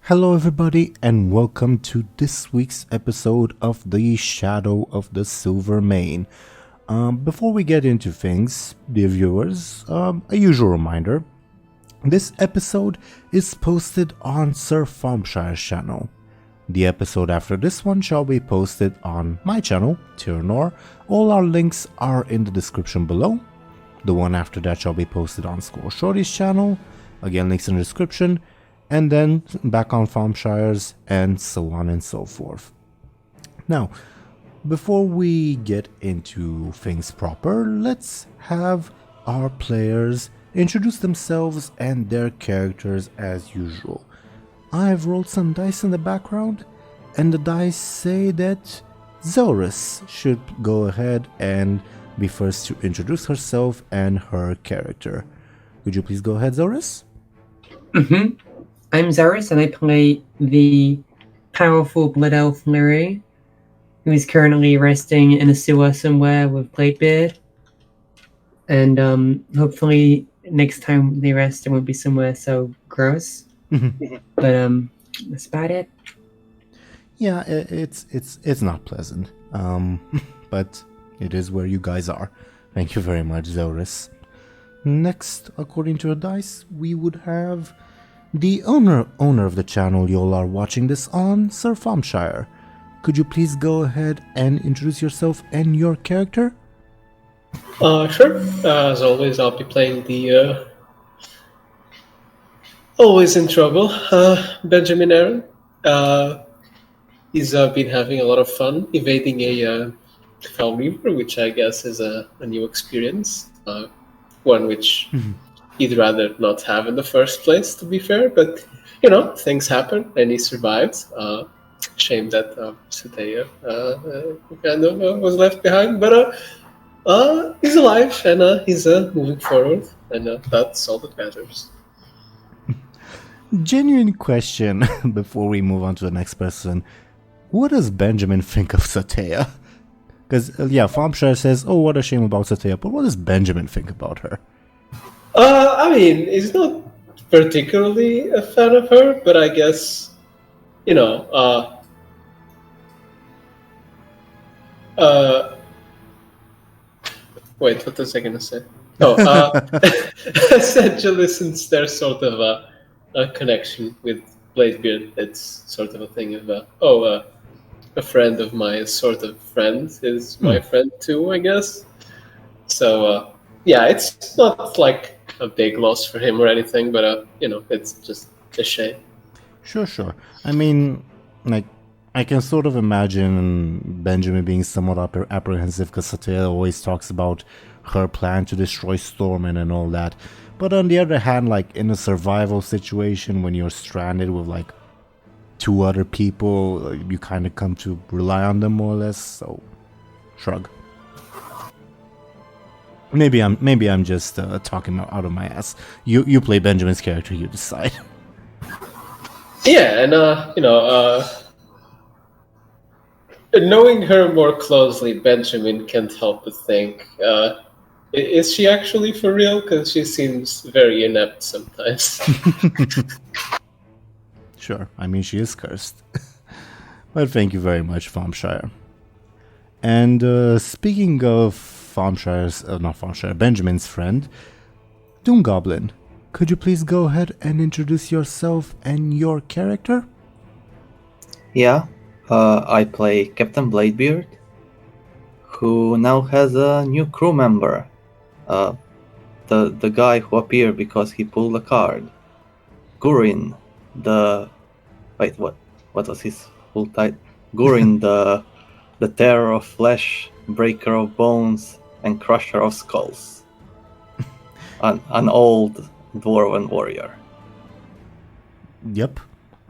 Hello, everybody, and welcome to this week's episode of The Shadow of the Silver Mane. Before we get into things, dear viewers, a usual reminder. This episode is posted on Sir Thompshire's channel. The episode after this one shall be posted on my channel, Teeironor. All our links are in the description below. The one after that shall be posted on Skoll Shorties' channel. Again, links in the description. And then back on Thompshire's, and so on and so forth. Now, before we get into things proper, let's have our players introduce themselves and their characters as usual. I've rolled some dice in the background, and the dice say that Zelris should go ahead and be first to introduce herself and her character. Could you please go ahead, Zelris? I'm Zelris, and I play the powerful blood elf Lyri, who is currently resting in a sewer somewhere with Bladebeard. And hopefully next time they rest, it won't be somewhere so gross. But that's about it. Yeah, it's not pleasant. But it is where you guys are. Thank you very much, Zelris. Next, according to a dice, we would have the owner of the channel you all are watching this on, Sir Thompshire. Could you please go ahead and introduce yourself and your character? Sure. As always, I'll be playing the always in trouble, Benjamin Aaran. He's been having a lot of fun evading a Fell Reaver, which I guess is a new experience. One which he'd rather not have in the first place, to be fair. But, things happen, and he survived. Shame that Satea kind of was left behind. But he's alive, and he's moving forward, and that's all that matters. Genuine question before we move on to the next person. What does Benjamin think of Satea? Because, Thompshire says, oh, what a shame about Satea, but what does Benjamin think about her? He's not particularly a fan of her, but I guess, wait, what was I going to say? Essentially, since there's sort of a connection with Bladebeard, it's sort of a thing of, a friend of my sort of friend is my friend too, I guess. So, it's not like a big loss for him or anything, but it's just a shame. Sure. I mean, I can sort of imagine Benjamin being somewhat apprehensive because Satea always talks about her plan to destroy Stormwind and all that. But on the other hand, in a survival situation when you're stranded with two other people, you kind of come to rely on them more or less. So, shrug. Maybe I'm just talking out of my ass. You play Benjamin's character, you decide. Yeah, and knowing her more closely, Benjamin can't help but think, is she actually for real? Because she seems very inept sometimes. Sure, I mean she is cursed. But thank you very much, Thompshire. And speaking of Benjamin's friend, DoomGoblin, could you please go ahead and introduce yourself and your character? Yeah, I play Captain Bladebeard, who now has a new crew member. The guy who appeared because he pulled a card. Gurin, what was his full title? Gurin, the terror of flesh, breaker of bones, and crusher of skulls. An old dwarven warrior. Yep,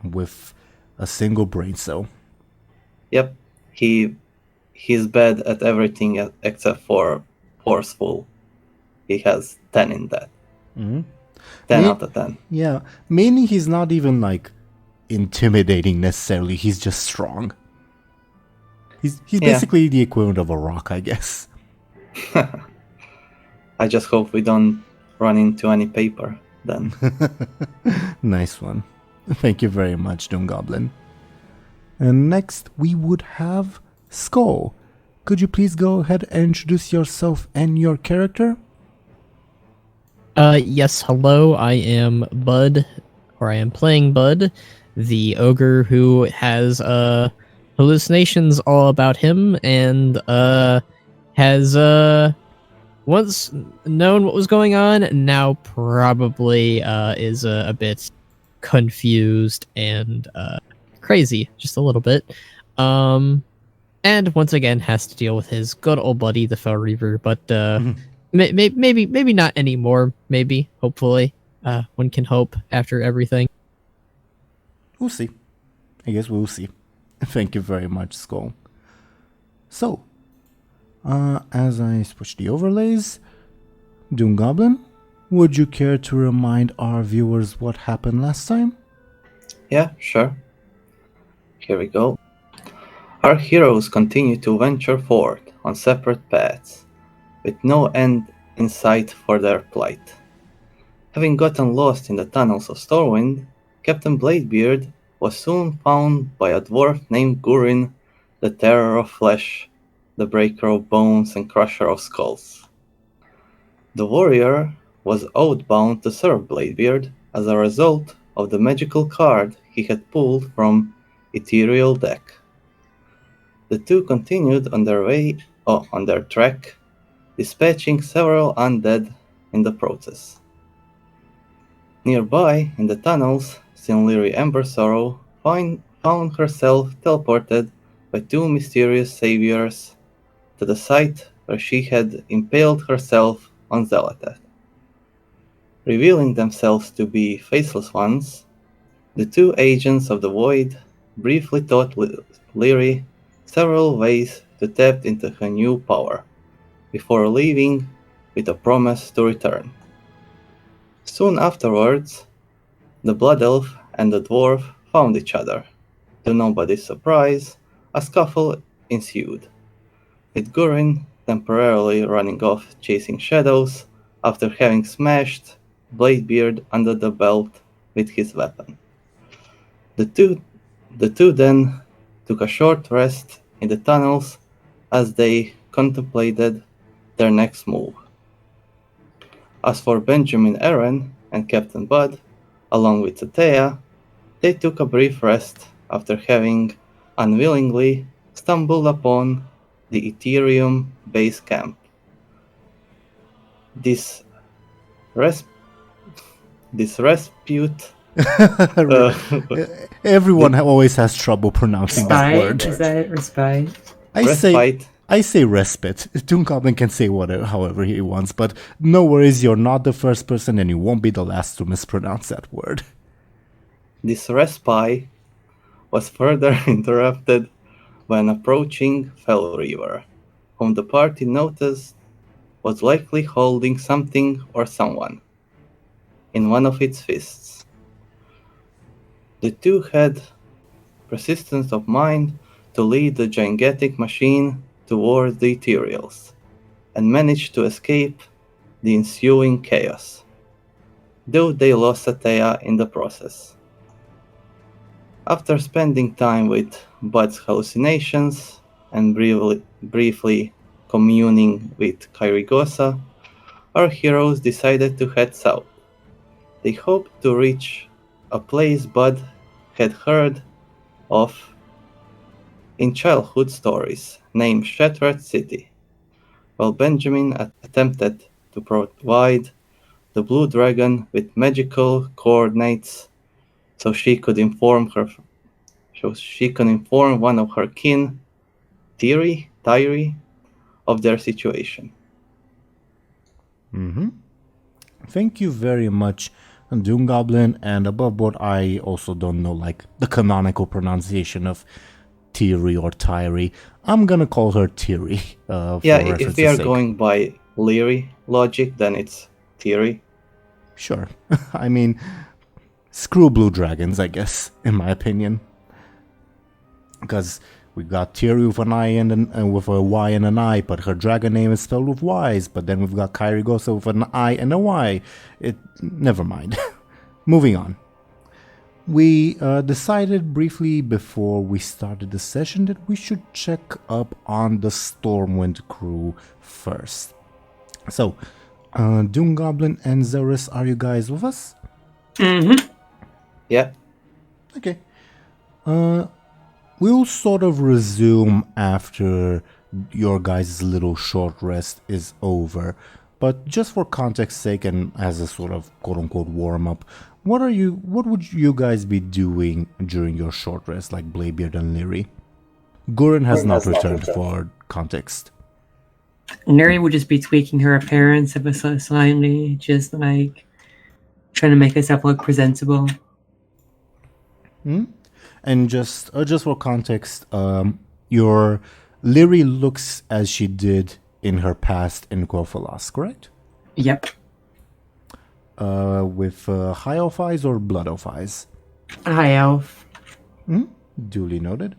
with a single brain cell. Yep, he's bad at everything except for forceful. He has 10 in that. 10 out of 10. Yeah, mainly he's not even intimidating necessarily. He's just strong. He's basically the equivalent of a rock, I guess. I just hope we don't run into any paper then. Nice one. Thank you very much, DoomGoblin. And next we would have Skoll. Could you please go ahead and introduce yourself and your character? Yes, hello, I am Buhd, or I am playing Buhd, the ogre who has, hallucinations all about him, and, has, once known what was going on, now probably, is a bit confused and, crazy, just a little bit. And once again has to deal with his good old buddy, the Fell Reaver, but, maybe not anymore. Maybe, hopefully, one can hope after everything. We'll see. I guess we'll see. Thank you very much, Skoll. So, as I switch the overlays, DoomGoblin, would you care to remind our viewers what happened last time? Yeah, sure. Here we go. Our heroes continue to venture forth on separate paths, with no end in sight for their plight. Having gotten lost in the tunnels of Stormwind, Captain Bladebeard was soon found by a dwarf named Gurin, the terror of flesh, the breaker of bones and crusher of skulls. The warrior was oath-bound to serve Bladebeard as a result of the magical card he had pulled from Ethereal deck. The two continued on their trek, dispatching several undead in the process. Nearby, in the tunnels, Lyri Embersorrow found herself teleported by two mysterious saviors to the site where she had impaled herself on Zelatath. Revealing themselves to be faceless ones, the two agents of the Void briefly taught Lyri several ways to tap into her new power, before leaving with a promise to return. Soon afterwards, the Blood Elf and the Dwarf found each other. To nobody's surprise, a scuffle ensued, with Gurin temporarily running off chasing shadows after having smashed Bladebeard under the belt with his weapon. The two then took a short rest in the tunnels as they contemplated their next move. As for Benjamin Aaran and Captain Buhd, along with Teeironor, they took a brief rest after having unwillingly stumbled upon the Ethereum base camp. This respite. Everyone always has trouble pronouncing that Respite? word. Is that it? Respite? I say respite. DoomGoblin can say however he wants, but no worries, you're not the first person and you won't be the last to mispronounce that word. This respite was further interrupted by an approaching Fell Reaver, whom the party noticed was likely holding something or someone in one of its fists. The two had persistence of mind to lead the gigantic machine towards the Ethereals, and managed to escape the ensuing chaos, though they lost Teeironor in the process. After spending time with Buhd's hallucinations and briefly communing with Kairigosa, our heroes decided to head south. They hoped to reach a place Buhd had heard of in childhood stories, named Shattered City, while Benjamin attempted to provide the Blue Dragon with magical coordinates so she could inform one of her kin, Lyri, of their situation. Thank you very much, DoomGoblin, and above board, I also don't know the canonical pronunciation of Lyri or Lyri. I'm gonna call her Lyri. If we are going by Lyri logic, then it's Lyri. Sure. I mean, screw blue dragons, I guess, in my opinion. Because we got Lyri with an I and with a Y and an I, but her dragon name is spelled with Y's. But then we've got Kairigosa with an I and a Y. Never mind. Moving on. we decided briefly before we started the session that we should check up on the Stormwind crew first. So, DoomGoblin and Zelris, are you guys with us? Mm-hmm. Yeah. Okay. We'll sort of resume after your guys' little short rest is over. But just for context's sake and as a sort of quote-unquote warm-up, what would you guys be doing during your short rest, like Bladebeard and Lyri? Gurren has not returned for context. Lyri would just be tweaking her appearance ever so slightly, just like trying to make herself look presentable. And just for context, your Lyri looks as she did in her past in Quofalas, correct? Yep. With high elf eyes or blood elf eyes? High elf. Duly noted.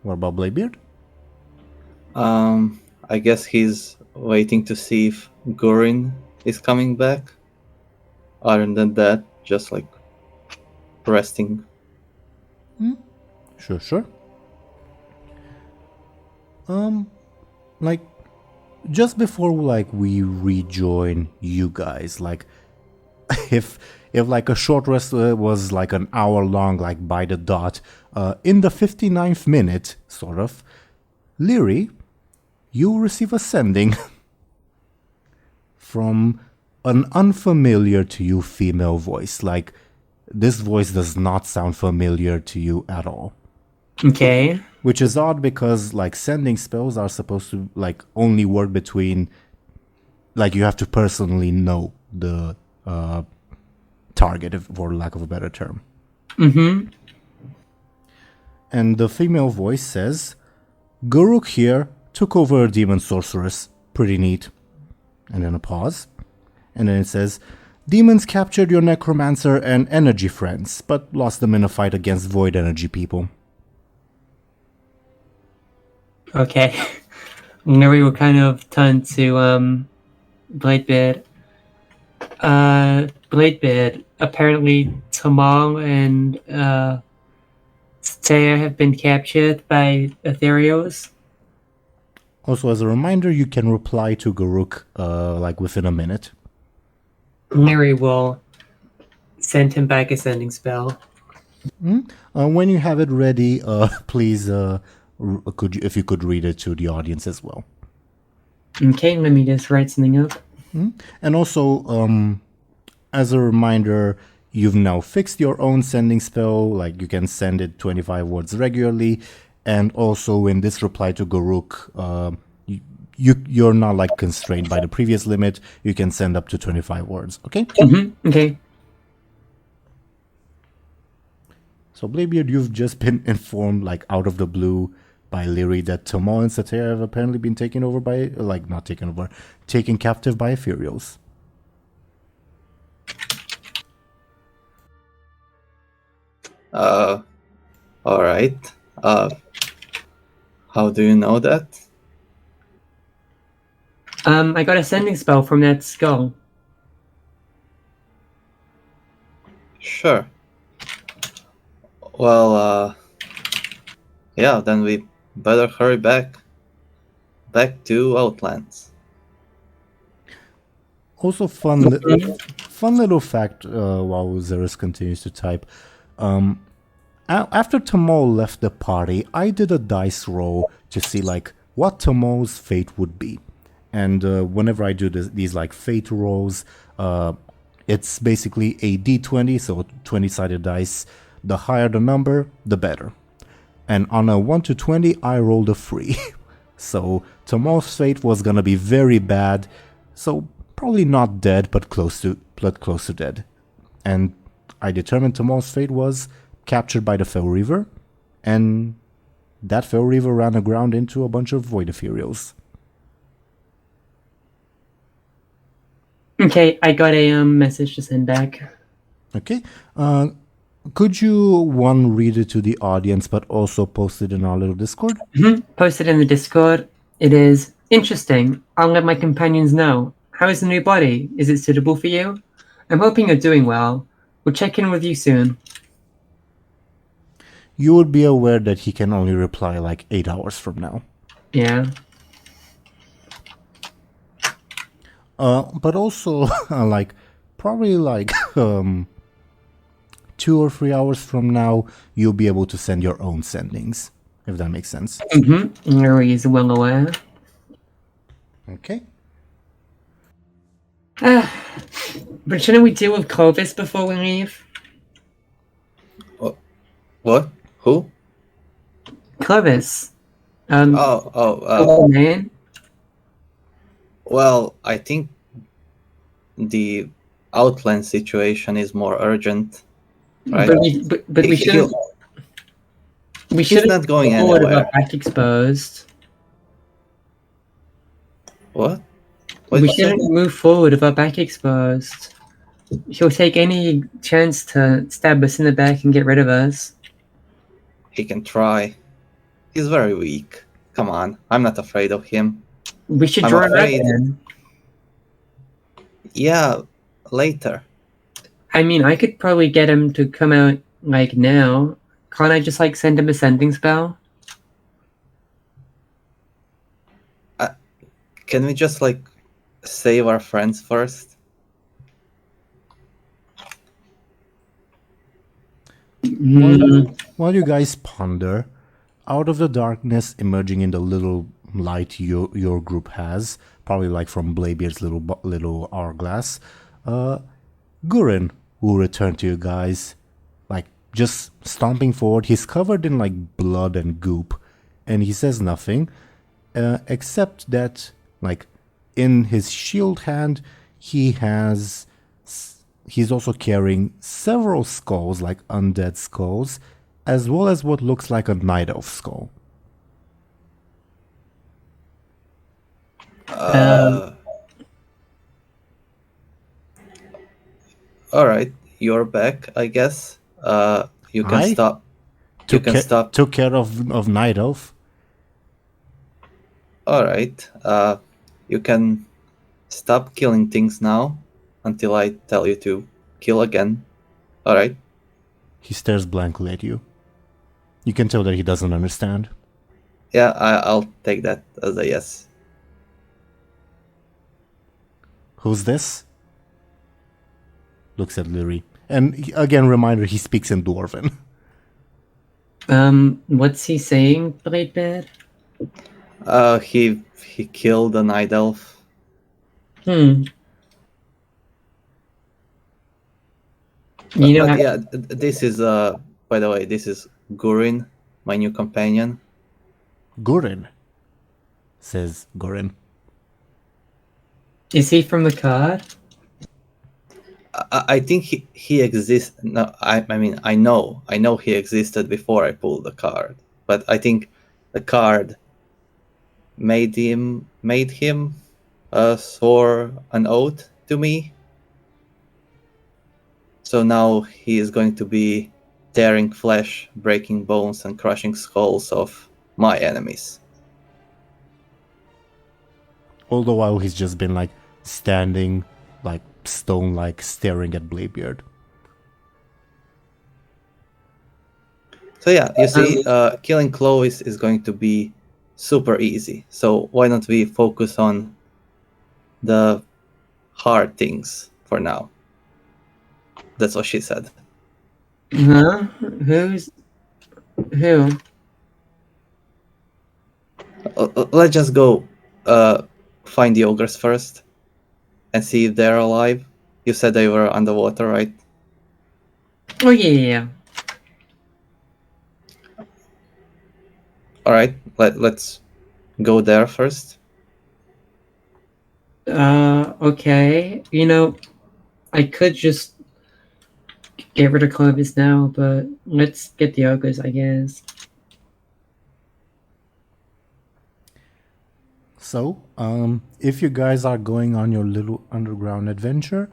What about Bladebeard? I guess he's waiting to see if Gurren is coming back. Other than that, just like resting. Sure. Like, just before we rejoin you guys, like, if like a short rest was like an hour long, like by the dot, in the 59th minute, sort of, Lyri, you receive a sending from an unfamiliar to you female voice. Like, this voice does not sound familiar to you at all. Okay. Which is odd because, like, sending spells are supposed to, like, only work between, like, you have to personally know the target, for lack of a better term. Mm-hmm. And the female voice says, Garuk here took over a demon sorceress. Pretty neat. And then a pause. And then it says, demons captured your necromancer and energy friends, but lost them in a fight against void energy people. Okay. Lyri will kind of turn to Bladebeard. Bladebeard, apparently Tamal and Teeironor have been captured by Ethereals. Also, as a reminder, you can reply to Garuk like within a minute. Lyri will send him back a sending spell. When you have it ready, please, if you could read it to the audience as well. Okay, let me just write something up. And also, as a reminder, you've now fixed your own sending spell. Like, you can send it 25 words regularly. And also, in this reply to Garuk, you're not like constrained by the previous limit. You can send up to 25 words. Okay. Okay. So, Bladebeard, you've just been informed, like, out of the blue by Lyri that Tamal and Teeironor have apparently been taken over by, like, not taken over, taken captive by Ethereals. Alright. How do you know that? I got a sending spell from that Skoll. Sure. Well, yeah, then we better hurry back to Outlands. Also, fun little fact while Zelris continues to type. After Tamal left the party, I did a dice roll to see like what Tamal's fate would be. And whenever I do these like fate rolls, it's basically a d20, so 20-sided dice. The higher the number, the better. And on a 1 to 20, I rolled a 3. So Tamal's fate was gonna be very bad. So probably not dead, but close to dead. And I determined Tamal's fate was captured by the Fell Reaver, and that Fell Reaver ran aground into a bunch of Void Ethereals. Okay, I got a message to send back. Okay. Could you, read it to the audience, but also post it in our little Discord? Posted in the Discord. It is interesting. I'll let my companions know. How is the new body? Is it suitable for you? I'm hoping you're doing well. We'll check in with you soon. You would be aware that he can only reply like 8 hours from now. Yeah. But also, like, probably like 2 or 3 hours from now, you'll be able to send your own sendings, if that makes sense. Lyri is well aware. Okay. But shouldn't we deal with Clovis before we leave? What? Who? Clovis. Oh, Man. well, I think the Outland situation is more urgent, right? But we shouldn't. We shouldn't not going move forward anywhere. without back exposed. What? We shouldn't move forward with our back exposed. He'll take any chance to stab us in the back and get rid of us. He can try. He's very weak. Come on, I'm not afraid of him. We should I'm draw it up afraid. then. Yeah, later. I mean, I could probably get him to come out, like, now. Can't I just, like, send him a sending spell? Can we just, like, save our friends first? While you guys ponder, out of the darkness emerging in the little light your group has, probably like from Bladebeard's little hourglass, Gurin will return to you guys, like just stomping forward. He's covered in like blood and goop, and he says nothing, except that like in his shield hand he's also carrying several skulls, like undead skulls, as well as what looks like a night elf skull. Alright, you're back, I guess. You can stop. Took care of night elf. Alright, you can stop killing things now until I tell you to kill again. Alright? He stares blankly at you. You can tell that he doesn't understand. Yeah, I'll take that as a yes. Who's this? Looks at Lyri. And again, reminder, he speaks in Dwarven. What's he saying, Bladebeard? He killed a night elf. You know, But yeah, this is by the way, this is Gurin, my new companion. Gurin, says Gurin. Is he from the card? I think he exists. No, I mean I know he existed before I pulled the card, but I think the card made him swear an oath to me. So now he is going to be tearing flesh, breaking bones, and crushing skulls of my enemies. All the while he's just been like standing like stone, like staring at Bladebeard. So yeah, you see, killing Clovis is going to be super easy. So why don't we focus on the hard things for now? That's what she said. Huh? Who? Let's just go find the ogres first and see if they're alive. You said they were underwater, right? Oh, yeah. Alright, let's go there first. Okay. You know, I could just get rid of Clovis now, but let's get the ogres, I guess. So, if you guys are going on your little underground adventure,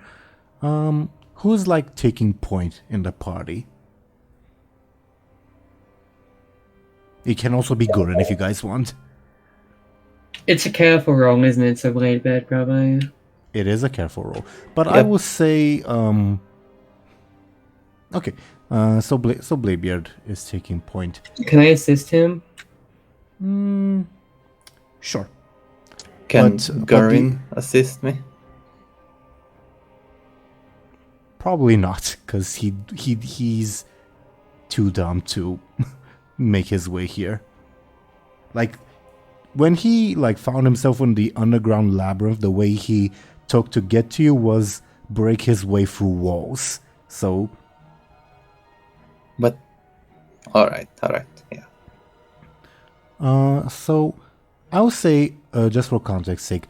who's like taking point in the party? It can also be Gurin if you guys want. It's a careful roll, isn't it? So Bladebeard, probably. It is a careful roll. But I Yep. will say, okay, so Bladebeard is taking point. Can I assist him? Sure. Can But Gurin assist me? Probably not, because he's too dumb to make his way here. Like, when he found himself in the underground labyrinth, the way he took to get to you was break his way through walls. So, But alright, yeah. so I'll say, just for context sake,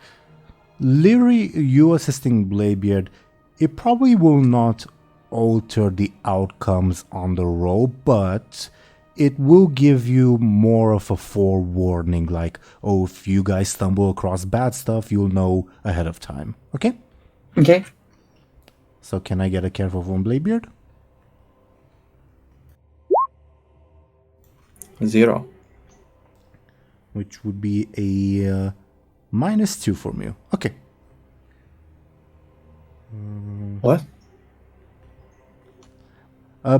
Lyri, you assisting Bladebeard, it probably will not alter the outcomes on the roll, but it will give you more of a forewarning, like, oh, if you guys stumble across bad stuff, you'll know ahead of time. Okay? Okay. So can I get a careful from Bladebeard? 0. Which would be a -2 from you. Okay. What?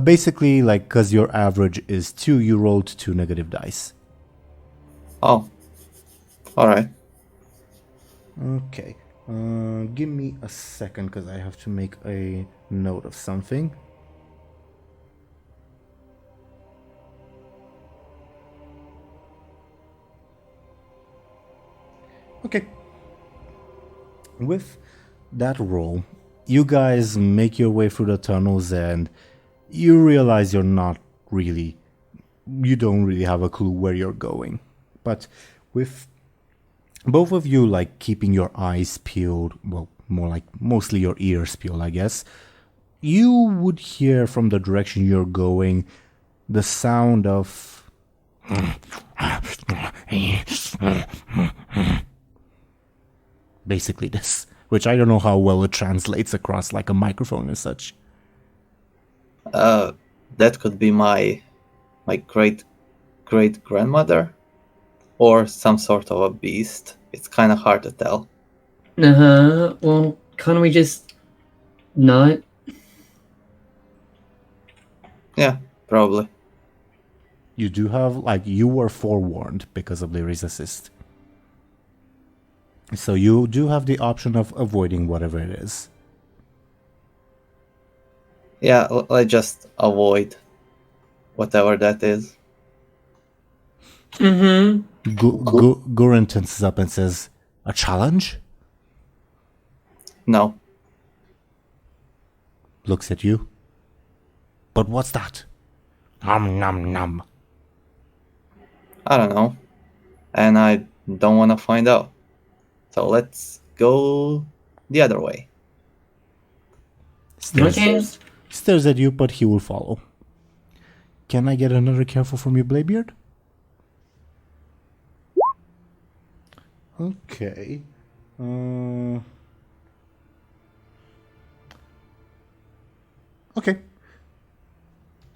Basically, because your average is 2, you rolled 2 negative dice. Oh. Alright. Okay. Give me a second, because I have to make a note of something. Okay. With that roll, you guys make your way through the tunnels and you realize you don't really have a clue where you're going. But with both of you keeping your eyes peeled, well, more like mostly your ears peeled, I guess, you would hear from the direction you're going the sound of basically this, which I don't know how well it translates across a microphone and such. That could be my great grandmother, or some sort of a beast. It's kind of hard to tell. Well, can't we just not? Yeah, probably. You do have, you were forewarned because of Lyri's assist. So you do have the option of avoiding whatever it is. Yeah, let's just avoid whatever that is. Mm-hmm. Gurin tenses up and says, "A challenge?" No. Looks at you. "But what's that?" "Nom nom nom." I don't know. And I don't want to find out. So let's go the other way. Stares at you, but he will follow. Can I get another careful from you, Bladebeard? Okay. Okay.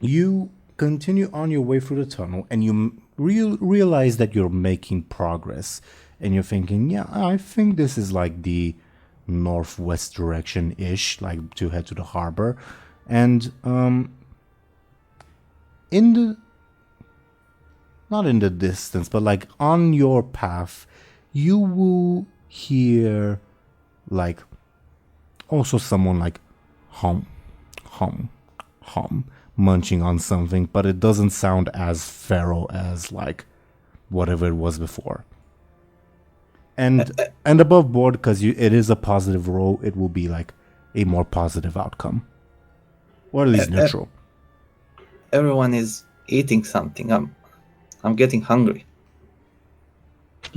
You continue on your way through the tunnel, and you realize that you're making progress. And you're thinking, yeah, I think this is the northwest direction-ish, to head to the harbor. And not in the distance, but on your path, you will hear also someone hum, munching on something, but it doesn't sound as feral as whatever it was before. And above board, because it is a positive roll, it will be a more positive outcome, or at least neutral. Everyone is eating something. I'm getting hungry.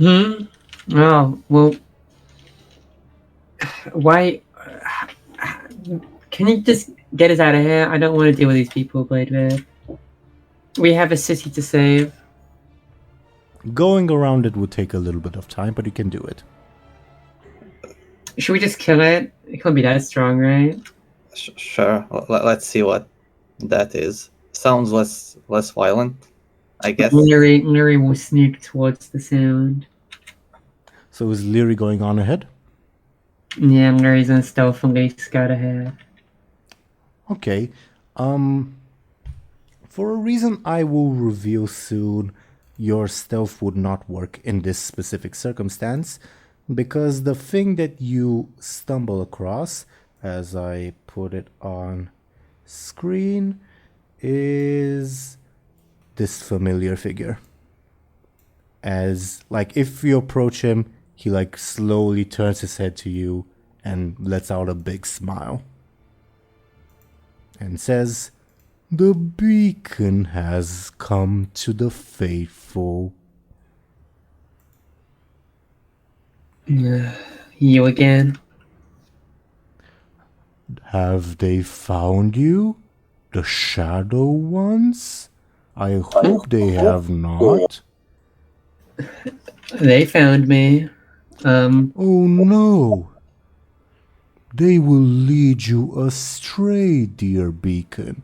Oh, well, why? Can you just get us out of here? I don't want to deal with these people, Bladebeard. We have a city to save. Going around it would take a little bit of time, but you can do it. Should we just kill it? It can't be that strong, right? Sure. Let's see what that is. Sounds less violent, I guess. Lyri will sneak towards the sound. So is Lyri going on ahead? Yeah, Lyri's gonna stealthily scout ahead. Okay. For a reason I will reveal soon, your stealth would not work in this specific circumstance, because the thing that you stumble across, as I put it on screen, is this familiar figure. As, like, if you approach him, he, like, slowly turns his head to you and lets out a big smile. And says, "The beacon has come to the faithful." You again? Have they found you? The shadow ones? I hope they have not. They found me. Oh no! They will lead you astray, dear beacon.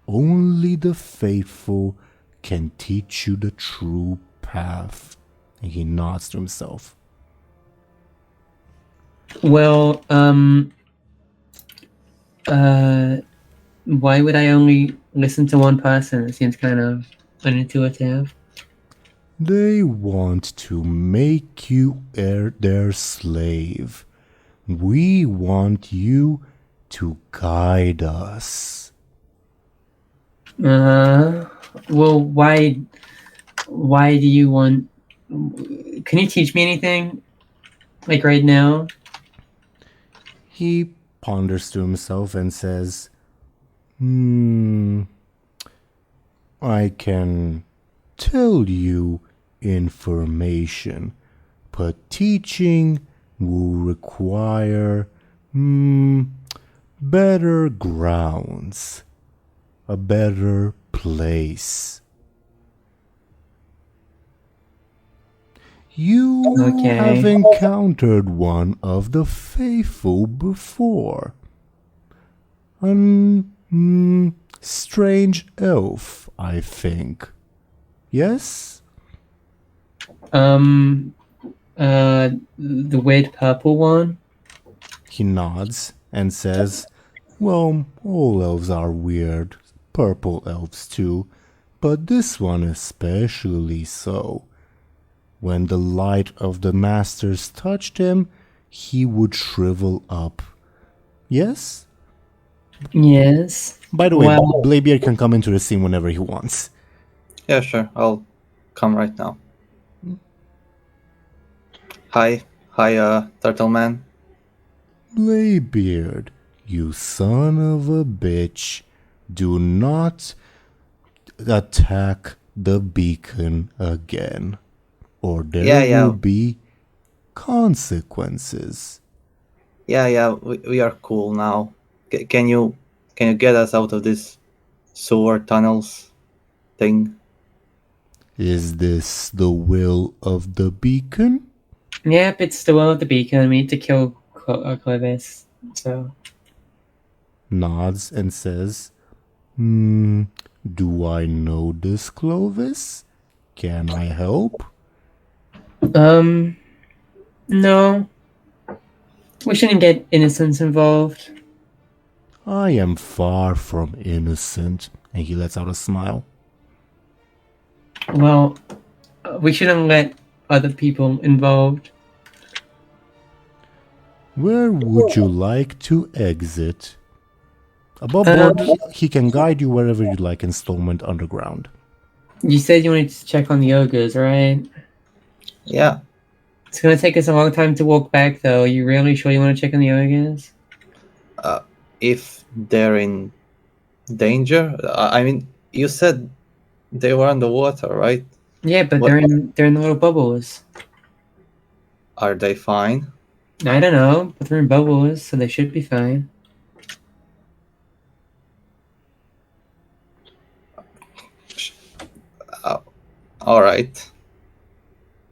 Only the faithful can teach you the true path. And he nods to himself. Well, why would I only listen to one person? It seems kind of unintuitive. They want to make you their slave. We want you to guide us. Well, why do you want... Can you teach me anything? Like right now? He ponders to himself and says, I can tell you information, but teaching will require better grounds, a better place. You have encountered one of the faithful before. An strange elf, I think. Yes? The weird purple one? He nods and says, well, all elves are weird. Purple elves too. But this one especially so. When the light of the masters touched him, he would shrivel up. Yes? Yes. By the way, Bladebeard can come into the scene whenever he wants. Yeah, sure. I'll come right now. Hi, Turtle Man. Bladebeard, you son of a bitch. Do not attack the beacon again, or there will be consequences. Yeah, we are cool now. Can you get us out of this sewer tunnels thing? Is this the will of the beacon? Yep, it's the will of the beacon. We need to kill Clovis, so... Nods and says, do I know this Clovis? Can I help? No. We shouldn't get innocents involved. I am far from innocent. And he lets out a smile. Well, we shouldn't let other people involved. Where would you like to exit? Above board, he can guide you wherever you like in Stormwind Underground. You said you wanted to check on the ogres, right? Yeah. It's gonna take us a long time to walk back, though. You really sure you want to check on the ogres? If they're in danger? I mean, you said they were underwater, right? Yeah, but they're in the little bubbles. Are they fine? I don't know, but they're in bubbles, so they should be fine. Alright.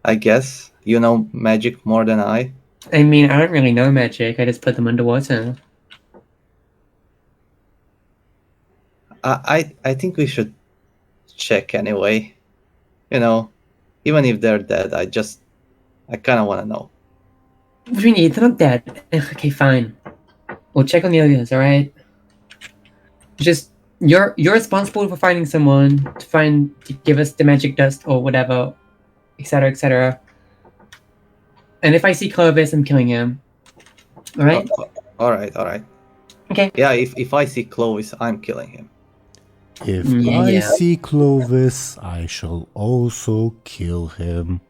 I guess. You know magic more than I. I mean, I don't really know magic. I just put them underwater. I think we should check anyway. You know, even if they're dead, I kind of want to know. What do you need? They're not dead. Okay, fine. We'll check on the others, alright? Just, you're responsible for finding someone to give us the magic dust or whatever, etc., etc. And if I see Clovis, I'm killing him. Alright? Alright. Okay. Yeah, if I see Clovis, I'm killing him. If Yeah, I yeah. see Clovis, I shall also kill him.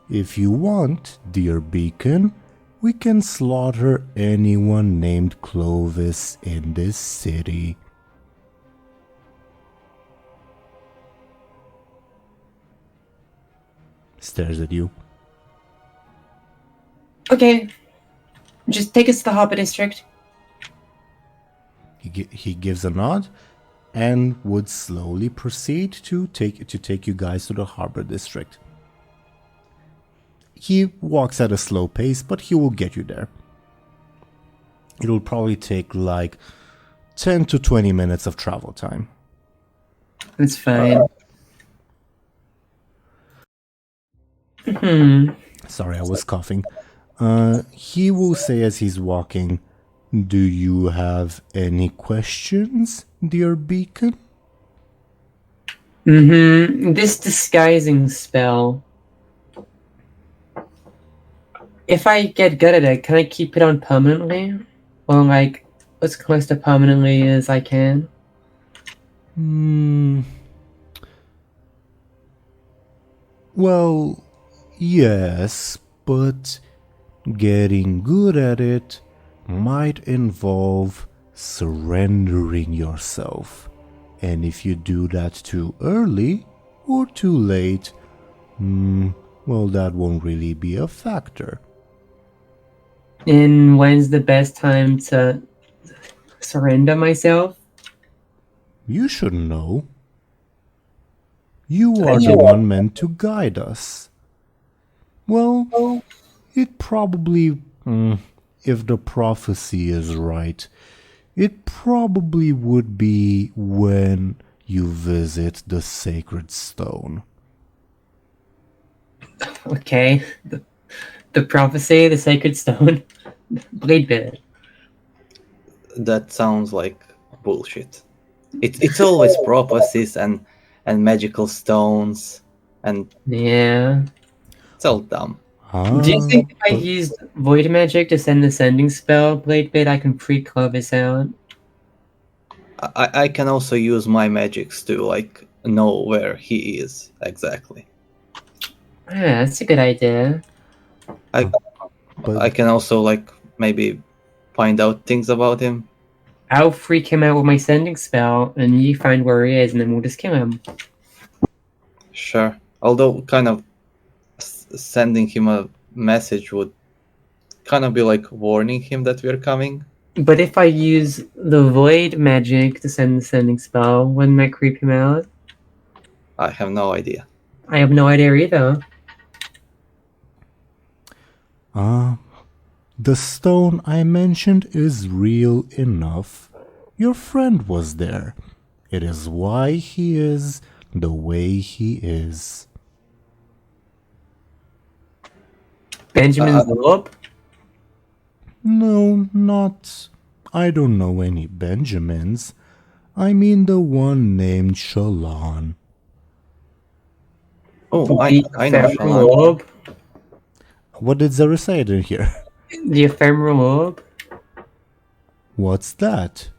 If you want, dear Beacon, we can slaughter anyone named Clovis in this city. Stares at you. Okay. Just take us to the Harbor District. He gives a nod and would slowly proceed to take you guys to the Harbor District. He walks at a slow pace, but he will get you there. It'll probably take like 10 to 20 minutes of travel time. That's fine. Sorry, I was coughing. He will say as he's walking, "Do you have any questions, dear Beacon?" This disguising spell. If I get good at it, can I keep it on permanently? Or like, as close to permanently as I can? Well, yes, but getting good at it might involve surrendering yourself. And if you do that too early or too late, well, that won't really be a factor. And when's the best time to surrender myself? You should know. You are the one meant to guide us. Well, it probably, if the prophecy is right, it probably would be when you visit the sacred stone. Okay. The prophecy, the sacred stone, Bladebeard. That sounds like bullshit. It's always prophecies and magical stones, and Yeah. it's all dumb. Do you think if I used void magic to send the sending spell, Bladebeard, I can free Clovis out? I can also use my magics to like know where he is exactly. Yeah, that's a good idea. I can also like maybe find out things about him. I'll freak him out with my sending spell, and you find where he is, and then we'll just kill him. Sure. Although kind of sending him a message would kind of be like warning him that we're coming. But if I use the void magic to send the sending spell, wouldn't that creep him out? I have no idea. I have no idea either. The stone I mentioned is real enough. Your friend was there. It is why he is the way he is. Benjamin's orb? No, not. I don't know any Benjamins. I mean the one named Shallan. Oh, I know Ephemeral Shallan. orb? What did Zelris say? I didn't hear. The ephemeral orb? What's that?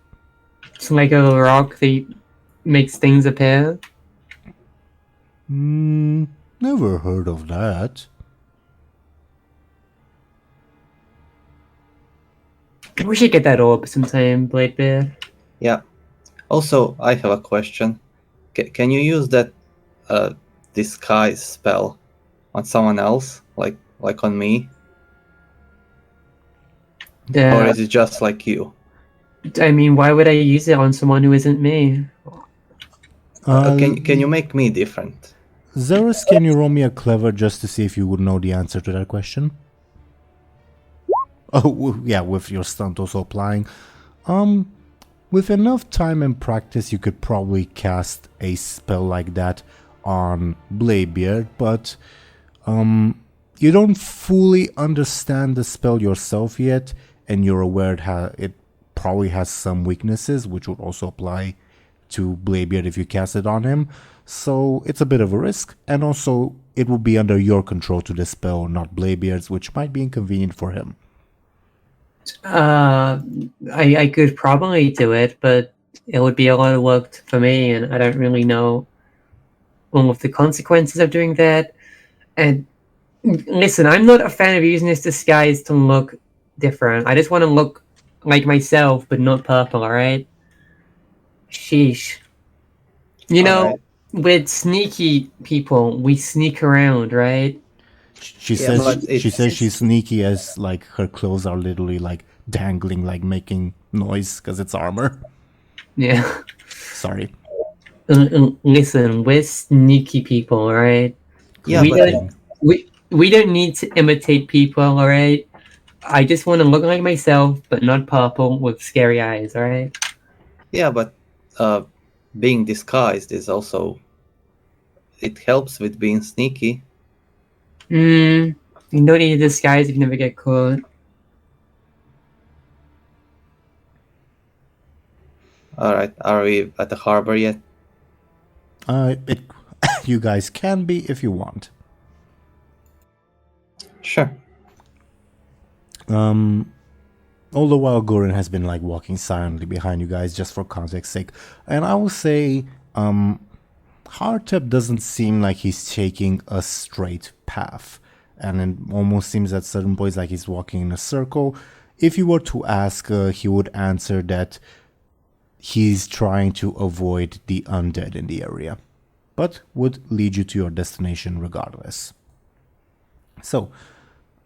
It's like a rock that makes things appear. Never heard of that. We should get that orb sometime, Bladebeard. Yeah. Also, I have a question. Can you use that disguise spell on someone else, like on me, or is it just like you? I mean, why would I use it on someone who isn't me? Can you make me different? Zelris, can you roll me a clever just to see if you would know the answer to that question? Oh, yeah, with your stunt also applying. With enough time and practice, you could probably cast a spell like that on Bladebeard, but You don't fully understand the spell yourself yet, and you're aware it probably has some weaknesses, which would also apply to Bladebeard if you cast it on him. So it's a bit of a risk, and also it will be under your control to dispel, not Bladebeard's, which might be inconvenient for him. I could probably do it, but it would be a lot of work for me, and I don't really know all of the consequences of doing that. And listen, I'm not a fan of using this disguise to look different. I just want to look like myself, but not purple, alright? Sheesh. You know, Alright. with sneaky people, we sneak around, right? She Yeah, but says she's sneaky as like her clothes are literally like dangling, like making noise because it's armor. Yeah. Sorry. Listen, we're sneaky people, alright? Yeah, we but don't we don't need to imitate people, alright? I just want to look like myself, but not purple with scary eyes, alright? yeah, but being disguised is also, it helps with being sneaky. You don't need a disguise if you never get caught. All right, are we at the harbor yet? You guys can be if you want. Sure. All the while, Goran has been like walking silently behind you guys, just for context sake. And I will say, Hardtep doesn't seem like he's taking a straight path, and it almost seems at certain points like he's walking in a circle. If you were to ask, he would answer that he's trying to avoid the undead in the area, but would lead you to your destination regardless. So,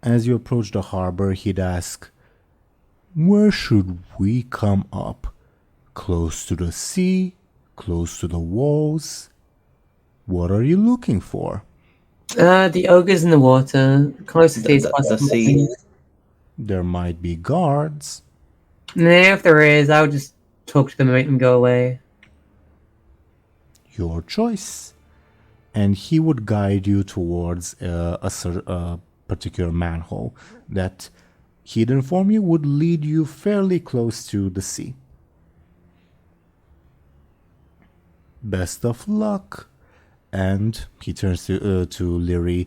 as you approach the harbor, he'd ask, where should we come up? Close to the sea? Close to the walls? What are you looking for? The ogres in the water, closest The- as the possible. sea. There might be guards. Nah, if there is, I'll just talk to them and make them go away. Your choice. And he would guide you towards a particular manhole that he'd inform you would lead you fairly close to the sea. Best of luck. And he turns to Lyri.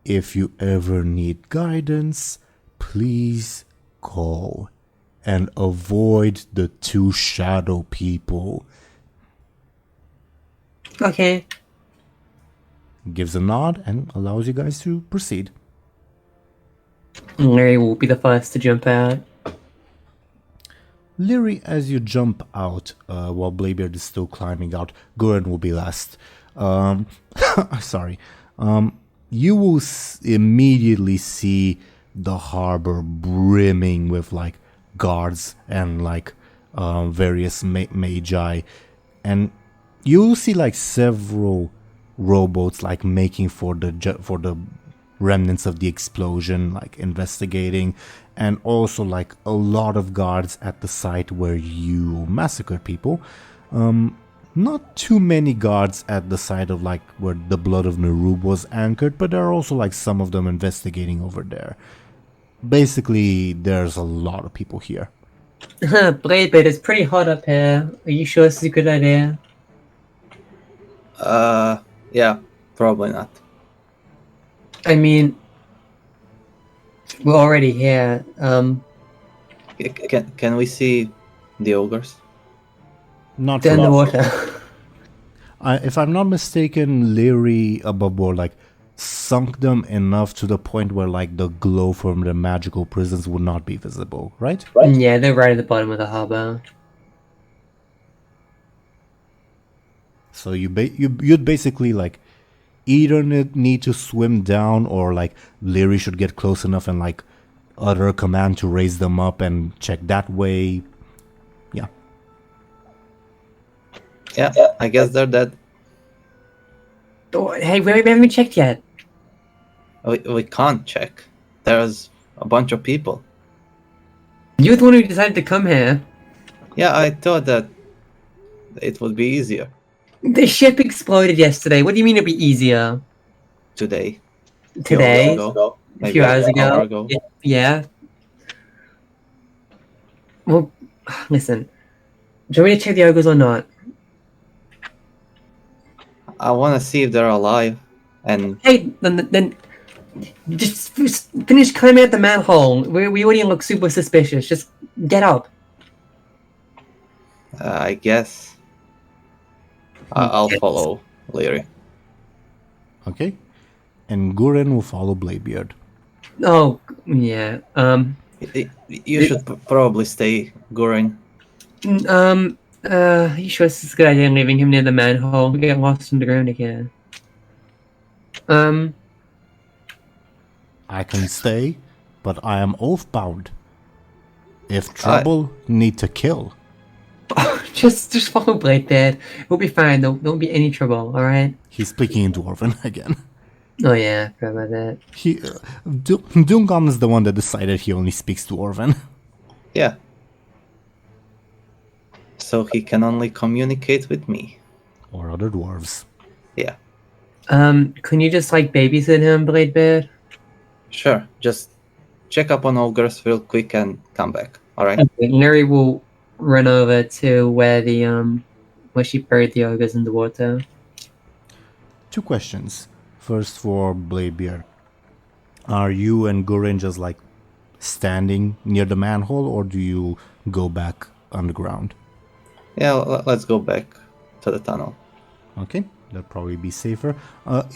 If you ever need guidance, please call and avoid the two shadow people. Okay. Gives a nod and allows you guys to proceed. Larry will be the first to jump out. Lyri, as you jump out, while Bladebeard is still climbing out, Goran will be last. Sorry. You will immediately see the harbor brimming with like guards and like various magi, and you will see like several rowboats like making for the remnants of the explosion, like investigating, and also like a lot of guards at the site where you massacred people. Not too many guards at the site of like where the blood of Nerub was anchored, but there are also like some of them investigating over there. Basically, there's a lot of people here. Bladebeard, it's pretty hot up here. Are you sure this is a good idea? Yeah, probably not. I mean, we're already here. Can we see the ogres? Not They're in the from- water. if I'm not mistaken, Lyri above board like sunk them enough to the point where like the glow from the magical prisons would not be visible, right? Yeah, they're right at the bottom of the harbor. So you'd basically like either need to swim down, or like Lyri should get close enough and like utter a command to raise them up and check that way. Yeah. Yeah, I guess they're dead. Oh, hey, we haven't checked yet. We can't check. There's a bunch of people. You're the one who decided to come here. Yeah, I thought that it would be easier The ship exploded yesterday. What do you mean it'd be easier? today. Today, ago, a few hours ago. Yeah. Well, listen. Do you want me to check the ogres or not? I want to see if they're alive. And Hey, then just finish climbing out the manhole. We already look super suspicious. Just get up. I guess I'll follow Lyri. Okay. And Guren will follow Bladebeard. Oh, yeah. You should probably stay, Guren. You sure this is a good idea leaving him near the manhole? We get lost underground again. I can stay, but I am oath-bound. If trouble, need to kill. Just follow Bladebeard. We'll be fine. There won't be any trouble, alright? He's speaking in Dwarven again. Oh yeah, I forgot about that. DoomGoblin is the one that decided he only speaks Dwarven. Yeah. So he can only communicate with me. Or other dwarves. Yeah. Can you just babysit him, Bladebeard? Sure. Just check up on ogres real quick and come back. Alright? Okay, Lyri will run over to where she buried the ogres in the water. 2 questions. First for Bladebeard. Are you and Guren just standing near the manhole, or do you go back underground? Yeah, let's go back to the tunnel. Okay, that'd probably be safer.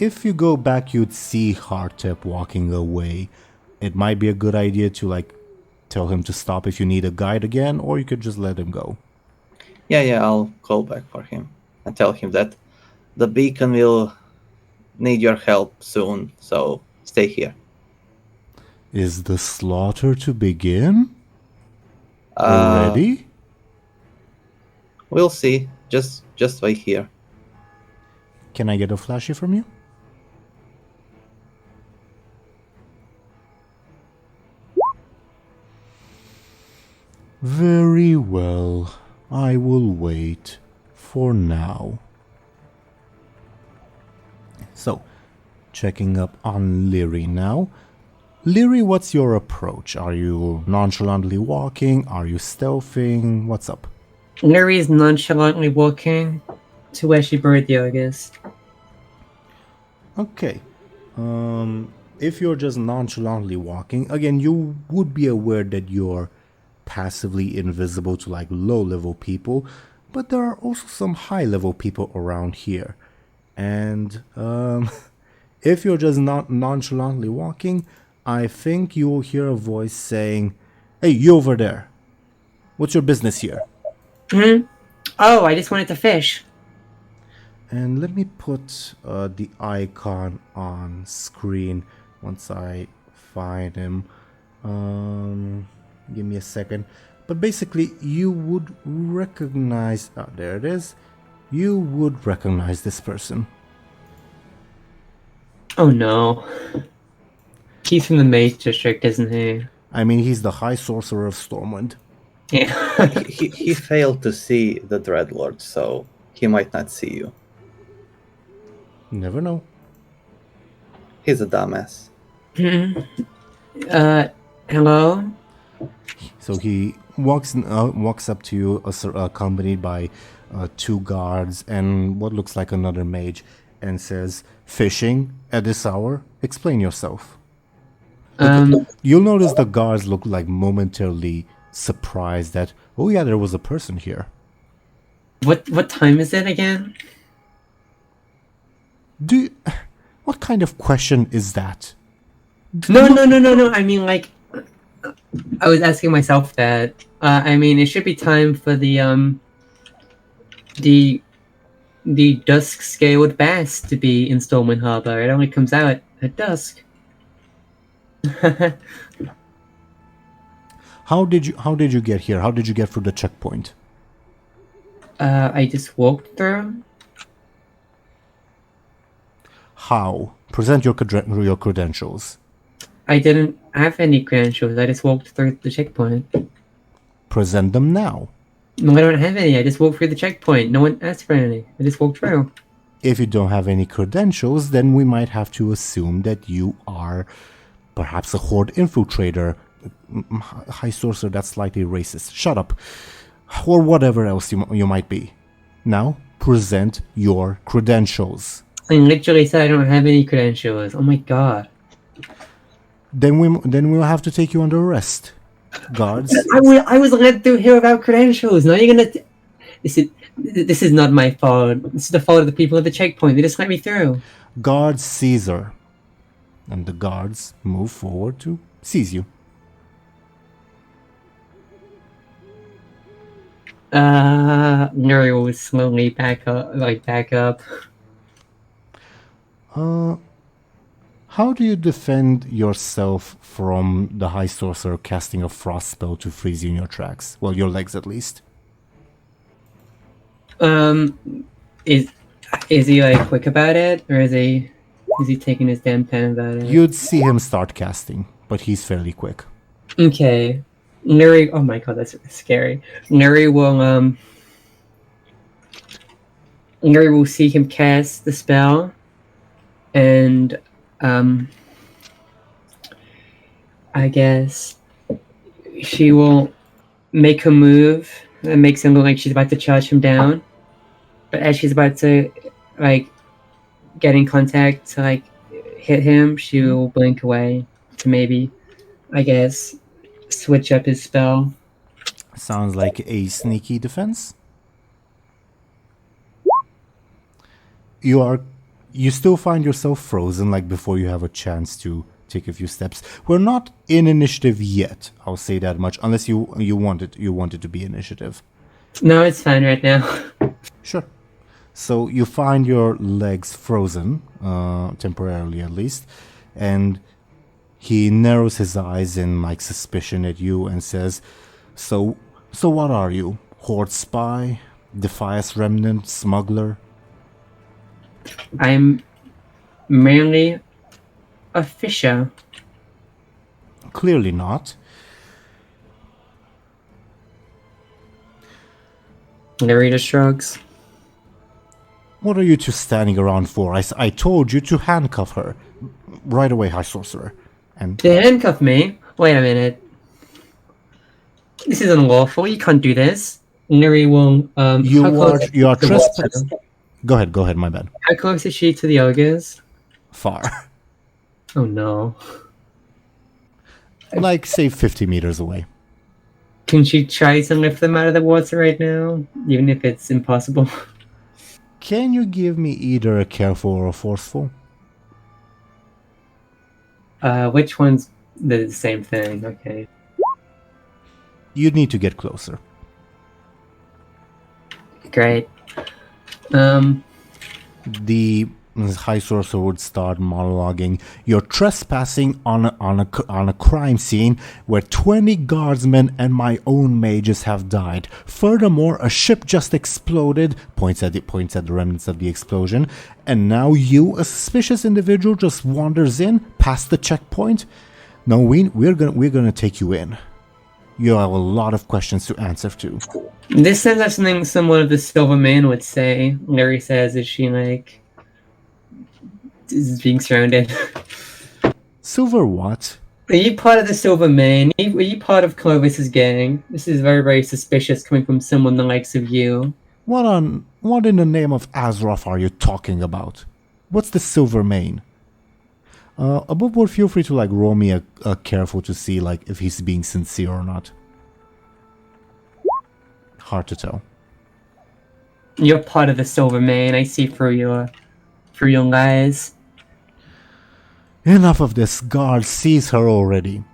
If you go back, you'd see Hardtip walking away. It might be a good idea to tell him to stop if you need a guide again, or you could just let him go. Yeah, I'll call back for him and tell him that the beacon will need your help soon, so stay here. Is the slaughter to begin? Already? We'll see. Just wait here. Can I get a flashy from you? Very well. I will wait for now. So, checking up on Lyri now. Lyri, what's your approach? Are you nonchalantly walking? Are you stealthing? What's up? Lyri's nonchalantly walking to where she buried the ogres. Okay. If you're just nonchalantly walking, again, you would be aware that you're passively invisible to low-level people, but there are also some high-level people around here. And if you're just not nonchalantly walking, I think you will hear a voice saying, "Hey, you over there. What's your business here?" Oh, I just wanted to fish. And let me put the icon on screen once I find him. Give me a second. But basically, you would recognize... Oh, there it is. You would recognize this person. Oh no. He's from the Mage District, isn't he? I mean, he's the High Sorcerer of Stormwind. Yeah. he failed to see the Dreadlord, so he might not see you. Never know. He's a dumbass. Hello? So he walks up to you, accompanied by 2 guards and what looks like another mage, and says, "Fishing at this hour? Explain yourself." You'll notice the guards look momentarily surprised that, oh yeah, there was a person here. What time is it again? What kind of question is that? No. I mean, I was asking myself that. I mean, it should be time for the dusk-scaled bass to be in Stormwind Harbor. It only comes out at dusk. How did you get here? How did you get through the checkpoint? I just walked through. How? Present your credentials. I didn't have any credentials. I just walked through the checkpoint. Present them now. No, I don't have any. I just walked through the checkpoint. No one asked for any. I just walked through. If you don't have any credentials, then we might have to assume that you are perhaps a Horde infiltrator. High Sorcerer, that's slightly racist. Shut up. Or whatever else you might be. Now, present your credentials. I literally said I don't have any credentials. Oh my god. Then we'll have to take you under arrest. Guards. I was led through here without credentials. Now you're gonna... This is not my fault. This is the fault of the people at the checkpoint. They just let me through. Guard Caesar. And the guards move forward to seize you. Lyri will slowly back up. How do you defend yourself from the High Sorcerer casting a frost spell to freeze you in your tracks? Well, your legs at least. Is he like quick about it, or is he taking his damn time about it? You'd see him start casting, but he's fairly quick. Okay. Lyri, oh my god, that's scary. Lyri will see him cast the spell, and I guess she will make a move that makes him look like she's about to charge him down. But as she's about to like get in contact to like hit him, she will blink away to maybe, I guess, switch up his spell. Sounds like a sneaky defense. You still find yourself frozen, like before you have a chance to take a few steps. We're not in initiative yet, I'll say that much, unless you want it to be initiative. No, it's fine right now. Sure. So you find your legs frozen, temporarily at least, and he narrows his eyes in like suspicion at you and says, So what are you? Horde spy? Defias remnant? Smuggler? I'm merely a fisher. Clearly not. Lyri shrugs. What are you two standing around for? I told you to handcuff her. Right away, High Sorcerer. And To handcuff me? Wait a minute. This is unlawful. You can't do this. Lyri will. you are trespassing. Go ahead, my bad. How close is she to the ogres? Far. Oh no. Like, say, 50 meters away. Can she try to lift them out of the water right now? Even if it's impossible? Can you give me either a careful or a forceful? Which one's the same thing? Okay. You'd need to get closer. Great. The High Sorcerer would start monologuing. You're trespassing on a crime scene where 20 guardsmen and my own mages have died. Furthermore, a ship just exploded. Points at the remnants of the explosion. And now you, a suspicious individual, just wanders in past the checkpoint. No, we're gonna take you in. You have a lot of questions to answer to. This sounds like something someone of the Silver Man would say. Lyri says as she like is being surrounded. Silver what? Are you part of the Silver Man? Are you part of Clovis's gang? This is very, very suspicious coming from someone the likes of you. What in the name of Azeroth are you talking about? What's the Silver Mane? Above board, feel free to like roll me a careful to see like if he's being sincere or not. Hard to tell. You're part of the Silver Man. I see through your lies. Enough of this. Guard sees her already.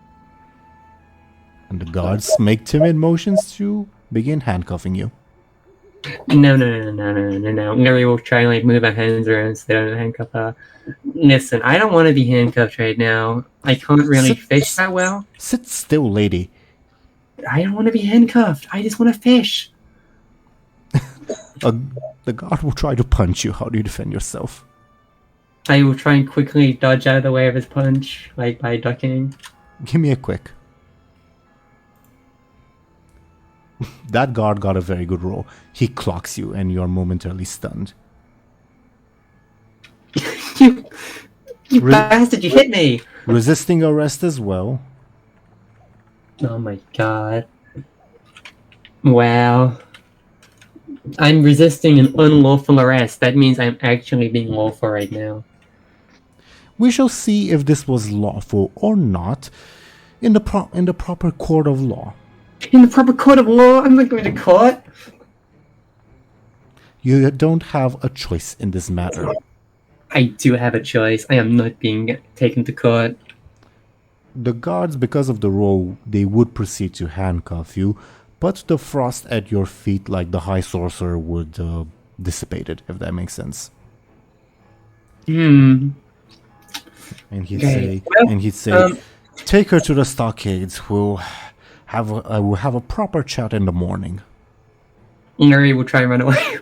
And the guards make timid motions to begin handcuffing you. No. Lyri will try and like move her hands around so they don't handcuff her. Listen, I don't want to be handcuffed right now. I can't really fish that well. Sit still, lady. I don't want to be handcuffed. I just want to fish. The guard will try to punch you. How do you defend yourself? I will try and quickly dodge out of the way of his punch, like by ducking. Give me a quick. That guard got a very good roll. He clocks you and you're momentarily stunned. You bastard, you hit me! Resisting arrest as well. Oh my god. Wow. I'm resisting an unlawful arrest. That means I'm actually being lawful right now. We shall see if this was lawful or not in the proper court of law. In the proper court of law? I'm not going to court. You don't have a choice in this matter. I do have a choice. I am not being taken to court. The guards, because of the role, they would proceed to handcuff you, but the frost at your feet, like the High Sorcerer, would dissipate it, if that makes sense. Hmm. And he'd Okay. say, take her to the stockades. We'll have a proper chat in the morning. Lyri will try and run away.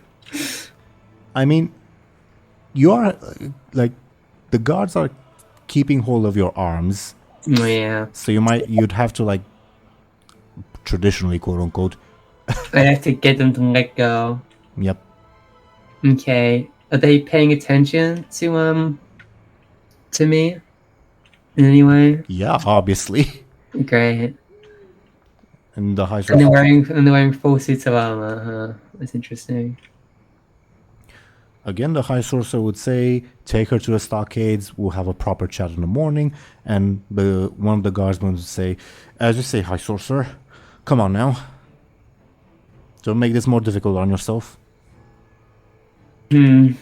I mean, you are like the guards are keeping hold of your arms, Yeah. so you'd have to like traditionally, quote unquote. I have to get them to let go. Yep. Okay. Are they paying attention to me in any way? Yeah, obviously. Great. And the High And they're Sorcerer. wearing full suits of armor, huh? That's interesting. Again, the High Sorcerer would say, take her to the stockades, we'll have a proper chat in the morning. And one of the guardsmen would say, as you say, High Sorcerer, come on now. Don't make this more difficult on yourself. Hmm.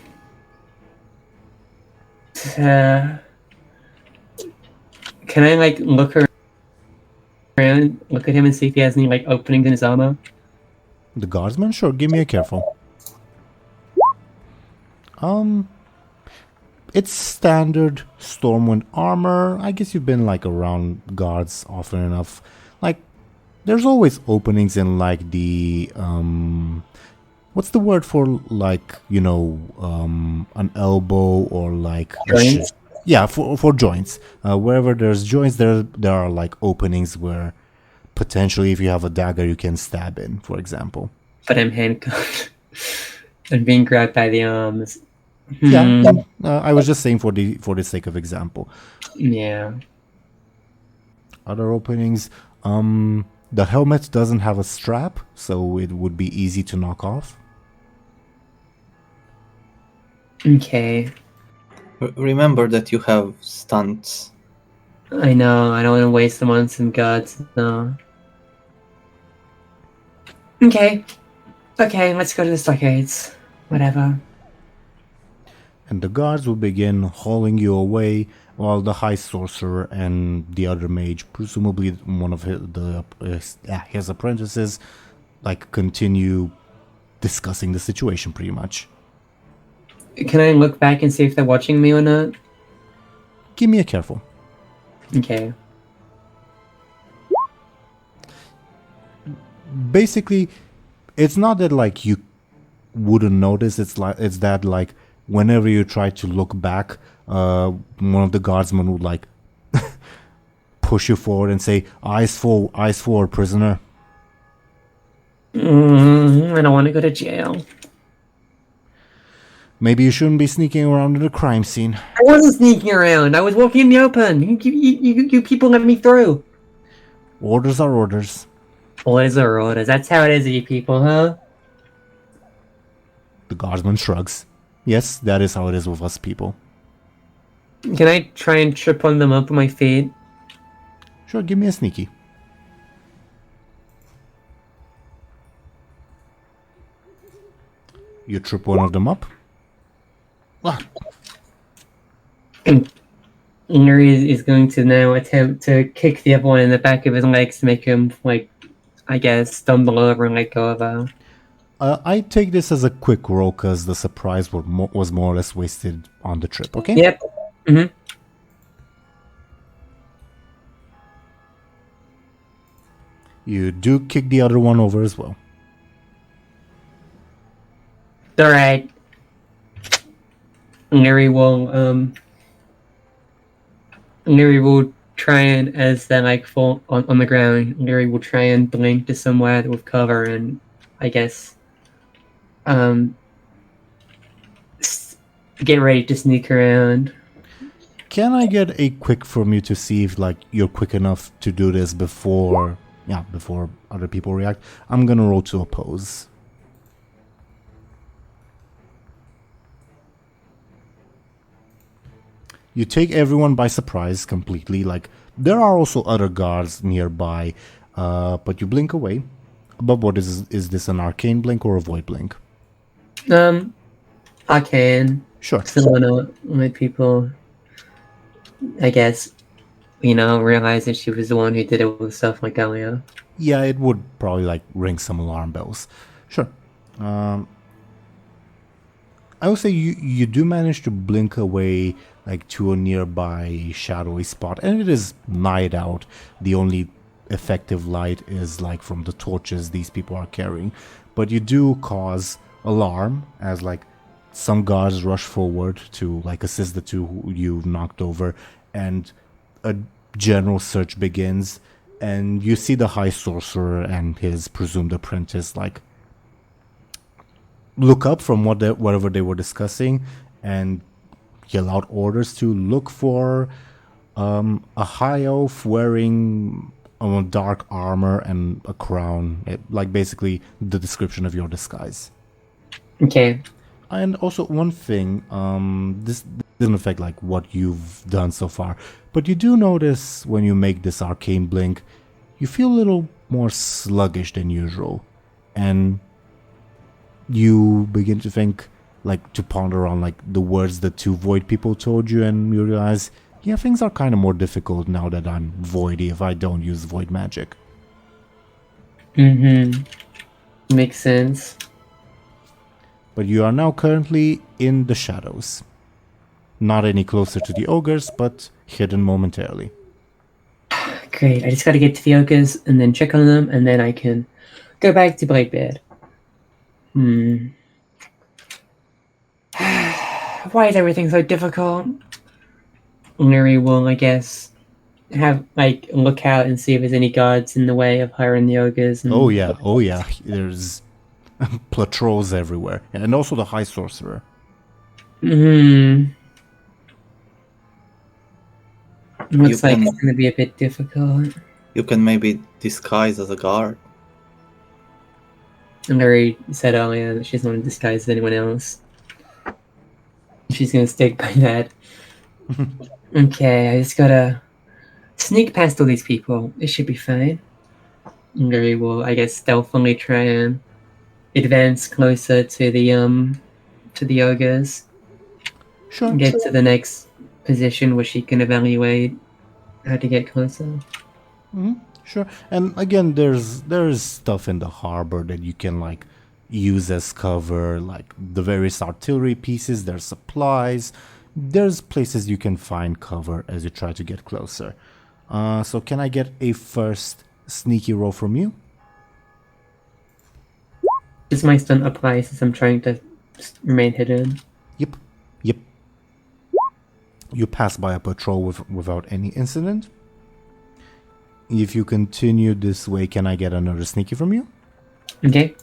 Can I, like, look around, look at him and see if he has any, like, openings in his armor? The guardsman? Sure, give me a careful. It's standard Stormwind armor. I guess you've been like around guards often enough. Like, there's always openings in like the what's the word for like, you know, an elbow or like Joints? yeah, for joints. Wherever there's joints, there are like openings where potentially if you have a dagger you can stab in, for example. But I'm handcuffed. and being grabbed by the arms. Yeah, I was just saying for the sake of example. Yeah. Other openings. The helmet doesn't have a strap, so it would be easy to knock off. Okay. Remember that you have stunts. I know, I don't want to waste them on some guards, no. Okay. Okay, let's go to the stockades. Whatever. And the guards will begin hauling you away while the High Sorcerer and the other mage, presumably one of his apprentices, like continue discussing the situation pretty much. Can I look back and see if they're watching me or not? Give me a careful. Okay. Basically, it's not that like you wouldn't notice, it's that like whenever you try to look back, one of the guardsmen would like push you forward and say, eyes forward, prisoner. I don't want to go to jail. Maybe you shouldn't be sneaking around in the crime scene. I wasn't sneaking around. I was walking in the open. You people let me through. Orders are orders. Orders are orders. That's how it is, you people, huh? The guardsman shrugs. Yes, that is how it is with us people. Can I try and trip on them up with my feet? Sure, give me a sneaky. You trip one of them up. Ah, And Lyri is going to now attempt to kick the other one in the back of his legs to make him, like, I guess, stumble over and let go of her. I take this as a quick roll because the surprise was more or less wasted on the trip, okay? Yep. Mm-hmm. You do kick the other one over as well. Alright. Lyri will try and, as they like fall on the ground, Lyri will try and blink to somewhere with cover and, I guess, get ready to sneak around. Can I get a quick from you to see if like you're quick enough to do this before other people react? I'm gonna roll to oppose. You take everyone by surprise completely. Like, there are also other guards nearby, but you blink away. But what is this, an arcane blink or a void blink? Arcane. Sure. Still wanna let people, I guess, realize that she was the one who did all the stuff like earlier. Yeah, it would probably like ring some alarm bells. Sure. I would say you do manage to blink away like to a nearby shadowy spot, and it is night out. The only effective light is like from the torches these people are carrying, but you do cause alarm as like some guards rush forward to like assist the two who you've knocked over, and a general search begins, and you see the High Sorcerer and his presumed apprentice like look up from whatever they were discussing and yell out orders to look for a high elf wearing dark armor and a crown, like basically the description of your disguise. Okay. And also one thing, this doesn't affect like what you've done so far, but you do notice when you make this arcane blink, you feel a little more sluggish than usual, and you begin to think, like, to ponder on like the words the two void people told you, and you realize, yeah, things are kind of more difficult now that I'm voidy if I don't use void magic. Makes sense. But you are now currently in the shadows. Not any closer to the ogres, but hidden momentarily. Great. I just gotta get to the ogres and then check on them, and then I can go back to Bladebeard. Why is everything so difficult? Lyri will, I guess, have like look out and see if there's any guards in the way of hiring the ogres. And Oh yeah. There's patrols everywhere, and also the High Sorcerer. Looks like it's gonna be a bit difficult. You can maybe disguise as a guard. And Lyri said earlier that she's not in disguise as anyone else. She's gonna stick by that. Okay, I just gotta sneak past all these people. It should be fine. Lyri will, I guess, stealthily try and advance closer to the ogres. Sure. Get to the next position where she can evaluate how to get closer. Sure. And again, there's stuff in the harbor that you can like use as cover, like the various artillery pieces, there's supplies, there's places you can find cover as you try to get closer. So can I get a first sneaky roll from you? Does my stunt apply since I'm trying to remain hidden? Yep. You pass by a patrol without any incident. If you continue this way, can I get another sneaky from you? Okay.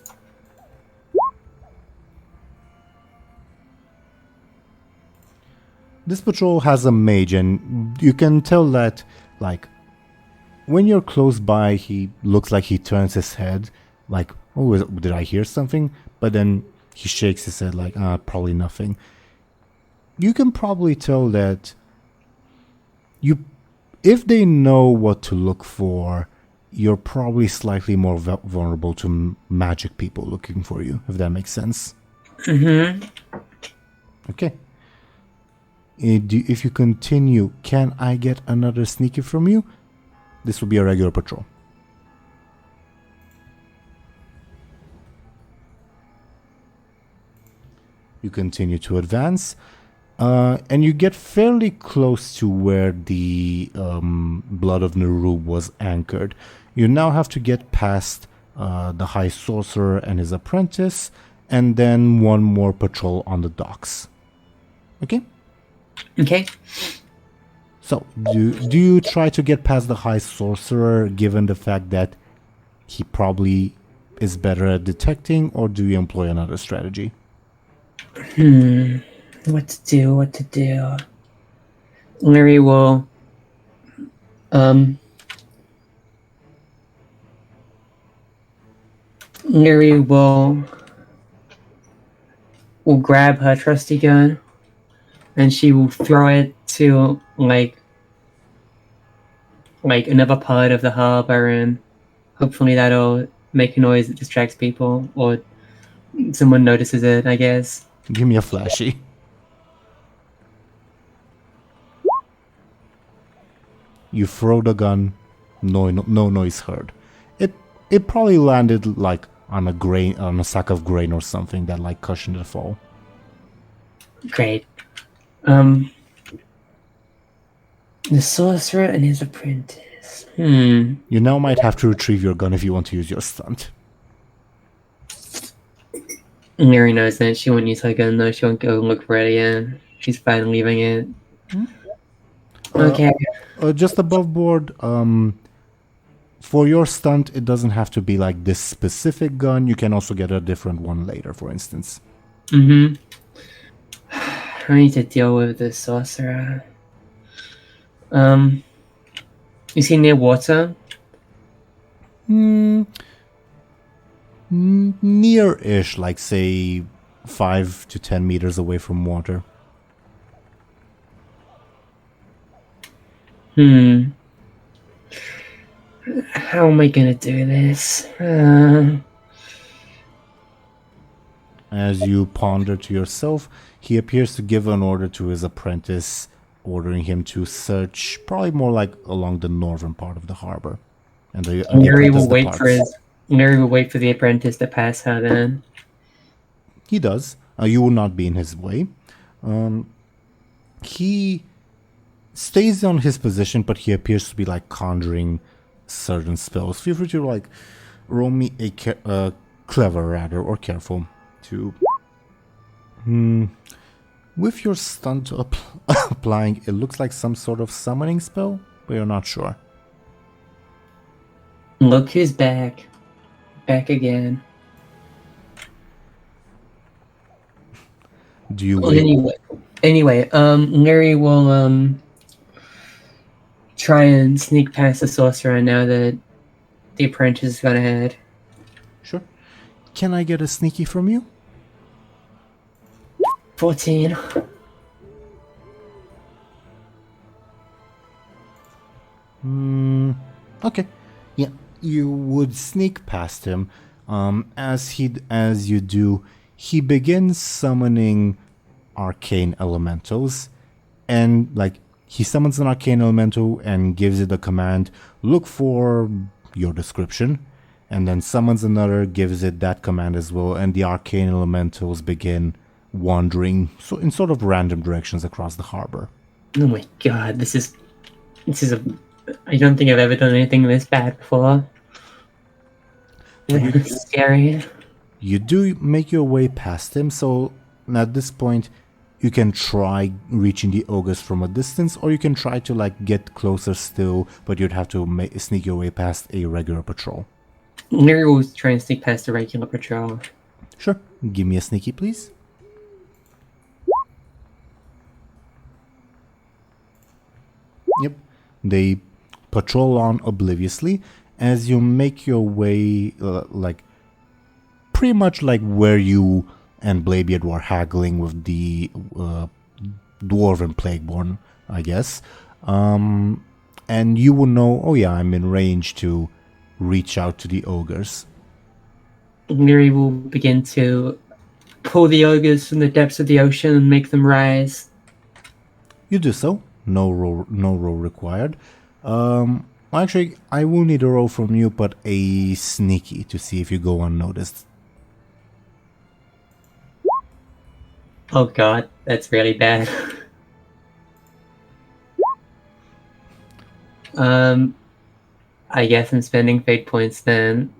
This patrol has a mage, and you can tell that, like, when you're close by, he looks like he turns his head, like, oh, did I hear something? But then he shakes his head like, probably nothing. You can probably tell that if they know what to look for, you're probably slightly more vulnerable to magic people looking for you, if that makes sense. Okay. If you continue, can I get another sneaky from you? This will be a regular patrol. You continue to advance, and you get fairly close to where the Blood of Nerub was anchored. You now have to get past the High Sorcerer and his apprentice, and then one more patrol on the docks. Okay? Okay. So, do you try to get past the High Sorcerer, given the fact that he probably is better at detecting, or do you employ another strategy? What to do? Lyri will Lyri will grab her trusty gun and she will throw it to like another part of the harbor, and hopefully that'll make a noise that distracts people or someone notices it, I guess. Give me a flashy. You throw the gun, no noise heard. It probably landed like on a sack of grain or something that like cushioned the fall. Great. The sorcerer and his apprentice. You now might have to retrieve your gun if you want to use your stunt. Lyri knows that. She won't use her gun though. She won't go look for it again. She's fine leaving it. Okay. Just above board, for your stunt, it doesn't have to be like this specific gun. You can also get a different one later, for instance. I need to deal with this sorcerer. Is he near water? Near-ish, like say 5 to 10 meters away from water. How am I gonna do this? As you ponder to yourself, he appears to give an order to his apprentice, ordering him to search probably more like along the northern part of the harbor. And Lyri will wait for the apprentice to pass her then. He does. You will not be in his way. He stays on his position, but he appears to be like conjuring certain spells. Feel free to like roll me a clever rather or careful to. With your stunt applying, it looks like some sort of summoning spell, but you're not sure. Look who's back. Back again. Do you wait? Anyway, Lyri will try and sneak past the sorcerer now that the apprentice has gone ahead. Sure. Can I get a sneaky from you? 14. Okay. Yeah, you would sneak past him. As you do, he begins summoning arcane elementals, and like he summons an arcane elemental and gives it the command, look for your description, and then summons another, gives it that command as well, and the arcane elementals begin wandering in sort of random directions across the harbor. Oh my god, this is I don't think I've ever done anything this bad before. It's scary. You do make your way past him, so at this point you can try reaching the ogres from a distance, or you can try to like get closer still, but you'd have to sneak your way past a regular patrol. Lyri will try and sneak past the regular patrol. Sure. Give me a sneaky, please. Yep. They patrol on obliviously as you make your way, like, pretty much like where you and Bladebeard were haggling with the Dwarven Plagueborn, I guess. And you will know, oh yeah, I'm in range to reach out to the ogres. Lyri will begin to pull the ogres from the depths of the ocean and make them rise. You do so. No roll required. Actually, I will need a roll from you, but a sneaky to see if you go unnoticed. Oh god, that's really bad. I guess I'm spending fate points then.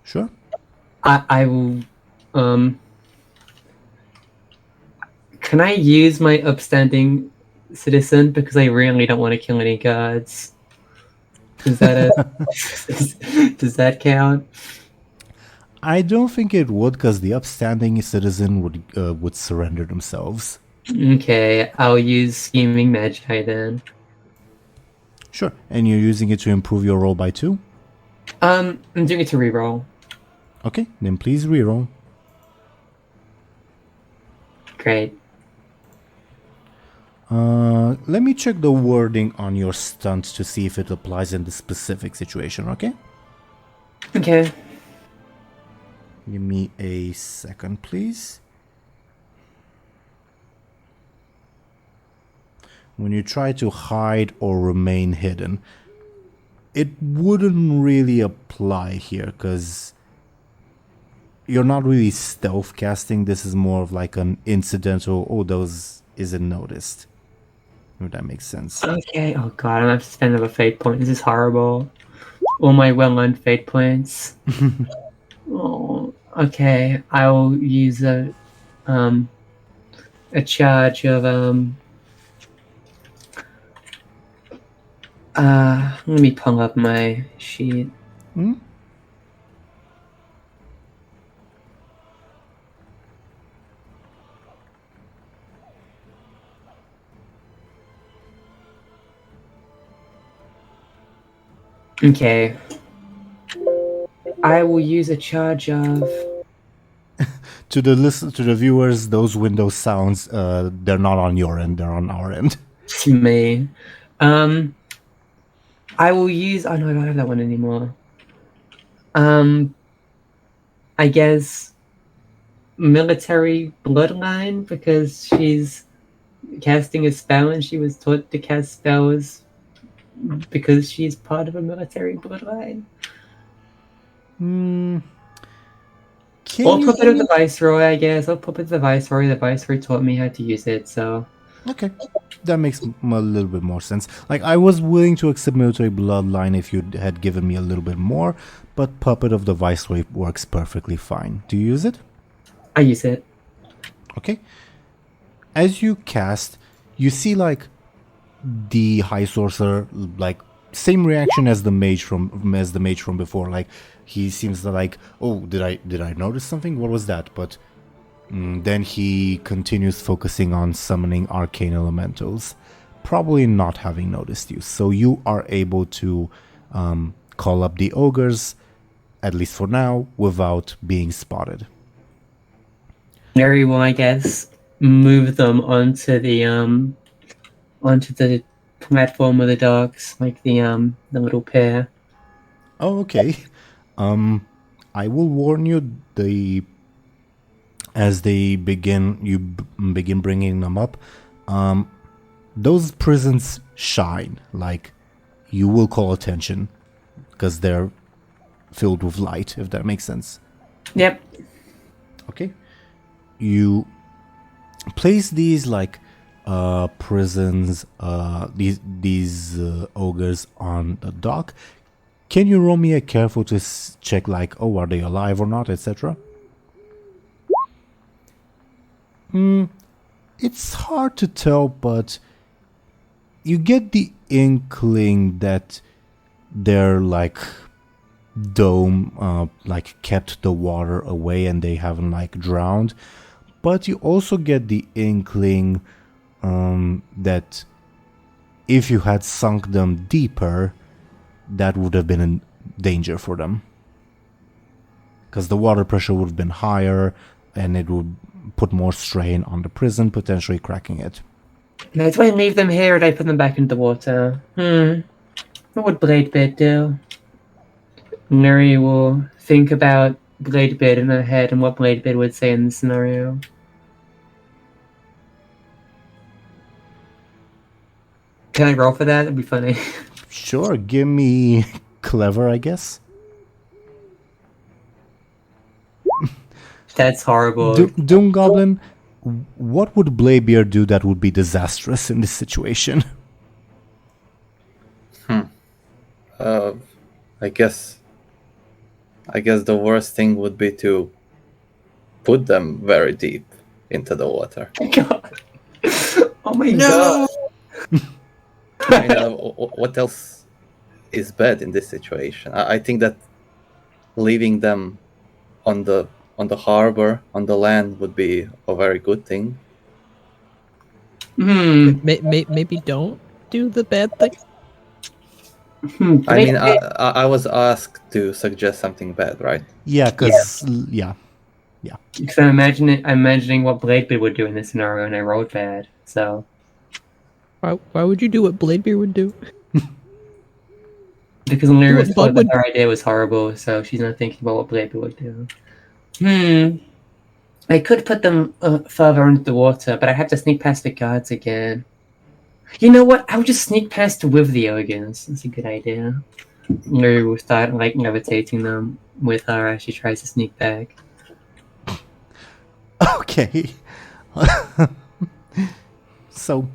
Sure. I will, can I use my upstanding citizen, because I really don't want to kill any guards? Does that does that count? I don't think it would, because the upstanding citizen would surrender themselves. Okay, I'll use Scheming Magi then. Sure. And you're using it to improve your roll by 2? I'm doing it to reroll. Okay, then please reroll. Great. Let me check the wording on your stunt to see if it applies in the specific situation, okay? Okay. Give me a second, please. When you try to hide or remain hidden, it wouldn't really apply here because you're not really stealth casting. This is more of like an incidental, oh, those isn't noticed. If that makes sense. Okay. Oh god, I'm gonna have to spend another fate point. This is horrible. All my well-earned fate points. Oh, okay. I'll use a charge of let me pull up my sheet. Hmm? Okay. I will use a charge of To the viewers, those Windows sounds, they're not on your end, they're on our end. me. I will use. Oh no, I don't have that one anymore. I guess military bloodline because she's casting a spell and she was taught to cast spells because she's part of a military bloodline. Or puppet of the Viceroy, I guess. Or puppet of the Viceroy. The Viceroy taught me how to use it, so. Okay, that makes a little bit more sense. Like, I was willing to accept military bloodline if you had given me a little bit more, but Puppet of the Viceroy works perfectly fine. Do you use it? I use it. Okay. As you cast, you see, like, the High Sorcerer, like, same reaction as the mage from before. Like, he seems to like, oh, did I notice something? What was that? But then he continues focusing on summoning arcane elementals, probably not having noticed you. So you are able to call up the ogres, at least for now, without being spotted. Mary will, I guess, move them onto the platform with the dogs, like the little pair. Oh, okay. I will warn you, as they begin bringing them up, those prisons shine. Like, you will call attention because they're filled with light, if that makes sense. Yep. Okay. You place these like prisons, these ogres on the dock. Can you roll me a careful to check, like, oh, are they alive or not, etc.? It's hard to tell, but you get the inkling that they're like kept the water away and they haven't like drowned. But you also get the inkling that if you had sunk them deeper, that would have been a danger for them. Because the water pressure would have been higher and it would put more strain on the prison, potentially cracking it. Now, do I leave them here or do I put them back into the water? What would Bladebeard do? Lyri will think about Bladebeard in her head and what Bladebeard would say in this scenario. Can I roll for that? That'd be funny. Sure, give me clever, I guess. That's horrible. DoomGoblin, what would Bladebeard do that would be disastrous in this situation? I guess the worst thing would be to put them very deep into the water. God. Oh my god. I mean, what else is bad in this situation? I think that leaving them on the harbor, on the land, would be a very good thing. Maybe don't do the bad thing. I mean, I was asked to suggest something bad, right? Yeah, because yeah. Because I'm imagining what Bladebeard would do in this scenario, and I rolled bad. So Why would you do what Bladebeard would do? because Lyri was Bud told that her idea was horrible, so she's not thinking about what Bladebeard would do. I could put them further into the water, but I have to sneak past the guards again. You know what? I would just sneak past with the Ogres. That's a good idea. Lyri will start levitating them with her as she tries to sneak back. Okay. So,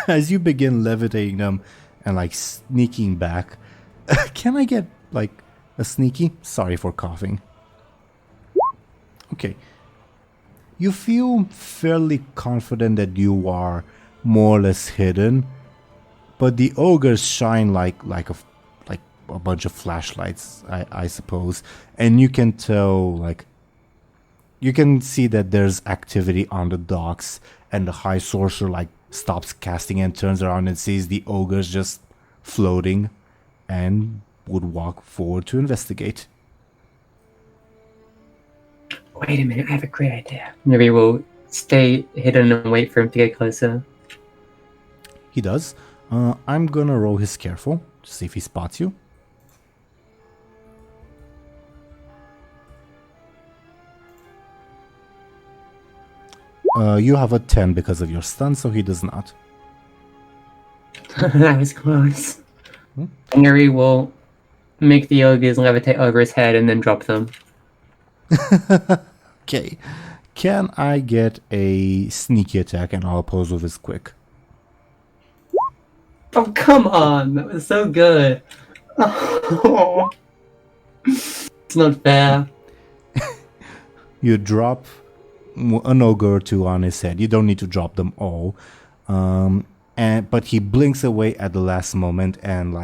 as you begin levitating them and sneaking back, can I get a sneaky? Sorry for coughing. Okay. You feel fairly confident that you are more or less hidden, but the ogres shine like a bunch of flashlights, I suppose, and you can tell you can see that there's activity on the docks, and the High Sorcerer stops casting and turns around and sees the ogres just floating, and would walk forward to investigate. Wait a minute, I have a great idea. Maybe we'll stay hidden and wait for him to get closer. He does. I'm gonna roll his careful to see if he spots you. You have a 10 because of your stun, so he does not. That was close. Lyri will make the ogres levitate over his head and then drop them. Okay. Can I get a sneaky attack and I'll oppose with his quick? Oh, come on! That was so good! Oh. It's not fair. You drop an ogre or two on his head. You don't need to drop them all. But he blinks away at the last moment and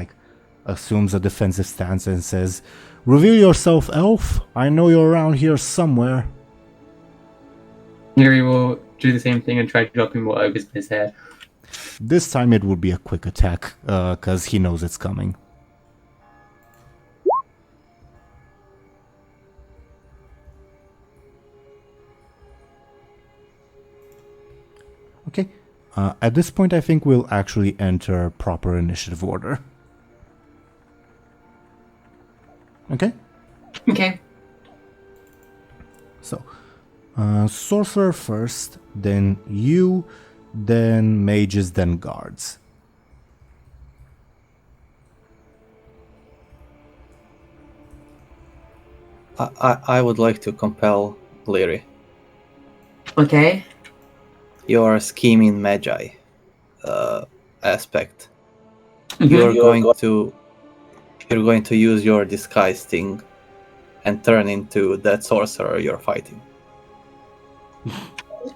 assumes a defensive stance and says, "Reveal yourself, elf. I know you're around here somewhere." Lyri will do the same thing and try dropping more ogres in his head. This time it would be a quick attack, because he knows it's coming. Okay. At this point, I think we'll actually enter proper initiative order. Okay? Okay. So, sorcerer first, then you, then mages, then guards. I would like to compel Lyri. Okay. Your scheming magi aspect. Mhm. You're going to use your disguise thing and turn into that sorcerer you're fighting.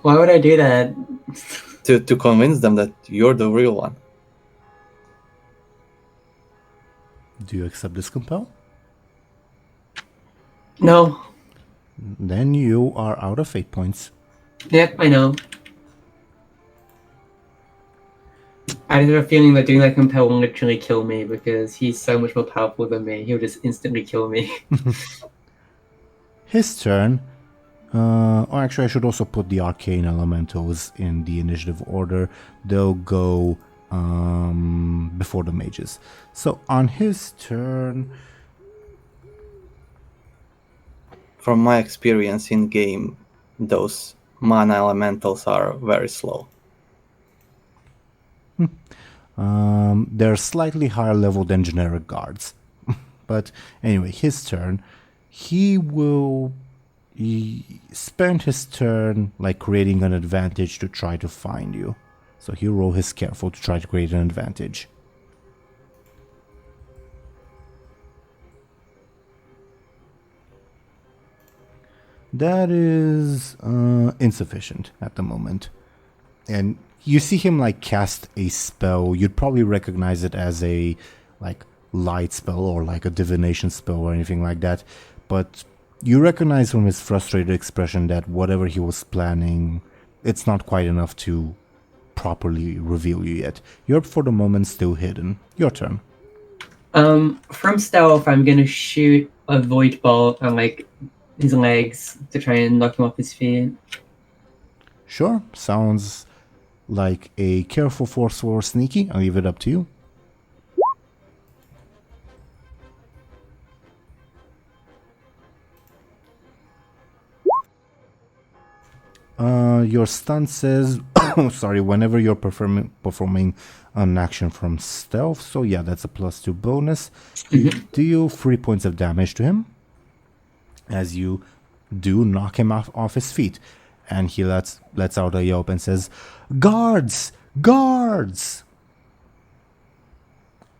Why would I do that? To convince them that you're the real one. Do you accept this compel? No. Then you are out of fate points. Yep, I know. I have a feeling that doing that compel will literally kill me because he's so much more powerful than me. He'll just instantly kill me. His turn. Actually, I should also put the arcane elementals in the initiative order. They'll go before the mages. So on his turn, From my experience in game, those mana elementals are very slow. they're slightly higher level than generic guards. But anyway, his turn. He spend his turn creating an advantage to try to find you. So he'll roll his careful to try to create an advantage. That is insufficient at the moment. And you see him cast a spell. You'd probably recognize it as a light spell or a divination spell or anything like that. But you recognize from his frustrated expression that whatever he was planning, it's not quite enough to properly reveal you yet. You're for the moment still hidden. Your turn. From stealth, I'm gonna shoot a void bolt on like his legs to try and knock him off his feet. Sure, sounds like a careful, forceful, or sneaky. I'll leave it up to you. Your stunt says, sorry, whenever you're performing an action from stealth. So yeah, that's a +2 bonus. You deal 3 points of damage to him as you do knock him off his feet, and he lets out a yelp and says, "Guards, guards!"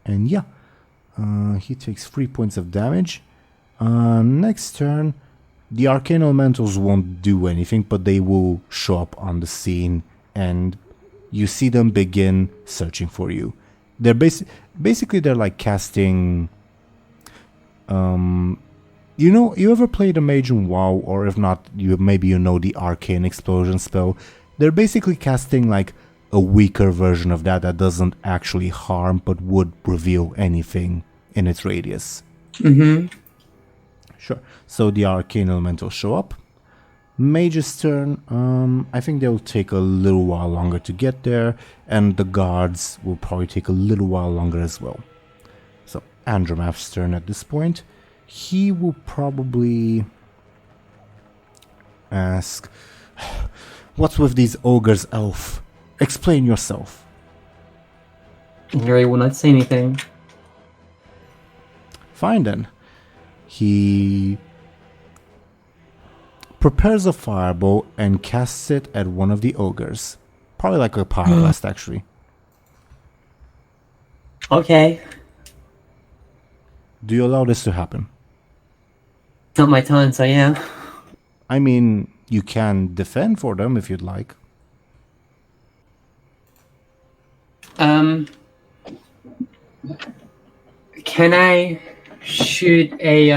And yeah, he takes 3 points of damage. Next turn, the arcane elementals won't do anything, but they will show up on the scene, and you see them begin searching for you. They're basically they're like casting. You ever played a mage in WoW, or if not, maybe you know the arcane explosion spell. They're basically casting like a weaker version of that doesn't actually harm, but would reveal anything in its radius. Sure. So the arcane elementals show up. Mage's turn. I think they'll take a little while longer to get there, and the guards will probably take a little while longer as well. So Andromath's turn at this point. He will probably ask, "What's with these ogres, elf? Explain yourself." Lyri will not say anything. Fine then. He prepares a fireball and casts it at one of the ogres. Probably like a pyroblast, actually. Okay. Do you allow this to happen? Not my turn, so yeah. I mean, you can defend for them if you'd like. Can I shoot a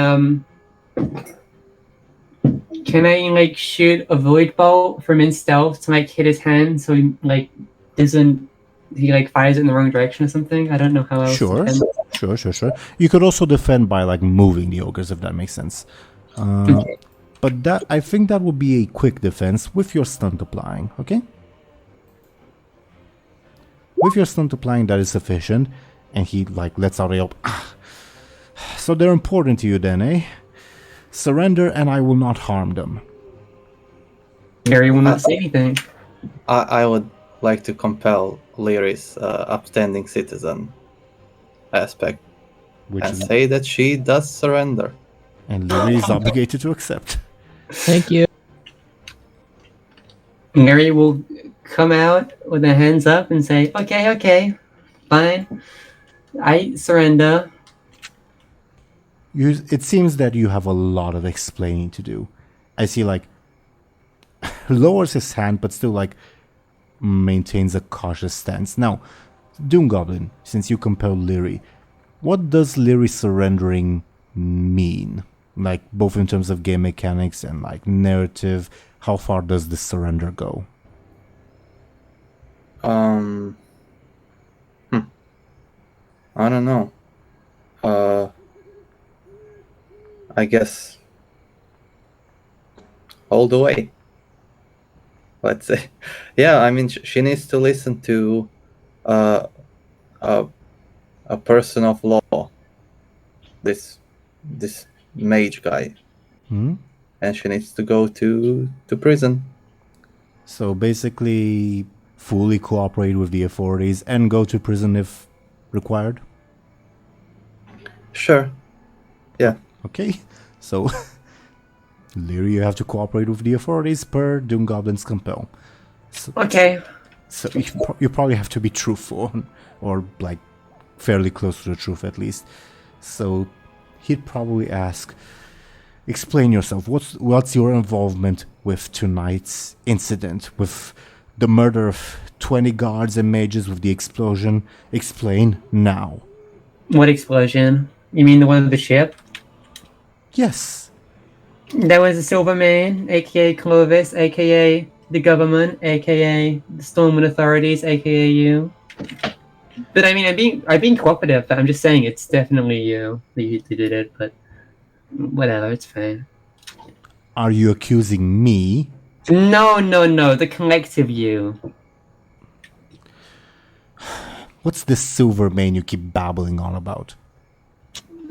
Can I like shoot a void bolt from in stealth to like hit his hand so he like doesn't fires it in the wrong direction or something? I don't know how else. Sure. You could also defend by like moving the ogres, if that makes sense. Okay. But I think that would be a quick defense with your stunt applying, okay? With your stunt applying, that is sufficient, and he like lets out a yelp. So they're important to you then, eh? Surrender and I will not harm them. Lyri will not say anything. I would like to compel Lyri's upstanding citizen aspect and say that she does surrender. And Lyri is obligated to accept. Thank you. Lyri will come out with her hands up and say, okay, fine. I surrender. It seems that you have a lot of explaining to do. I see like lowers his hand but still like maintains a cautious stance. Now, DoomGoblin, since you compel Lyri, what does Lyri surrendering mean? Like both in terms of game mechanics and like narrative, how far does the surrender go? I don't know. I guess all the way. Let's say, yeah. I mean, she needs to listen to a person of law. This mage guy, and she needs to go to prison. So basically, fully cooperate with the authorities and go to prison if required. Sure. Yeah. Okay. So, Lyri, you have to cooperate with the authorities per DoomGoblin's compel. So, Okay. So you probably have to be truthful, or like fairly close to the truth at least. So he'd probably ask, explain yourself. What's your involvement with tonight's incident, with the murder of 20 guards and mages, with the explosion? Explain now. What explosion? You mean the one with the ship? Yes. There was a silver man, aka Clovis, aka the government, aka the Stormwind authorities, aka you. But I mean, I'm being cooperative. But I'm just saying it's definitely you that did it. But whatever, it's fine. Are you accusing me? No, the collective you. What's this Silvermane you keep babbling on about?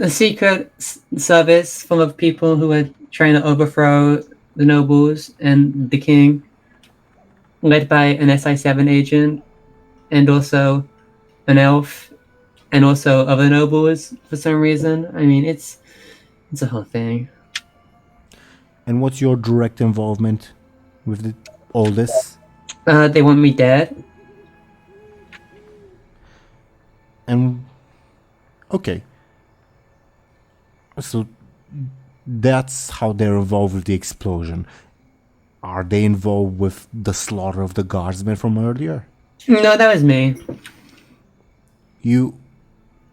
A secret service full of people who are trying to overthrow the nobles and the king, led by an SI7 agent, and also an elf, and also other nobles for some reason. I mean, it's a whole thing. And what's your direct involvement with all this? They want me dead. And okay, so that's how they're involved with the explosion. Are they involved with the slaughter of the guardsmen from earlier? No, that was me. You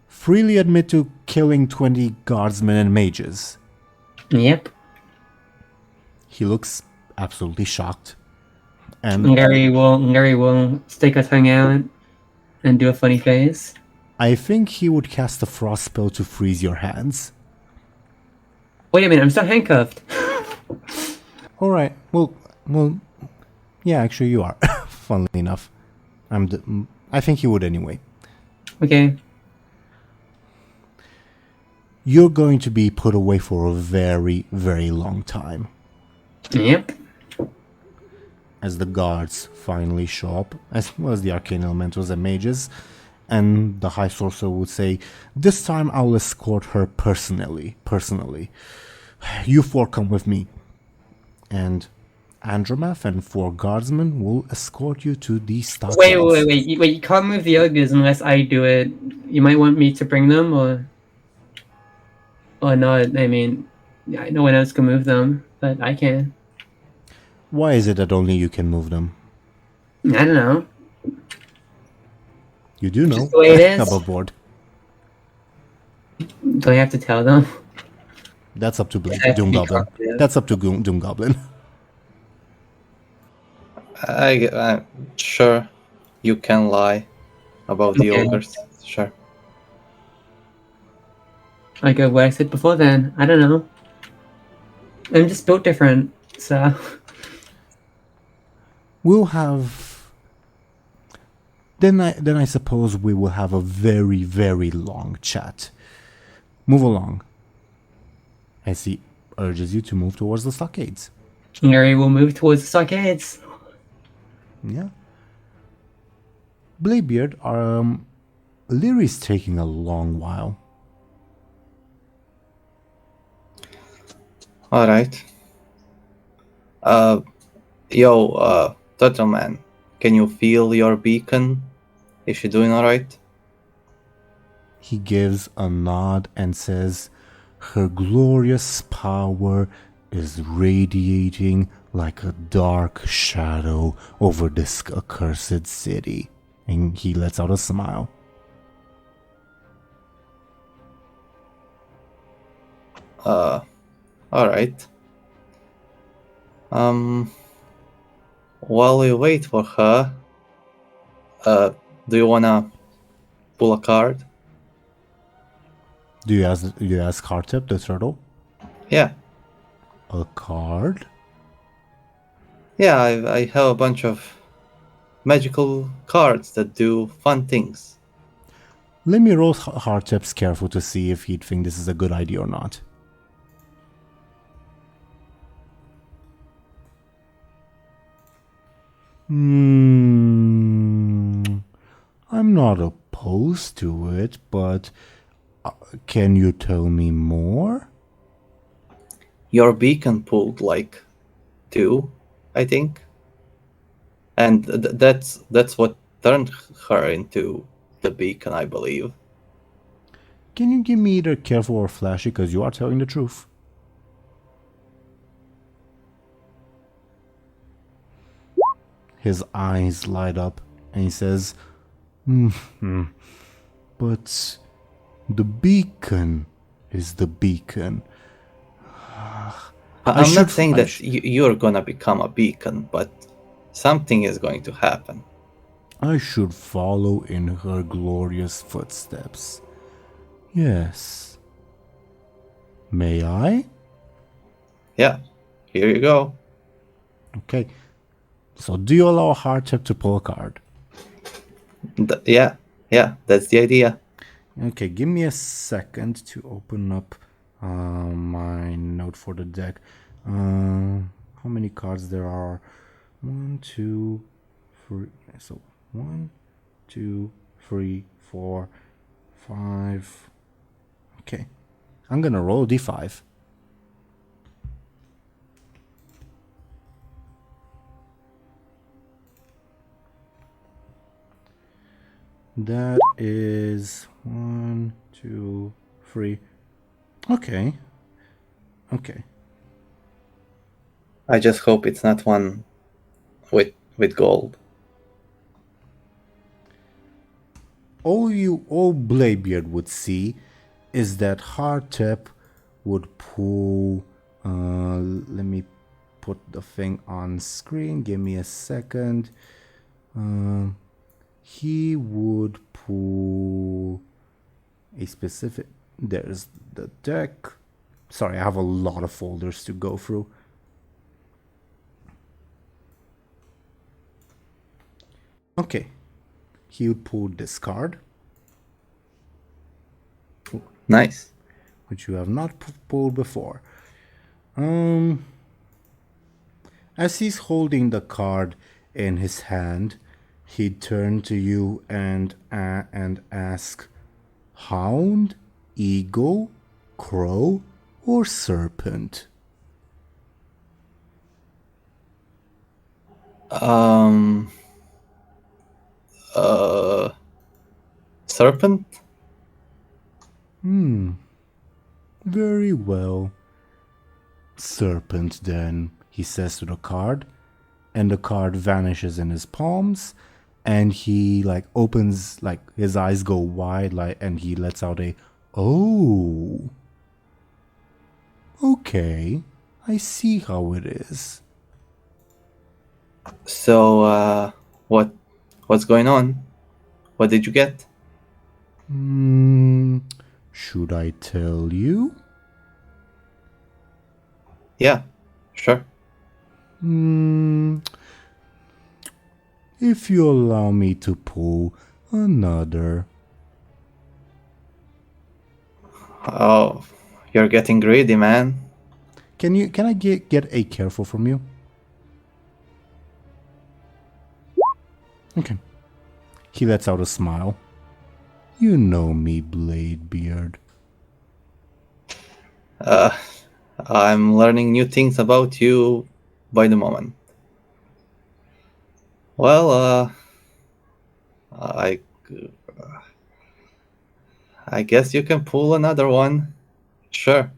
freely admit to killing 20 guardsmen and mages. Yep. He looks absolutely shocked. And Lyri will stick her tongue out and do a funny face. I think he would cast a frost spell to freeze your hands. Wait a minute, I'm still handcuffed. Alright, well, yeah, actually you are, funnily enough. I think he would anyway. Okay. You're going to be put away for a very, very long time. Yep. As the guards finally show up, as well as the arcane elementals and mages, and the High Sorcerer would say, "This time I'll escort her personally. You four come with me." And Andromath and 4 guardsmen will escort you to the stockades. Wait, you can't move the ogres unless I do it. You might want me to bring them, or not. I mean, no one else can move them, but I can. Why is it that only you can move them? I don't know. You do know. Just the way it is. Above board. Do I have to tell them? That's up to I have to be DoomGoblin. cooperative. That's up to DoomGoblin. I'm sure you can lie about the Okay. ogres. Sure. I go what I said before then. I don't know. I'm just built different, so... We'll have... Then I suppose we will have a very, very long chat. Move along. As he urges you to move towards the stockades. Lyri will move towards the stockades. Yeah. Bladebeard, Lyri's taking a long while. Alright. Turtle Man, can you feel your beacon? Is she doing alright? He gives a nod and says, "Her glorious power is radiating like a dark shadow over this accursed city." And he lets out a smile. Alright. While we wait for her, do you wanna pull a card? Do you ask Hartep, the turtle? Yeah. A card? Yeah, I have a bunch of magical cards that do fun things. Let me roll Hartep's careful to see if he'd think this is a good idea or not. I'm not opposed to it, but can you tell me more? Your beacon pulled like 2, I think. And that's what turned her into the beacon, I believe. Can you give me either careful or flashy, because you are telling the truth? His eyes light up and he says, but the beacon is the beacon. I'm not saying that you're gonna become a beacon, but Something is going to happen. I should follow in her glorious footsteps. Yes. May I? Yeah, here you go. Okay. So do you allow Hardtip to pull a card? Yeah, that's the idea. Okay, give me a second to open up my note for the deck. How many cards there are? 1, 2, 3. So 1, 2, 3, 4, 5. Okay, I'm gonna roll a d5. That is 1, 2, 3. Okay. Okay. I just hope it's not one with gold. All Bladebeard would see is that Hardtip would pull. Let me put the thing on screen. Give me a second. He would pull a specific. There's the deck. Sorry, I have a lot of folders to go through. Okay. He would pull this card. Nice. Which you have not pulled before. As he's holding the card in his hand, he'd turn to you and ask, Hound, Eagle, Crow, or Serpent? Serpent? Very well. Serpent, then, he says to the card, and the card vanishes in his palms, and he opens, his eyes go wide, and he lets out a oh. Okay, I see how it is. So, what's going on? What did you get? Should I tell you? Yeah, sure. If you allow me to pull another. Oh, you're getting greedy, man. Can I get a careful from you? Okay. He lets out a smile. You know me, Bladebeard. I'm learning new things about you by the moment. Well, I guess you can pull another one. Sure.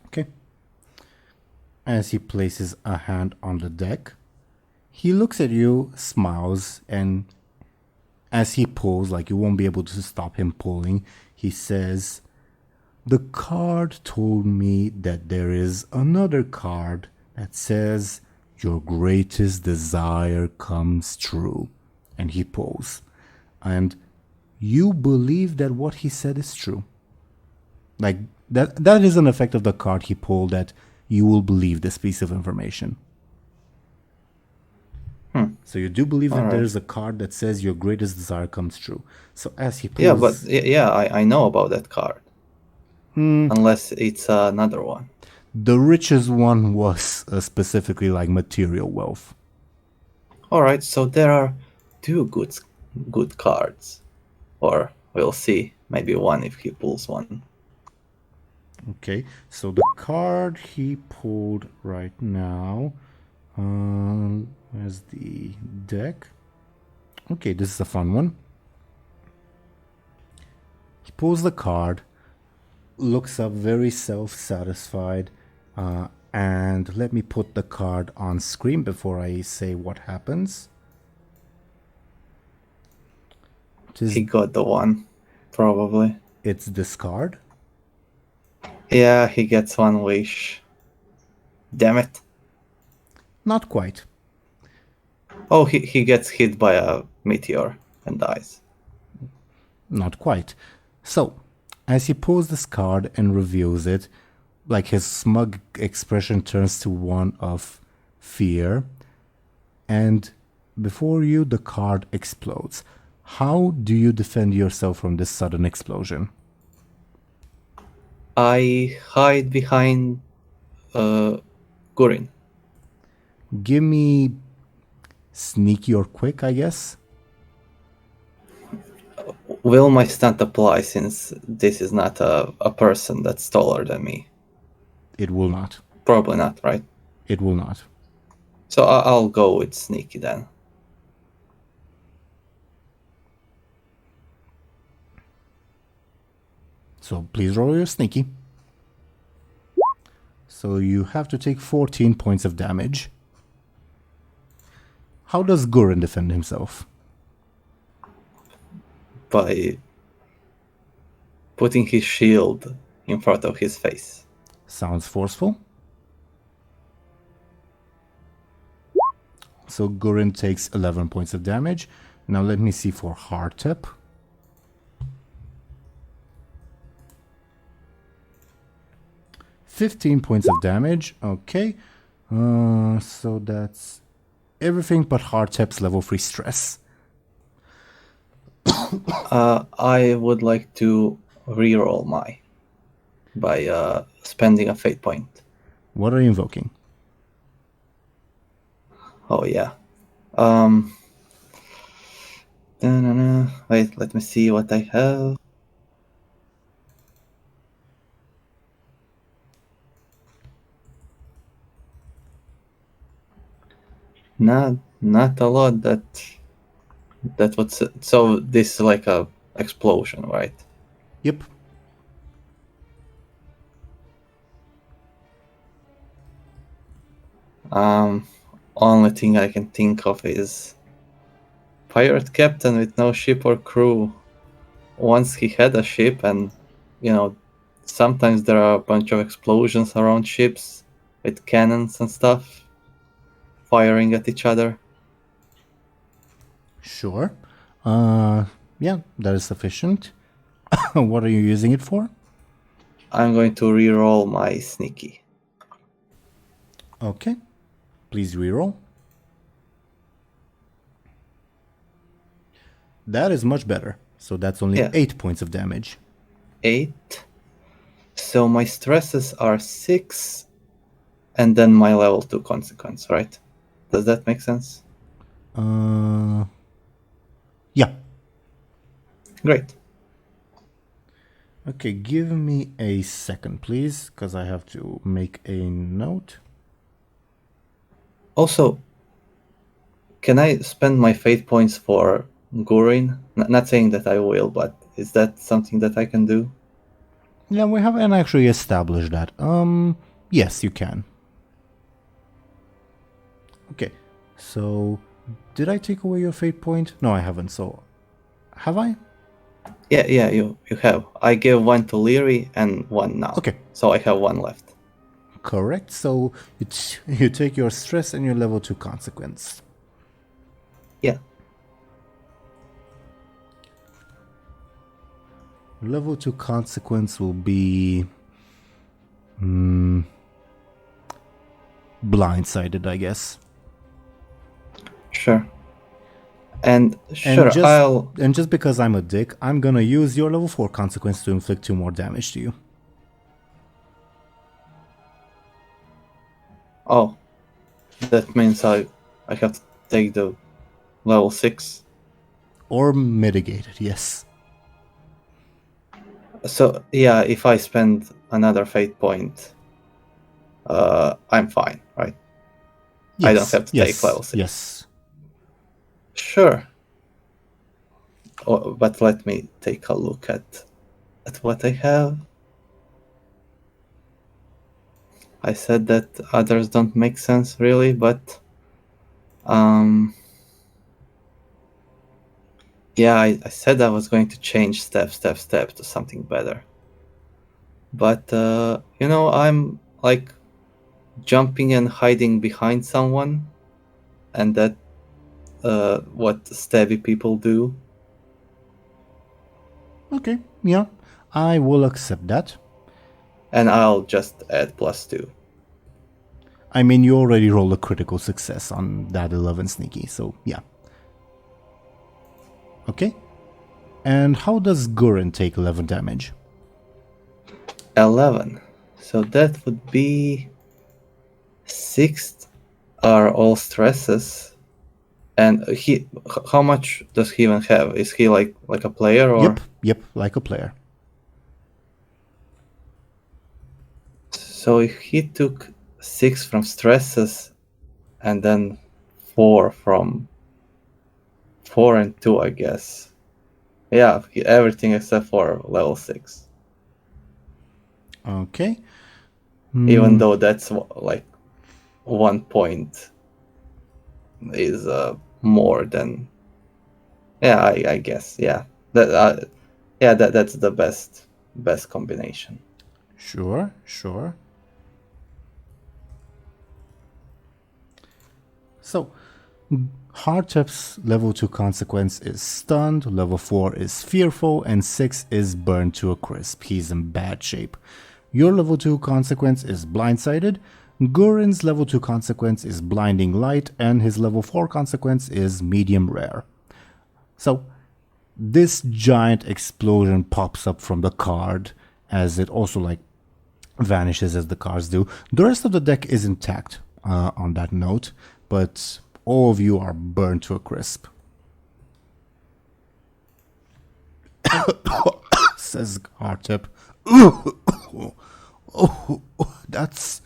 Okay. As he places a hand on the deck, he looks at you, smiles, and as he pulls, you won't be able to stop him pulling, he says, the card told me that there is another card that says your greatest desire comes true. And he pulls. And you believe that what he said is true. That is an effect of the card he pulled, that you will believe this piece of information. So you do believe that there's a card that says your greatest desire comes true. So as he pulls... I know about that card. Unless it's another one. The richest one was specifically material wealth. Alright, so there are two good cards. Or we'll see. Maybe one if he pulls one. Okay, so the card he pulled right now... where's the deck? Okay, this is a fun one. He pulls the card, looks up very self-satisfied, and let me put the card on screen before I say what happens. He got the one, probably. It's this card. Yeah, he gets one wish. Damn it. Not quite. Oh, he gets hit by a meteor and dies. Not quite. So, as he pulls this card and reveals it, like his smug expression turns to one of fear, and before you, the card explodes. How do you defend yourself from this sudden explosion? I hide behind Gurin. Give me sneaky or quick, I guess. Will my stunt apply since this is not a person that's taller than me? It will not. Probably not, right? It will not. So I'll go with sneaky then. So please roll your sneaky. So you have to take 14 points of damage. How does Gurin defend himself? By putting his shield in front of his face. Sounds forceful. So Gurin takes 11 points of damage. Now let me see for Hardtep. $15 points of damage. Okay. So that's everything but Hardtep's level 3 stress. I would like to reroll by spending a fate point. What are you invoking? Oh yeah. Wait, let me see what I have. Not a lot that would so this is like a explosion, right? Yep. Only thing I can think of is pirate captain with no ship or crew. Once he had a ship, and sometimes there are a bunch of explosions around ships with cannons and stuff firing at each other. Sure. Yeah, that is sufficient. What are you using it for? I'm going to reroll my sneaky. Okay. Please reroll. That is much better. So that's only 8 points of damage. 8. So my stresses are 6, and then my level 2 consequence, right? Does that make sense? Yeah. Great. Okay, give me a second, please, because I have to make a note. Also, can I spend my fate points for Gurin? Not saying that I will, but is that something that I can do? Yeah, we haven't actually established that. Yes, you can. Okay, so did I take away your fate point? No, I haven't. So, have I? Yeah, you have. I gave one to Lyri and one now. Okay. So I have one left. Correct. So you take your stress and your level 2 consequence. Yeah. Level 2 consequence will be blindsided, I guess. Sure. And sure, and just because I'm a dick, I'm gonna use your level 4 consequence to inflict 2 more damage to you. Oh, that means I have to take the level 6. Or mitigate it, yes. So yeah, if I spend another fate point, I'm fine, right? Yes, I don't have to take level 6. Yes. Sure. Oh, but let me take a look at what I have. I said that others don't make sense really, but yeah, I said I was going to change step to something better. But I'm like jumping and hiding behind someone, and that what stabby people do. Okay, yeah, I will accept that. And I'll just add +2. I mean, you already rolled a critical success on that 11 sneaky, so yeah. Okay. And how does Gurren take 11 damage? 11. So that would be 6 are all stresses. And how much does he even have? Is he like a player or? Yep, like a player. So if he took 6 from stresses and then 4 from 4 and 2, I guess. Yeah, everything except for level 6. Okay. Even though that's like 1 point is more than. Yeah, I guess. Yeah, that's the best combination. Sure. So, Hardtop's level 2 consequence is stunned, level 4 is fearful, and 6 is burned to a crisp. He's in bad shape. Your level 2 consequence is blindsided, Gurren's level 2 consequence is blinding light, and his level 4 consequence is medium rare. So, this giant explosion pops up from the card, as it also vanishes as the cards do. The rest of the deck is intact on that note, but all of you are burned to a crisp. Says Hardtop. Oh, that's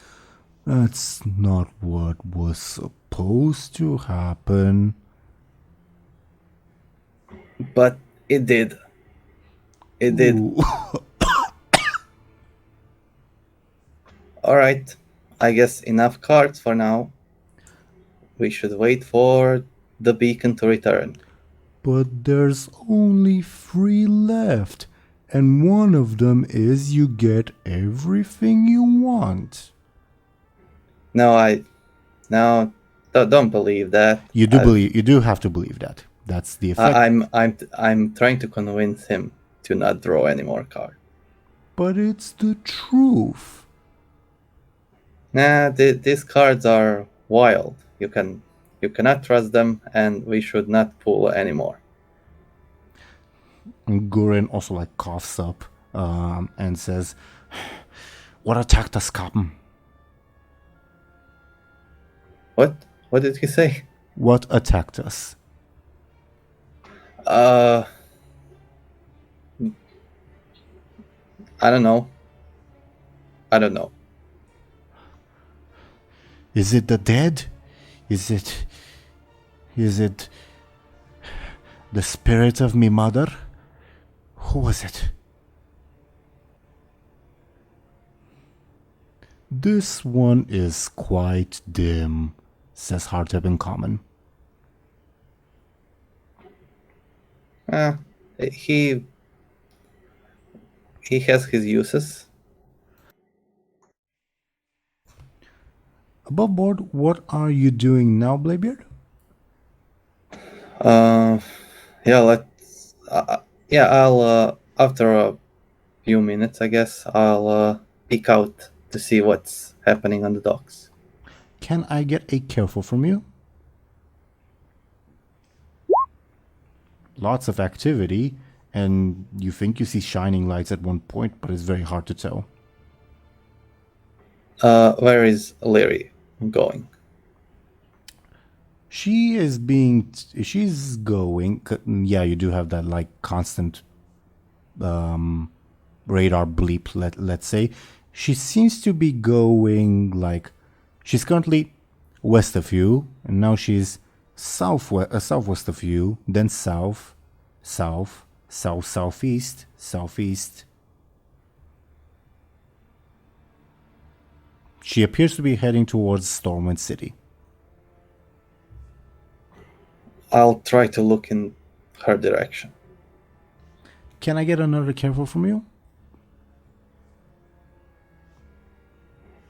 not what was supposed to happen. But it did. It did. Alright, I guess enough cards for now. We should wait for the beacon to return. But there's only 3 left, and one of them is you get everything you want. No, don't believe that. You do have to believe that. That's the effect. I'm trying to convince him to not draw any more cards. But it's the truth. Nah, these cards are wild. You cannot trust them, and we should not pull anymore. And Gurren also coughs up and says, "What attacked us, Captain?" What? What did he say? What attacked us? I don't know. Is it the dead? Is it the spirit of me mother? Who was it? This one is quite dim, says Hardtop in common. He has his uses. Above board, what are you doing now, Bladebeard? I'll after a few minutes, I guess, I'll peek out to see what's happening on the docks. Can I get a careful from you? Lots of activity, and you think you see shining lights at one point, but it's very hard to tell. Where is Lyri going? She's going. Yeah, you do have that constant radar bleep. Let's say she seems to be going she's currently west of you, and now she's southwest of you, then southeast. She appears to be heading towards Stormwind City. I'll try to look in her direction. Can I get another careful from you?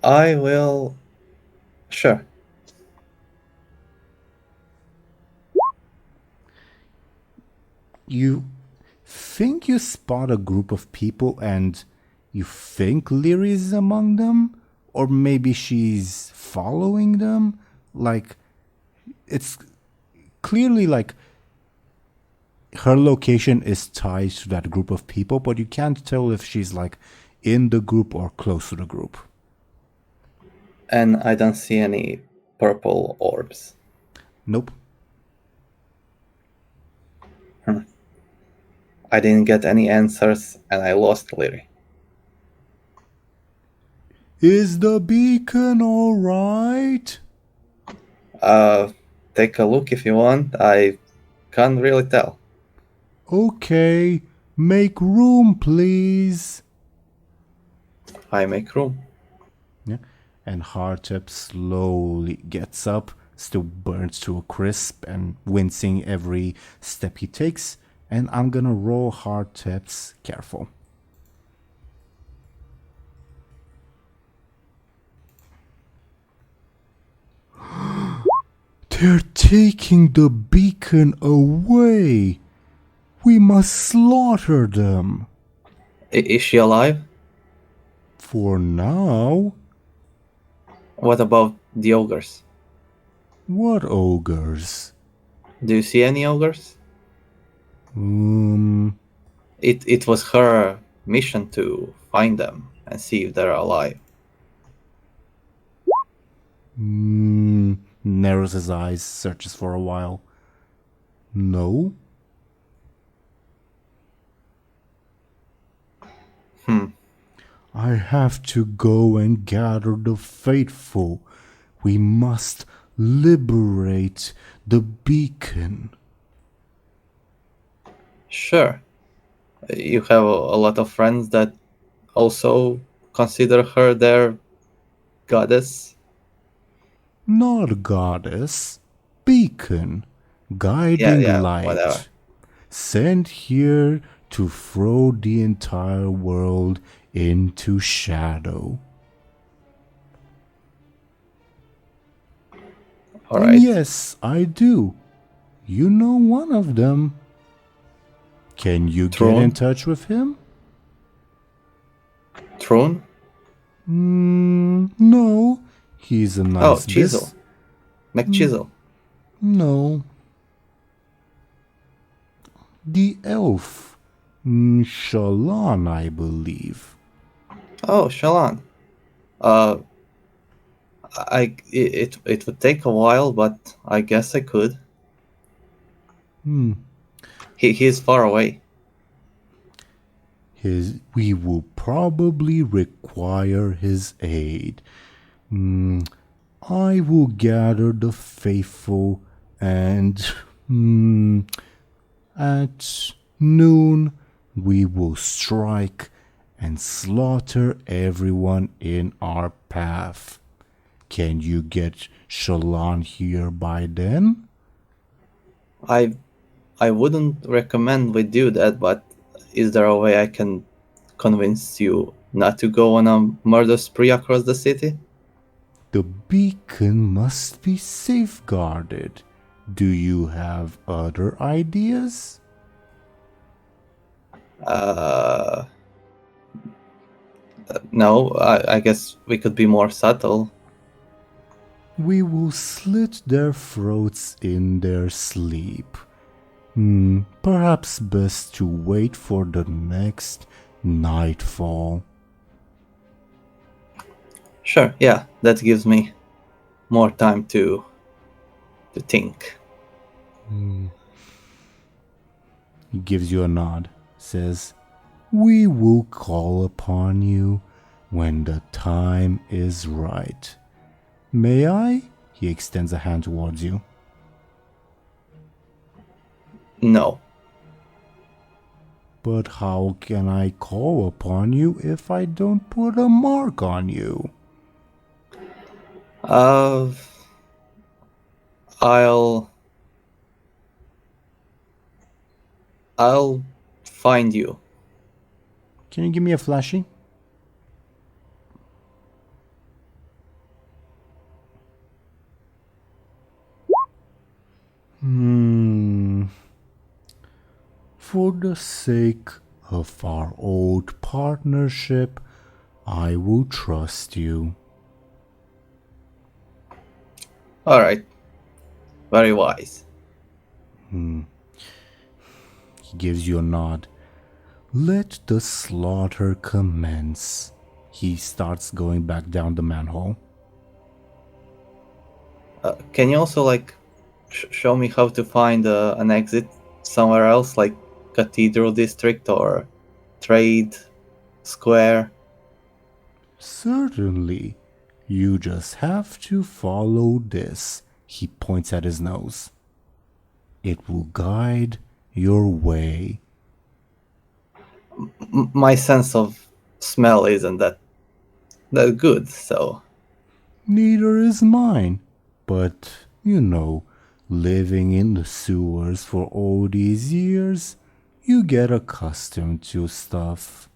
I will. Sure. You think you spot a group of people and you think Lyri is among them? Or maybe she's following them? Like, it's clearly like her location is tied to that group of people, but you can't tell if she's like in the group or close to the group. And I don't see any purple orbs. Nope. I didn't get any answers, and I lost Lyri. Is the beacon alright? Take a look if you want. I can't really tell. Okay, make room, please. I make room. Yeah. And Hardtep slowly gets up, still burnt to a crisp and wincing every step he takes. And I'm gonna roll Hardtep's careful. They're taking the beacon away. We must slaughter them. Is she alive? For now. What about the ogres? What ogres? Do you see any ogres? It was her mission to find them and see if they're alive. Narrows his eyes, searches for a while. No. I have to go and gather the faithful. We must liberate the beacon. Sure. You have a lot of friends that also consider her their goddess. Not goddess. Beacon. Guiding Yeah, light. whatever. Sent here to throw the entire world into shadow. All And right. yes, I do. You know one of them. Can you get in Throne? touch with him? Throne? No. He's a nice Chisel. McChisel. No. The elf. Shallan, I believe. Oh, Shallan. It would take a while, but I guess I could. He's far away. We will probably require his aid. I will gather the faithful and at noon we will strike and slaughter everyone in our path. Can you get Shallan here by then? I wouldn't recommend we do that, but is there a way I can convince you not to go on a murder spree across the city? The beacon must be safeguarded. Do you have other ideas? No, I guess we could be more subtle. We will slit their throats in their sleep. Perhaps best to wait for the next nightfall. Sure, yeah, that gives me more time to think. He gives you a nod, says, "We will call upon you when the time is right. May I?" He extends a hand towards you. No. But how can I call upon you if I don't put a mark on you? I'll find you. Can you give me a flashy? for the sake of our old partnership, I will trust you. Alright. Very wise. He gives you a nod. Let the slaughter commence. He starts going back down the manhole. Can you also, like, show me how to find an exit somewhere else, like Cathedral District or Trade Square? Certainly. You just have to follow this. He points at his nose. It will guide your way. My sense of smell isn't that good, so... Neither is mine. But, you know, living in the sewers for all these years, you get accustomed to stuff.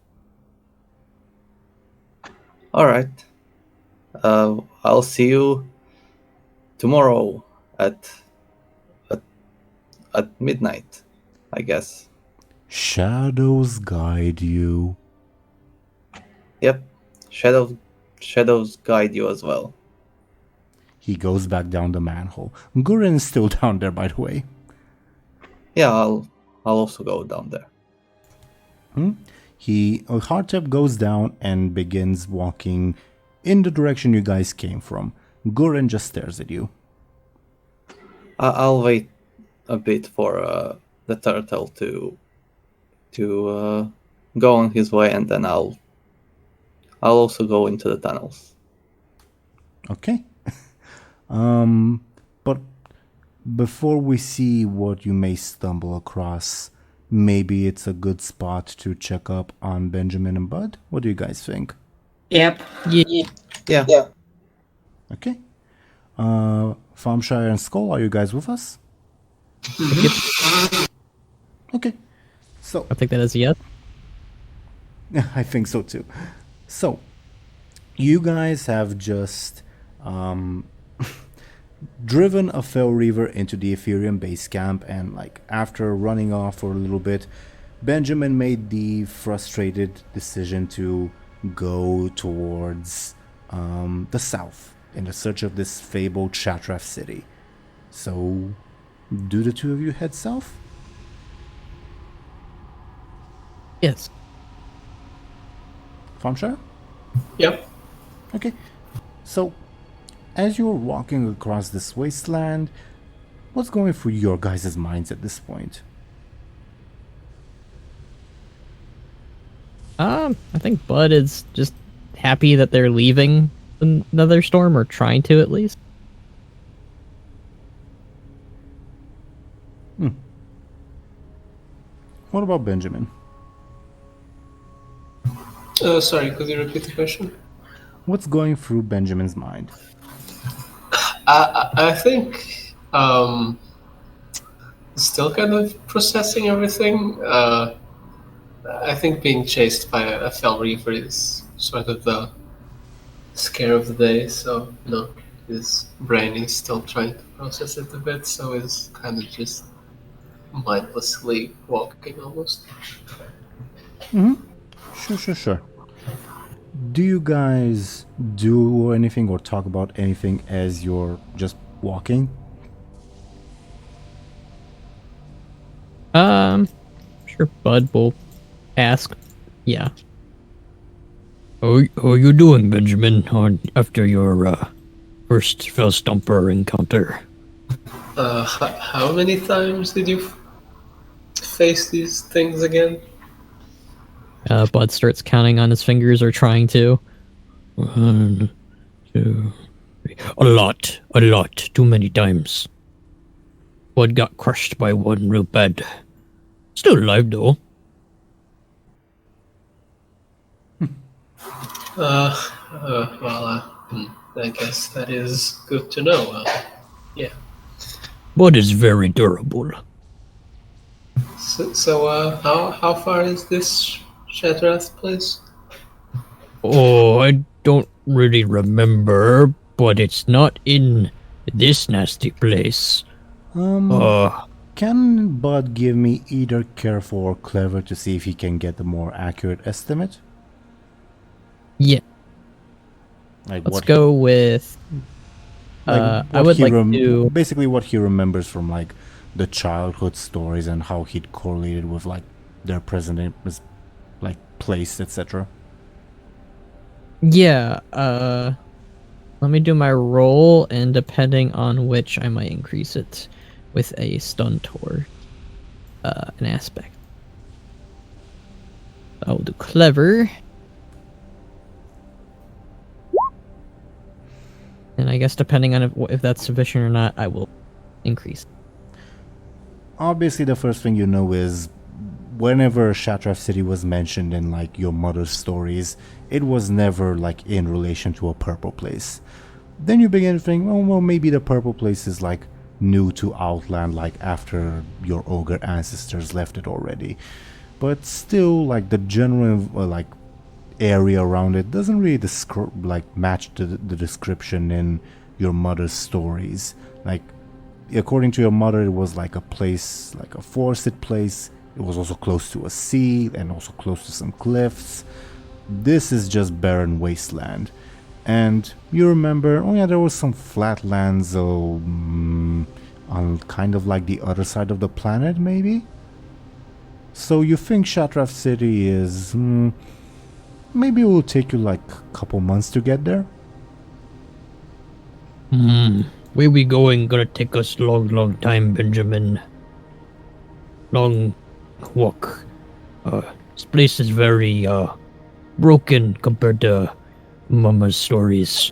Alright. I'll see you tomorrow at midnight, I guess. Shadows guide you. Yep. Shadows guide you as well. He goes back down the manhole. Gurren is still down there, by the way. Yeah, I'll also go down there. Hardtep goes down and begins walking in the direction you guys came from. Gurren just stares at you. I'll wait a bit for the turtle to go on his way, and then I'll also go into the tunnels. Okay. But before we see what you may stumble across, maybe it's a good spot to check up on Benjamin and Buhd. What do you guys think? Yep. Yeah. Okay. Thompshire and Skoll, are you guys with us? Okay. So I think that is a yes. I think so too. So you guys have just driven a Fell Reaver into the Ethereum base camp, and like after running off for a little bit, Benjamin made the frustrated decision to go towards the south in the search of this fabled Shatrath city. So do the two of you head south? Yes. Thompshire? Yep. Okay. So as you're walking across this wasteland, what's going through your guys' minds at this point? I think Buhd is just happy that they're leaving another storm, or trying to at least. What about Benjamin? Sorry, could you repeat the question? What's going through Benjamin's mind? I think still kind of processing everything. I think being chased by a Fell Reaver is sort of the scare of the day. So his brain is still trying to process it a bit. So he's kind of just mindlessly walking almost. Sure. Do you guys do anything or talk about anything as you're just walking? Sure, Buhd will ask. Yeah. How are you doing, Benjamin, after your first Fell Stomper encounter? How many times did you face these things again? Buhd starts counting on his fingers, or trying to. 1, 2, 3. A lot. Too many times. Buhd got crushed by one real bad. Still alive, though. I guess that is good to know. Yeah. Buhd is very durable. So, how far is this Shatrath place? Oh, I don't really remember, but it's not in this nasty place. Can Can Bud give me either careful or clever to see if he can get a more accurate estimate? Yeah. Like Let's go with. I would he like to. basically what he remembers from like the childhood stories and how he'd correlated with like their present like place, etc. Yeah. Let me do my roll, and depending on which, I might increase it with a stunt or an aspect. I'll do clever. And I guess depending on if that's sufficient or not, I will increase. Obviously, the first thing you know is whenever Shatrath City was mentioned in like your mother's stories, it was never like in relation to a purple place. Then you begin to think, oh, well, maybe the purple place is like new to Outland, like after your ogre ancestors left it already. But still, like the general like area around it doesn't really match the description in your mother's stories. Like according to your mother, it was like a place, like a forested place. It was also close to a sea and also close to some cliffs. This is just barren wasteland. And you remember, oh yeah, there was some flatlands on kind of like the other side of the planet, maybe? So you think Shatrath City is... maybe it will take you like a couple months to get there? Where we going gonna take us long time, Benjamin. Long walk. This place is very, broken compared to Mama's stories.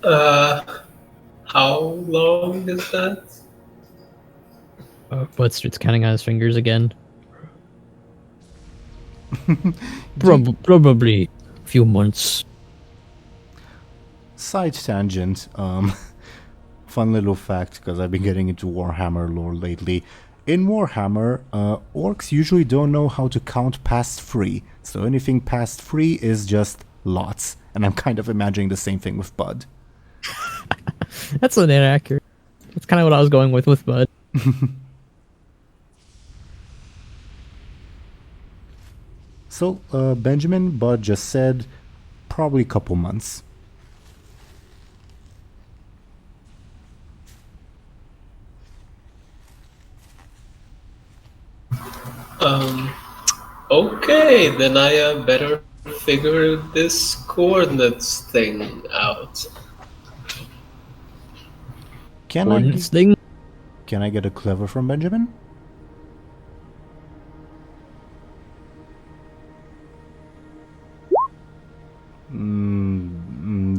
How long is that? Bud starts counting on his fingers again. Probably a few months. Side tangent, fun little fact, because I've been getting into Warhammer lore lately. In Warhammer, orcs usually don't know how to count past 3, so anything past 3 is just lots, and I'm kind of imagining the same thing with Bud. That's a little inaccurate. That's kind of what I was going with Bud. So, Benjamin, Bud just said probably a couple months. Okay, then I better figure this coordinates thing out. Can I get a clever from Benjamin?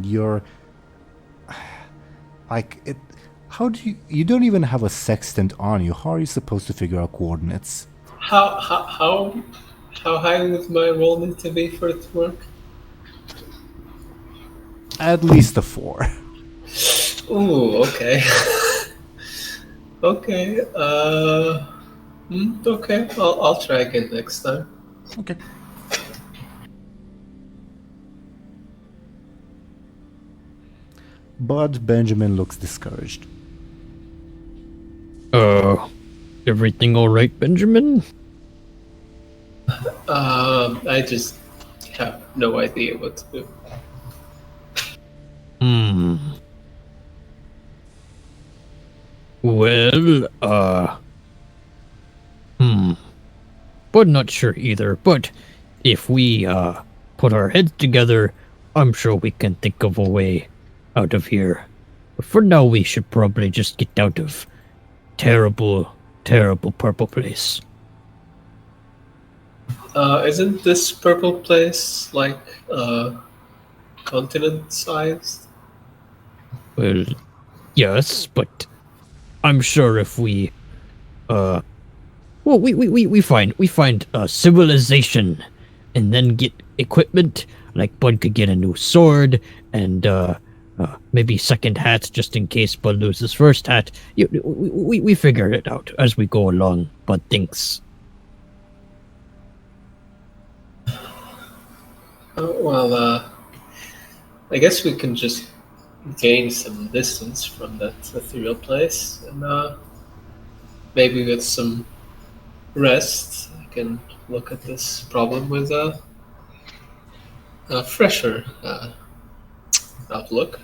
You're like it. How do you don't even have a sextant on you? How are you supposed to figure out coordinates? How high would my roll need to be for it to work? At least a 4. Ooh, okay. Okay. Okay. I'll try again next time. Okay. But Benjamin looks discouraged. Everything all right, Benjamin? I just have no idea what to do. Well, but not sure either. But if we, put our heads together, I'm sure we can think of a way out of here. But for now, we should probably just get out of terrible purple place. Isn't this purple place like continent-sized? Well, yes, but I'm sure if we, we find a civilization, and then get equipment. Like Bud could get a new sword and maybe second hat just in case Bud loses first hat. We figure it out as we go along. Bud thinks. Well, I guess we can just gain some distance from that ethereal place, and maybe with some rest, I can look at this problem with a fresher outlook.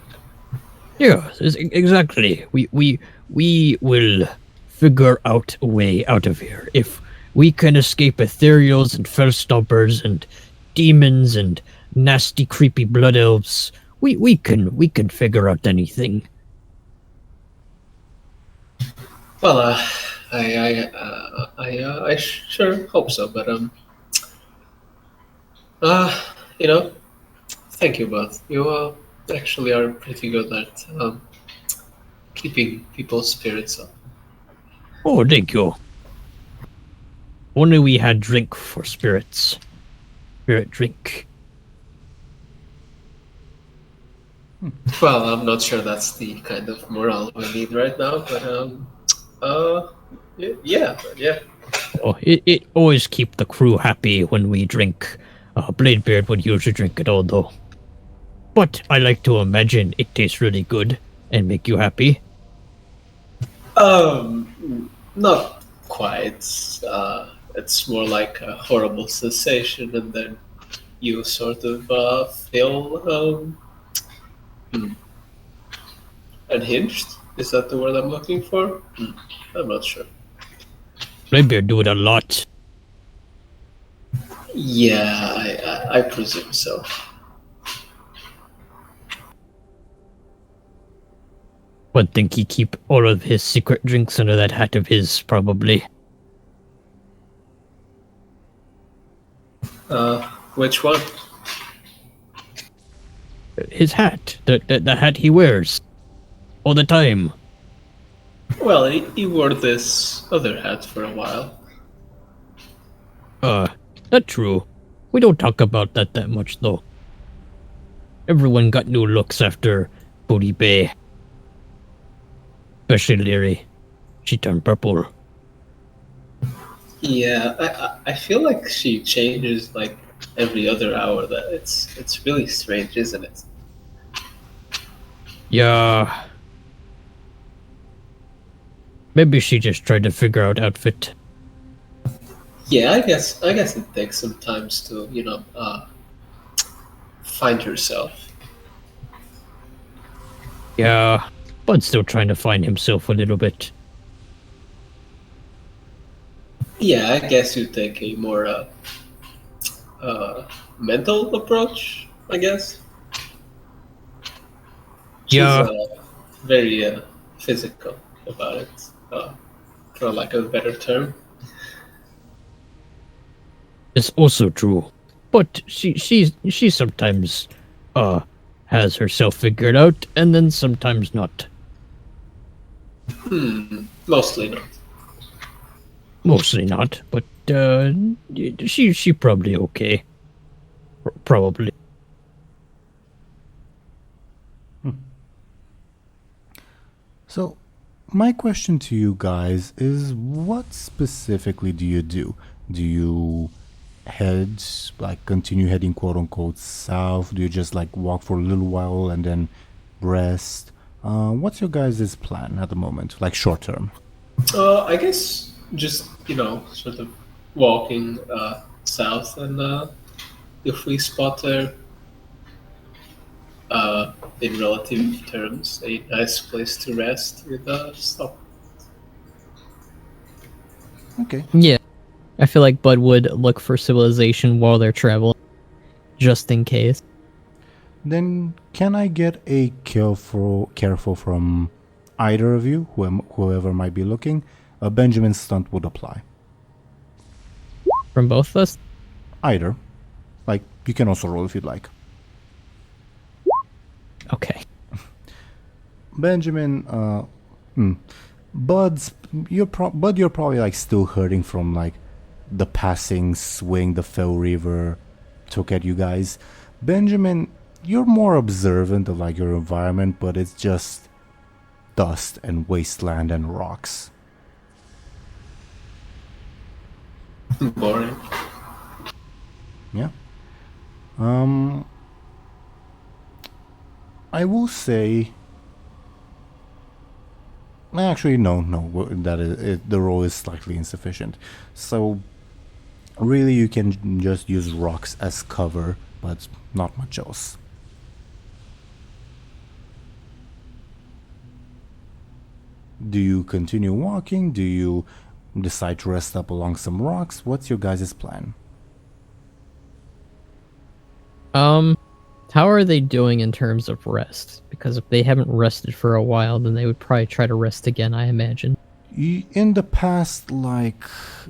Yeah, exactly. We will figure out a way out of here. If we can escape ethereals and fellstompers and demons and nasty, creepy blood elves, we can figure out anything. Well, I sure hope so, but you know, thank you both. You actually are pretty good at keeping people's spirits up. Oh, thank you. Only we had drink for spirits. Spirit drink. Well, I'm not sure that's the kind of morale we need right now, but yeah. Oh, it always keep the crew happy when we drink. Bladebeard would usually drink it all, though. But I like to imagine it tastes really good and make you happy. Not quite. It's more like a horrible sensation, and then you sort of feel unhinged. Is that the word I'm looking for? I'm not sure. Bladebeard do it a lot. Yeah, I presume so. But think he keep all of his secret drinks under that hat of his, probably. Which one? His hat. The hat he wears. All the time. Well, he wore this other hat for a while. Not true. We don't talk about that much, though. Everyone got new looks after Buhd Bay. Especially Lyri. She turned purple. Yeah, I feel like she changes like every other hour. That it's really strange, isn't it? Yeah. Maybe she just tried to figure out outfit. Yeah, I guess it takes some time to find herself. Yeah, Bud's still trying to find himself a little bit. Yeah, I guess you take a more mental approach. I guess. She's, Yeah. very physical about it, for lack of a better term. It's also true. But she sometimes has herself figured out and then sometimes not. Mostly not. Mostly not, but she probably okay. Probably. So, my question to you guys is, what specifically do you do? Do you head, like, continue heading quote-unquote south? Do you just, like, walk for a little while and then rest? What's your guys' plan at the moment, like, short-term? I guess just, sort of walking south, and if we spot her, in relative terms, a nice place to rest, with stop. Okay. Yeah. I feel like Bud would look for civilization while they're traveling. Just in case. Then, can I get a careful from either of you, whoever might be looking? A Benjamin stunt would apply. From both of us? Either. Like, you can also roll if you'd like. Okay. Benjamin, Bud, you're probably like still hurting from like the passing swing the Fell River took at you guys. Benjamin, you're more observant of like your environment, but it's just dust and wasteland and rocks. Boring. Yeah. I will say. Actually, no. That is the roll is slightly insufficient. So, really, you can just use rocks as cover, but not much else. Do you continue walking? Do you decide to rest up along some rocks? What's your guys' plan? How are they doing in terms of rest? Because if they haven't rested for a while, then they would probably try to rest again, I imagine. In the past, like,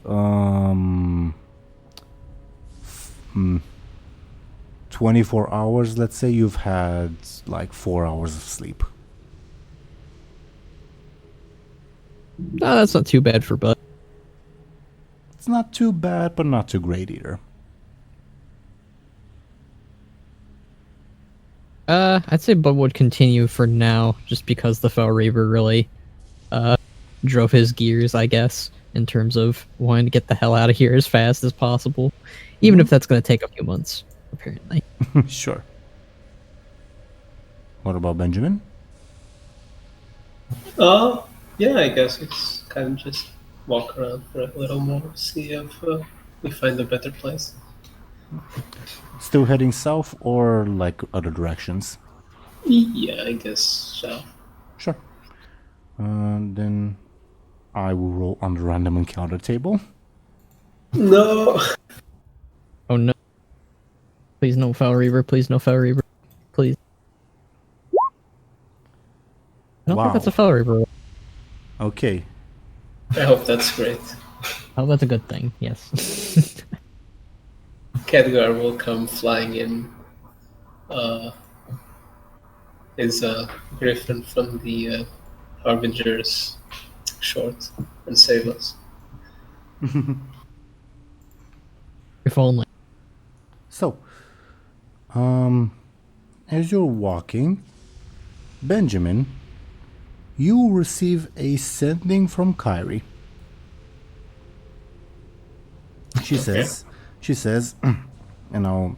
24 hours, let's say, you've had like 4 hours of sleep. No, that's not too bad for Bud. It's not too bad, but not too great either. I'd say Bud would continue for now, just because the Fell Reaver really, drove his gears, I guess, in terms of wanting to get the hell out of here as fast as possible. Even if that's going to take a few months, apparently. Sure. What about Benjamin? Yeah, I guess it's kind of just walk around for a little more, see if we find a better place. Still heading south or like other directions? Yeah, I guess so. Sure. Then I will roll on the random encounter table. No! Oh no. Please no Fell Reaver, please no Fell Reaver. Please. I don't think that's a Fell Reaver. Okay. I hope that's great. Oh, that's a good thing, yes. Khadgar will come flying in. Is a griffin from the Harbinger's short and save us. If only. So, as you're walking, Benjamin, you receive a sending from Kyrie. She says, and I'll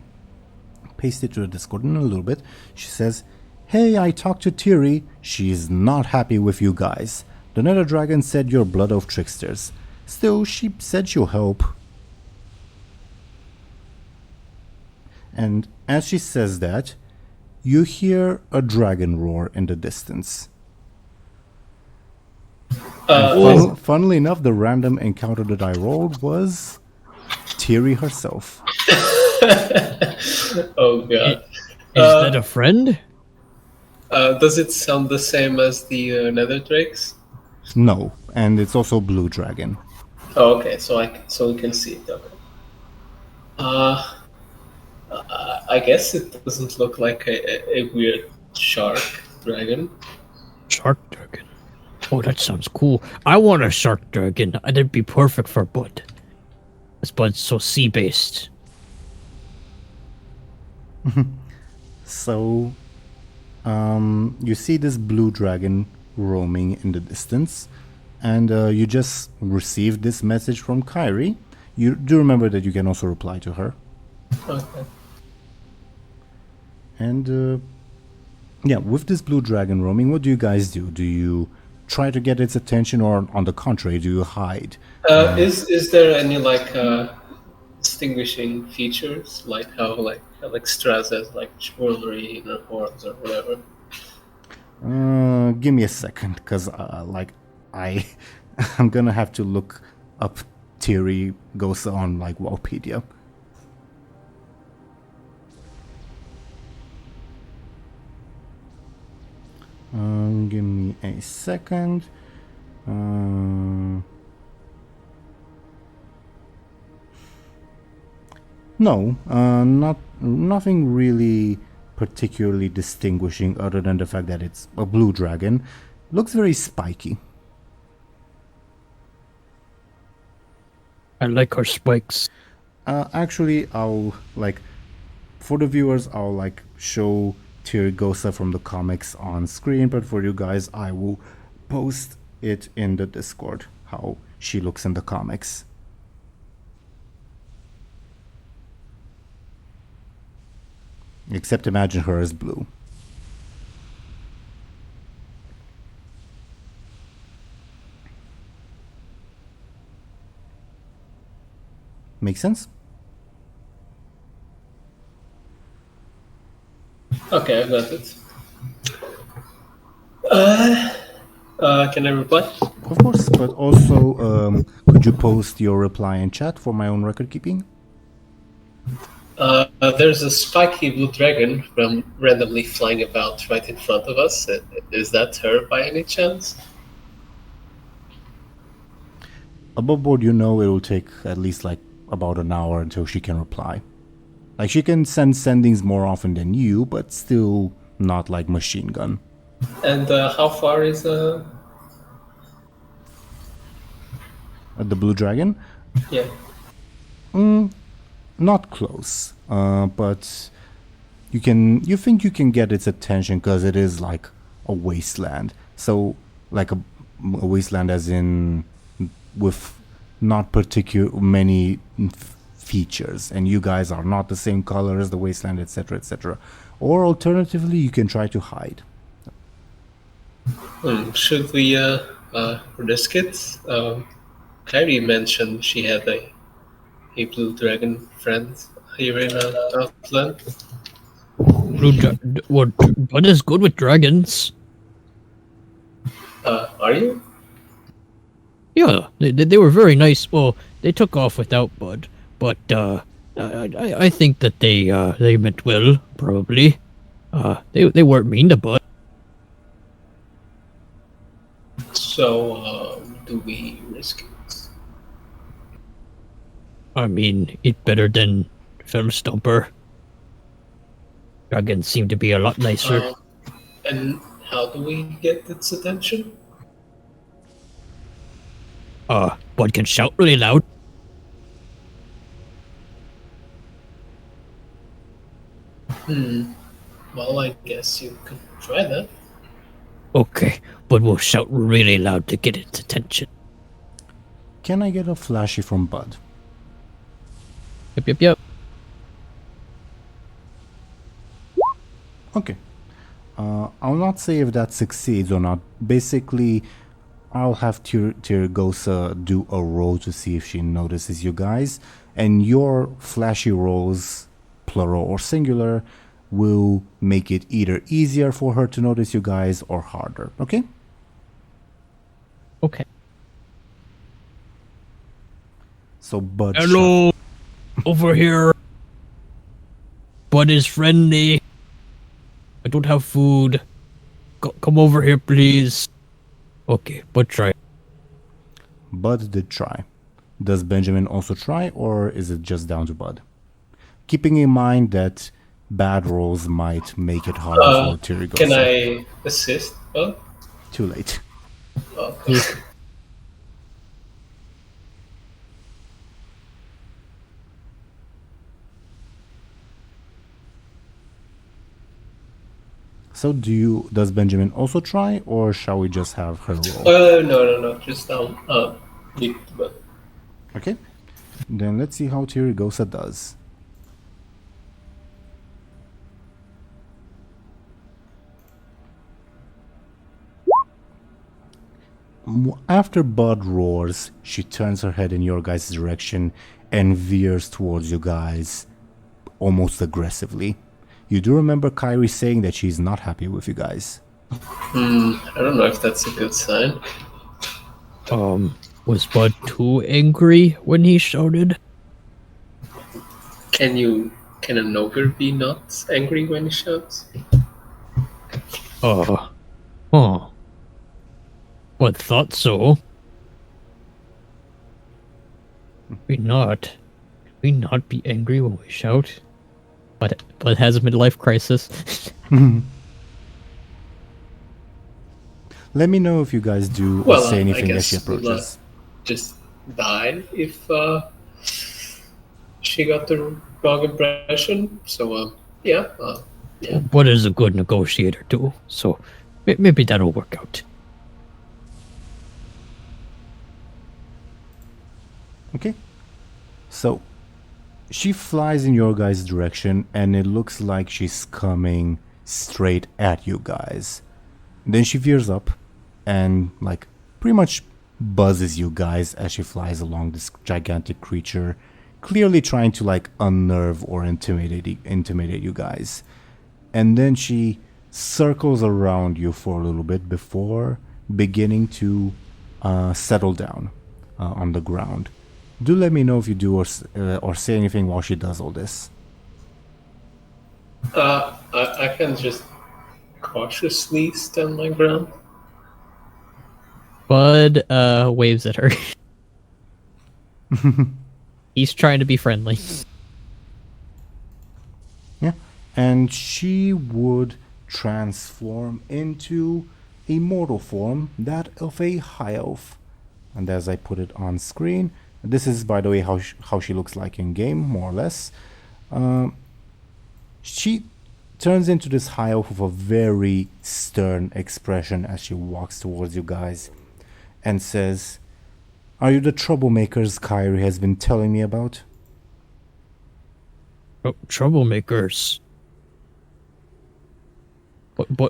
paste it to the Discord in a little bit. She says, "Hey, I talked to Teiri. She's not happy with you guys. The Nether Dragon said you're blood oath tricksters. Still, she said she'll help." And as she says that, you hear a dragon roar in the distance. Funnily enough, the random encounter that I rolled was Teiri herself. Oh god. Is that a friend? Does it sound the same as the Nether Drakes? No, and it's also blue dragon. Oh, okay, so we can see it. Okay. I guess it doesn't look like a weird shark dragon. Shark dragon. Oh, that sounds cool. I want a shark dragon. That'd be perfect for Bud. This Bud's so sea-based. So, you see this blue dragon roaming in the distance, and you just received this message from Kyrie. You do remember that you can also reply to her. Okay. And yeah, with this blue dragon roaming, what do you guys do? Do you try to get its attention, or on the contrary, do you hide? Is there any like distinguishing features, like how like Straz has like jewelry in her horns or whatever? Give me a second, because I'm gonna have to look up Teiri Gosa on like Wowpedia. Give me a second. No, nothing really particularly distinguishing other than the fact that it's a blue dragon. Looks very spiky. I like her spikes. Actually, I'll for the viewers, I'll show Teiri Gosa from the comics on screen, but for you guys, I will post it in the Discord, how she looks in the comics. Except imagine her as blue. Make sense? Okay, I got it. Can I reply? Of course, but also, could you post your reply in chat for my own record keeping? There's a spiky blue dragon randomly flying about right in front of us. Is that her by any chance? Above board, you know it will take at least like about an hour until she can reply. Like, she can send sendings more often than you, but still not like machine gun. And how far is The blue dragon? Yeah. Not close, but you think you can get its attention because it is like a wasteland. So like a wasteland as in with not particular many features, and you guys are not the same color as the wasteland, etc., etc. Or alternatively, you can try to hide. Should we risk it? Kyrie mentioned she had a blue dragon friend here in Outland. What is good with dragons? Are you? Yeah, they were very nice. Well, they took off without Buhd, but I think that they meant well. Probably, they weren't mean to Buhd. So, do we risk it? I mean, it's better than Film Stomper. Dragons seem to be a lot nicer. And how do we get its attention? Buhd can shout really loud. Well, I guess you could try that. Okay, but we'll shout really loud to get its attention. Can I get a flashy from Buhd? Yep. Okay. I'll not say if that succeeds or not. Basically, I'll have Teeironor do a roll to see if she notices you guys, and your flashy rolls, plural or singular, will make it either easier for her to notice you guys or harder. Okay? Okay. So Buhd. Hello, over here. Buhd is friendly. I don't have food. Come over here, please. Okay, Buhd try. Buhd did try. Does Benjamin also try, or is it just down to Buhd? Keeping in mind that bad rolls might make it harder for Teeironor. Can I assist? Too late. Okay. So does Benjamin also try, or shall we just have her roll? No. Just down. Okay. Then let's see how Teeironor does. After Buhd roars, she turns her head in your guys' direction and veers towards you guys almost aggressively. You do remember Kyrie saying that she's not happy with you guys. I don't know if that's a good sign. Was Buhd too angry when he shouted? Can an ogre be not angry when he shouts? Buhd thought so. We not be angry when we shout. But has a midlife crisis. Let me know if you guys do say anything as she approaches. Just die if she got the wrong impression. So yeah. Buhd is a good negotiator too, so maybe that'll work out. Okay. So she flies in your guys' direction, and it looks like she's coming straight at you guys. Then she veers up and pretty much buzzes you guys as she flies along this gigantic creature clearly trying to like unnerve or intimidate you guys. And then she circles around you for a little bit before beginning to settle down on the ground. Do let me know if you do or say anything while she does all this. I can just cautiously stand my ground. Bud waves at her. He's trying to be friendly. Yeah, and she would transform into a mortal form, that of a high elf. And as I put it on screen, this is, by the way, how she looks like in game, more or less. She turns into this high elf with a very stern expression as she walks towards you guys and says, "Are you the troublemakers Kyrie has been telling me about?" Oh, troublemakers.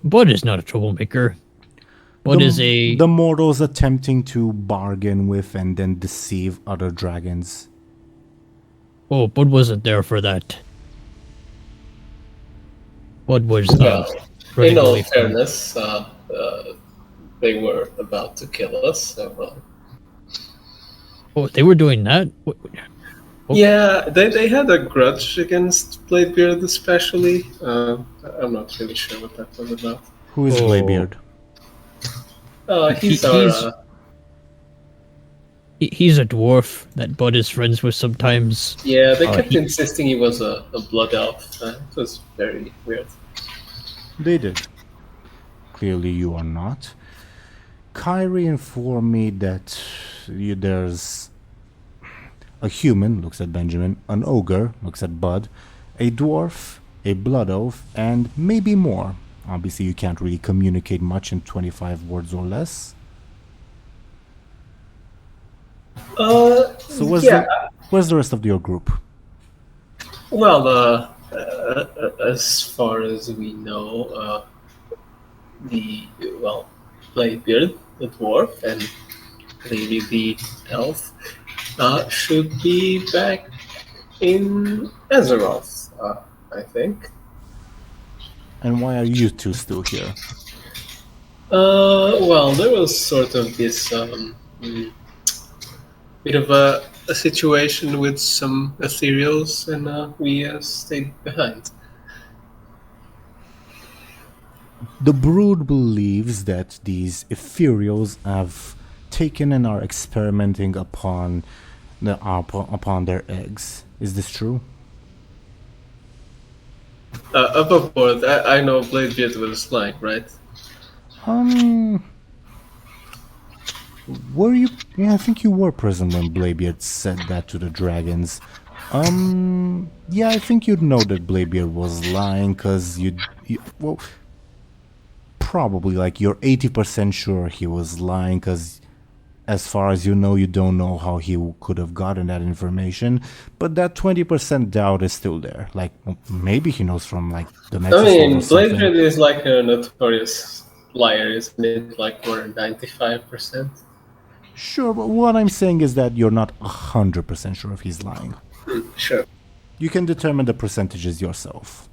Bud is not a troublemaker. Bud is a... The mortals attempting to bargain with and then deceive other dragons. Oh, Bud wasn't there for that. Bud was... in all fairness, they were about to kill us, so... Oh, they were doing that? Yeah, they had a grudge against Bladebeard especially. I'm not really sure what that was about. Who is Bladebeard? He's a dwarf that Bud is friends with sometimes. Yeah, they kept insisting he was a blood elf. It was very weird. They did. Clearly you are not. Kyrie informed me that there's a human, looks at Benjamin, an ogre, looks at Bud, a dwarf, a blood elf, and maybe more. Obviously you can't really communicate much in 25 words or less. So where's the rest of your group? Well, as far as we know, Bladebeard, the dwarf, and Lyri, the elf, should be back in Azeroth, I think. And why are you two still here? Well, there was sort of this bit of a situation with some ethereals, and we stayed behind. The Brood believes that these ethereals have taken and are experimenting upon their eggs. Is this true? Above board, I know Bladebeard was lying, right? Were you? Yeah, I think you were present when Bladebeard said that to the dragons. Yeah, I think you'd know that Bladebeard was lying, cause well, probably like you're 80% sure he was lying, cause as far as you know, you don't know how he could have gotten that information, but that 20% doubt is still there. Like, maybe he knows from, like, the next... I mean, Bladebeard is like a notorious liar, isn't it? Like, more than 95%. Sure, but what I'm saying is that you're not 100% sure if he's lying. Sure. You can determine the percentages yourself.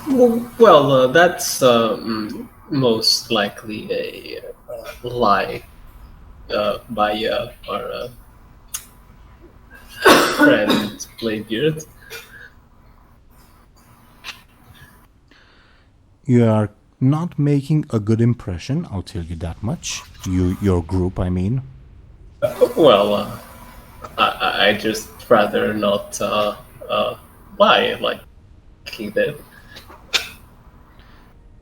Well, that's most likely a lie. By our friend Bladebeard. You are not making a good impression, I'll tell you that much. Your group, I mean. Well, I just rather not lie like he did.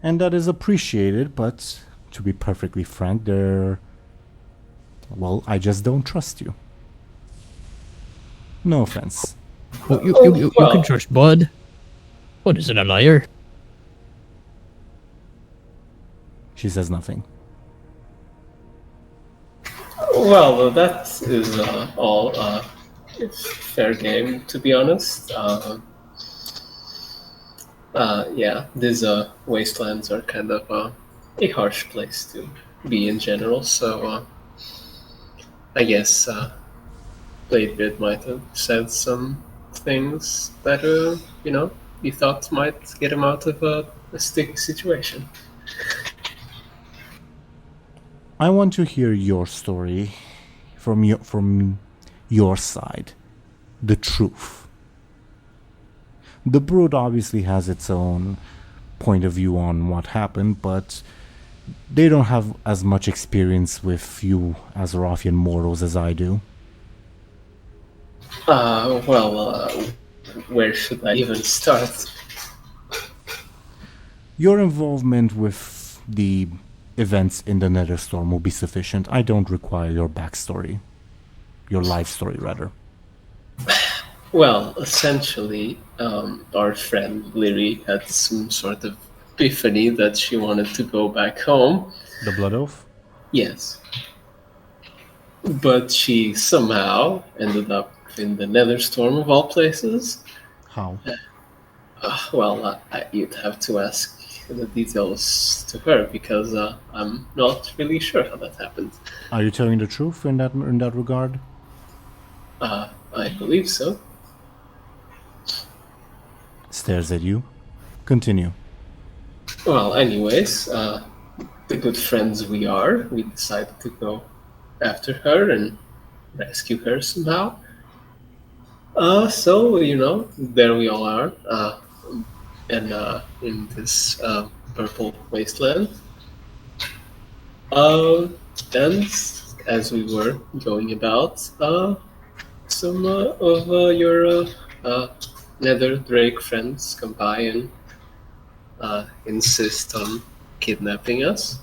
And that is appreciated, but to be perfectly frank, well, I just don't trust you. No offense. Well, you can trust Bud. Bud isn't a liar. She says nothing. Well, that is all fair game, to be honest. Yeah, these wastelands are kind of a harsh place to be in general, so I guess Bladebeard might have said some things that, he thought might get him out of a sticky situation. I want to hear your story from your side. The truth. The Buhd obviously has its own point of view on what happened, but they don't have as much experience with you as Rothian mortals as I do. Where should I even start? Your involvement with the events in the Netherstorm will be sufficient. I don't require your backstory. Your life story, rather. Well, essentially, our friend Lyri had some sort of epiphany that she wanted to go back home. The Blood Oath? Yes. But she somehow ended up in the Netherstorm of all places. How? You'd have to ask the details to her because I'm not really sure how that happened. Are you telling the truth in that regard? I believe so. Stares at you. Continue. Well, anyways, the good friends we are, we decided to go after her and rescue her somehow. So, there we all are, in this purple wasteland. And as we were going about, some of your Nether Drake friends come by and insist on kidnapping us.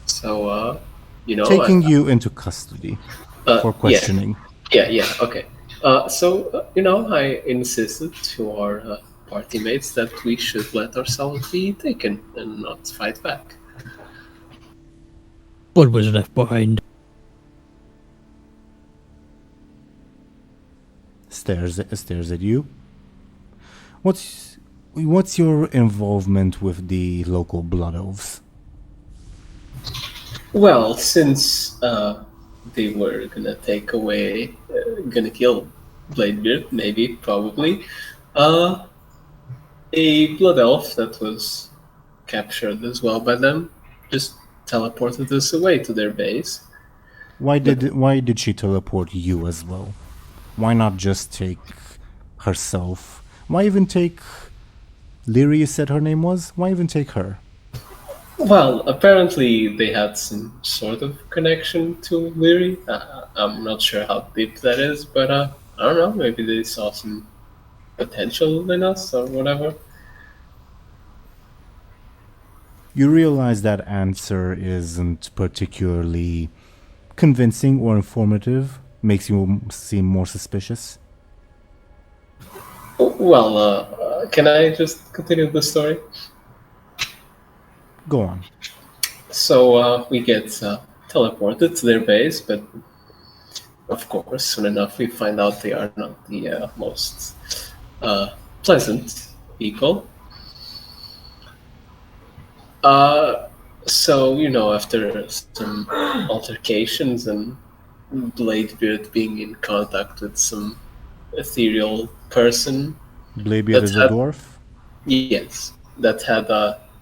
So, Taking you into custody for questioning. Yeah, okay. I insisted to our party mates that we should let ourselves be taken and not fight back. What was left behind? Stares at you. What's your involvement with the local Blood Oaths? Well, since they were gonna gonna kill Bladebeard, maybe, probably, a blood elf that was captured as well by them just teleported us away to their base. Why did she teleport you as well? Why not just take herself? Why even take Lyri, you said her name was? Why even take her? Well, apparently they had some sort of connection to Lyri. I'm not sure how deep that is, but I don't know, maybe they saw some potential in us or whatever. You realize that answer isn't particularly convincing or informative, makes you seem more suspicious. Well, can I just continue the story? Go on. So we get teleported to their base, but of course, soon enough we find out they are not the most pleasant people. So, after some altercations and Bladebeard being in contact with some ethereal person. Bladebeard is a dwarf? Yes, that had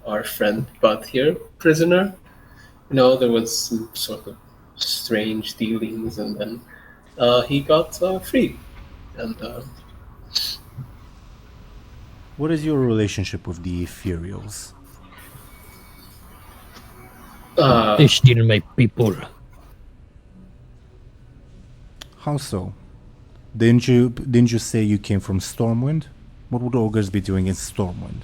our friend Buhd here, prisoner. There was some sort of strange dealings, and then he got free. And what is your relationship with the Ethereals? They steal my people. How so? Didn't you say you came from Stormwind? What would ogres be doing in Stormwind?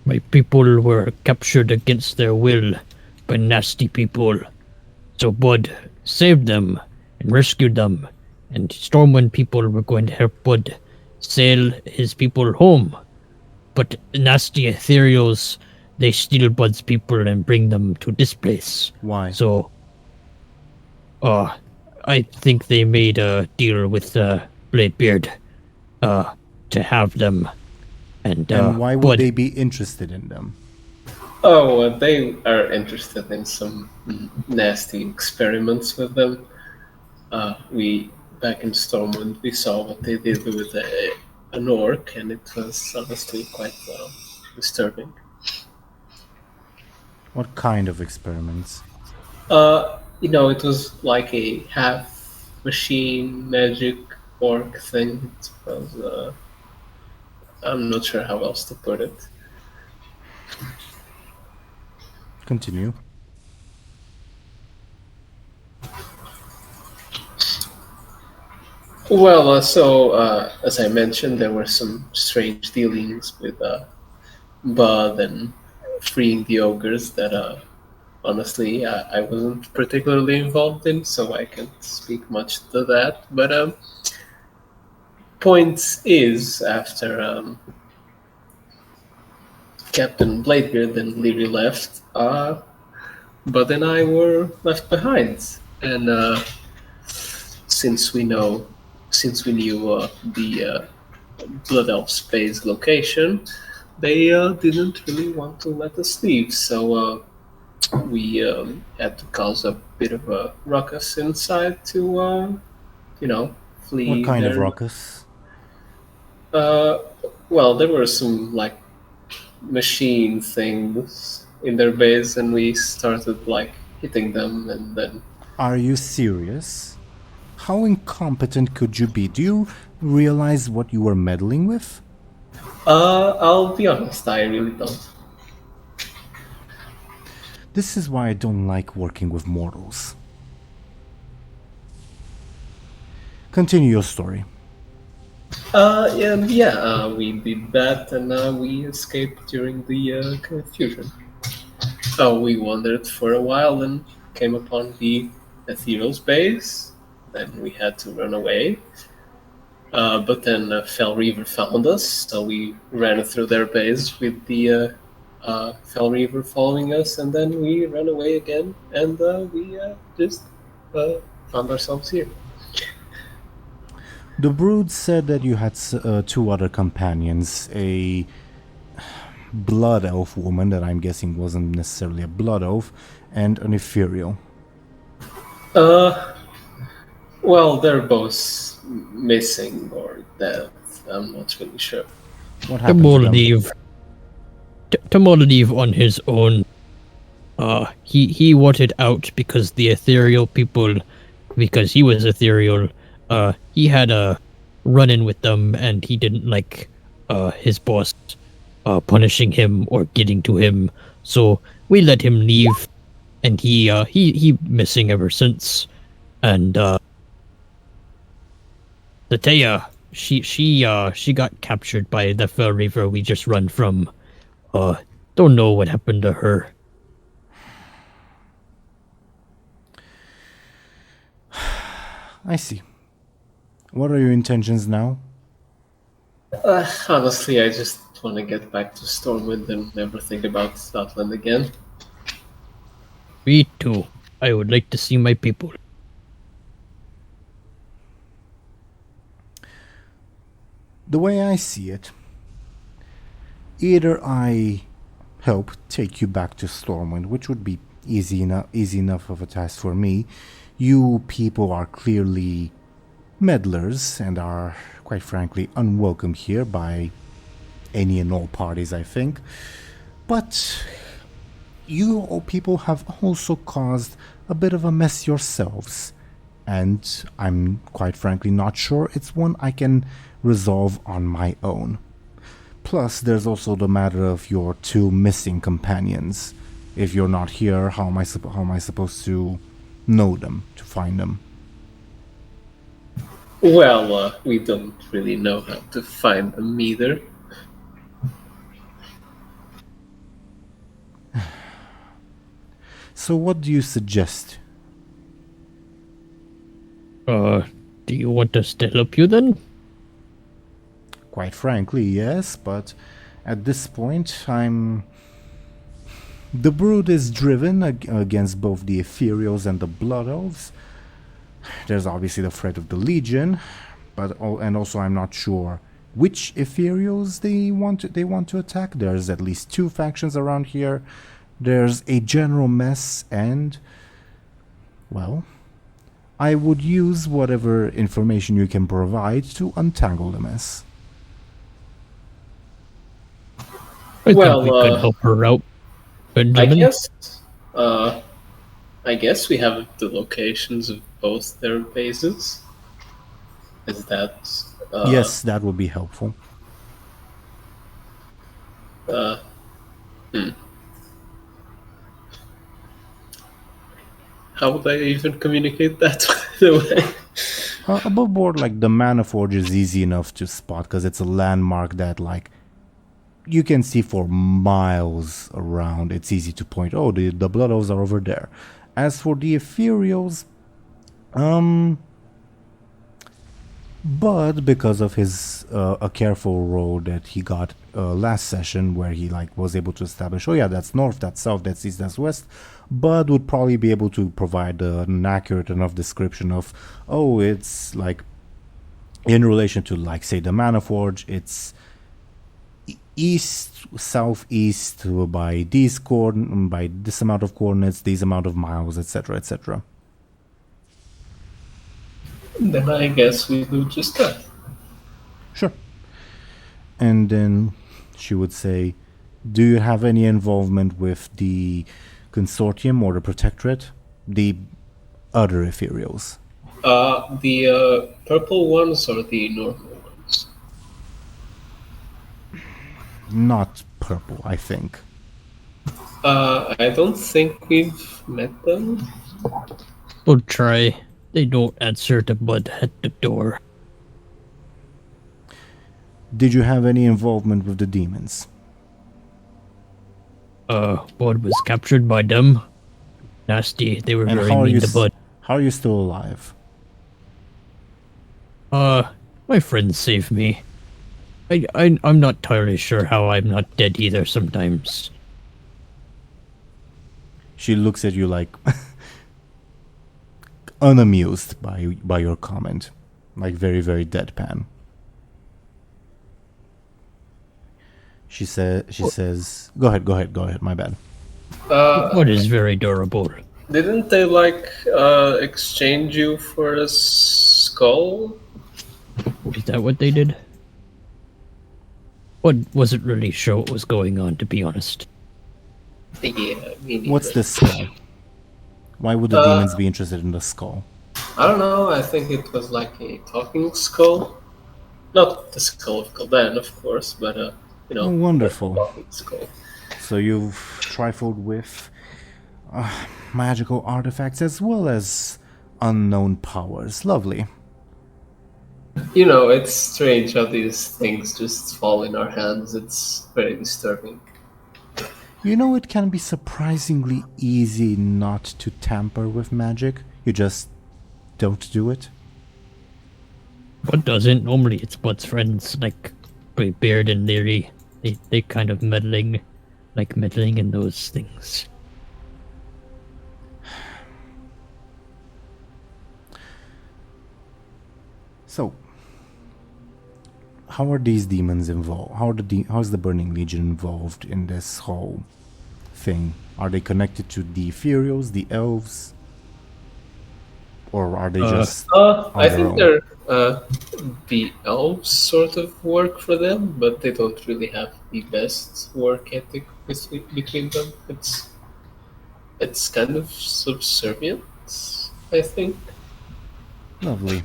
My people were captured against their will by nasty people. So Buhd saved them and rescued them, and Stormwind people were going to help Buhd sail his people home. But nasty ethereals, they steal Buhd's people and bring them to this place. Why? So, I think they made a deal with Bladebeard to have them. And why would they be interested in them? Oh, they are interested in some nasty experiments with them. We back in Stormwind, we saw what they did with an orc, and it was honestly quite disturbing. What kind of experiments? It was like a half machine magic orc thing. It was, I'm not sure how else to put it. Continue. Well, as I mentioned, there were some strange dealings with Buhd and freeing the ogres that, honestly, I wasn't particularly involved in, so I can't speak much to that. But point is, after Captain Bladebeard and Lyri left, Buhd and I were left behind, and since we knew the Blood Elf's base location, they didn't really want to let us leave. So we had to cause a bit of a ruckus inside to, flee. What kind of ruckus? Well, there were some machine things in their base, and we started hitting them, and then. Are you serious? How incompetent could you be? Do you realize what you were meddling with? I'll be honest, I really don't. This is why I don't like working with mortals. Continue your story. We did that, and we escaped during the confusion. We wandered for a while and came upon the Ethereal's base. Then we had to run away. But then Fel Reaver found us, so we ran through their base with the Fel Reaver following us, and then we ran away again, and we just found ourselves here. The Buhd said that you had two other companions, a blood elf woman that I'm guessing wasn't necessarily a blood elf, and an ethereal. Well, they're both missing or dead. I'm not really sure. What happened to them? Tomoladiv on his own. He wanted out because the ethereal people, because he was ethereal, he had a run-in with them, and he didn't like his boss punishing him or getting to him. So we let him leave, and he missing ever since. And the Teia, she got captured by the Fel Reaver we just run from. Don't know what happened to her. I see. What are your intentions now? Honestly, I just want to get back to Stormwind and never think about Scotland again. Me too. I would like to see my people. The way I see it, either I help take you back to Stormwind, which would be easy enough of a task for me. You people are clearly meddlers and are, quite frankly, unwelcome here by any and all parties, I think. But you all people have also caused a bit of a mess yourselves, and I'm quite frankly not sure it's one I can resolve on my own. Plus, there's also the matter of your two missing companions. If you're not here, how am I supposed to know them, to find them? Well, we don't really know how to find them either. So what do you suggest? Do you want us to help you then? Quite frankly, yes, but at this point, The Buhd is driven against both the Ethereals and the Blood Elves. There's obviously the threat of the Legion, and also I'm not sure which Ethereals they want to attack. There's at least two factions around here. There's a general mess, and well, I would use whatever information you can provide to untangle the mess. I Well, think we could help her out, I Benjamin. guess we have the locations of both their bases. Is that Yes, that would be helpful. How would I even communicate that, by the way? Above board, like the Mana Forge is easy enough to spot because it's a landmark that, like, you can see for miles around. It's easy to point. Oh, the Blood Elves are over there. As for the Ethereals, but because of his a careful roll that he got last session, where he like was able to establish, oh yeah, that's north, that's south, that's east, that's west, Buhd would probably be able to provide an accurate enough description of, oh, it's like in relation to, like, say, the Mana Forge, it's east, southeast by these by this amount of coordinates, these amount of miles, etc., etc. Then I guess we do just that. Sure. And then she would say, do you have any involvement with the Consortium or the Protectorate? The other Ethereals? The purple ones or the normal ones? Not purple, I think. I don't think we've met them. We'll try. They don't answer the Buhd at the door. Did you have any involvement with the demons? Buhd was captured by them. Nasty. They were And very how are mean you to Buhd. how are you still alive? My friends saved me. I'm not entirely sure how I'm not dead either sometimes. She looks at you like unamused by your comment, like very, very deadpan. She says, go ahead, my bad. Buhd is very durable. Didn't they exchange you for a skull? Is that what they did? Buhd wasn't really sure what was going on, to be honest. Yeah, me neither. What's this skull? Why would the demons be interested in the skull? I don't know. I think it was like a talking skull. Not the skull of Kaldan, of course, but Oh, wonderful. a talking skull. So you've trifled with magical artifacts as well as unknown powers. Lovely. It's strange how these things just fall in our hands. It's very disturbing. It can be surprisingly easy not to tamper with magic. You just don't do it. Buhd doesn't. Normally it's Buhd's friends, like Bladebeard and Lyri. They kind of meddling in those things. So, how are these demons involved? How's the Burning Legion involved in this whole thing? Are they connected to the Ethereals, the elves, or are they just? I their think own? they're the elves sort of work for them, but they don't really have the best work ethic between them. It's kind of subservient, I think. Lovely.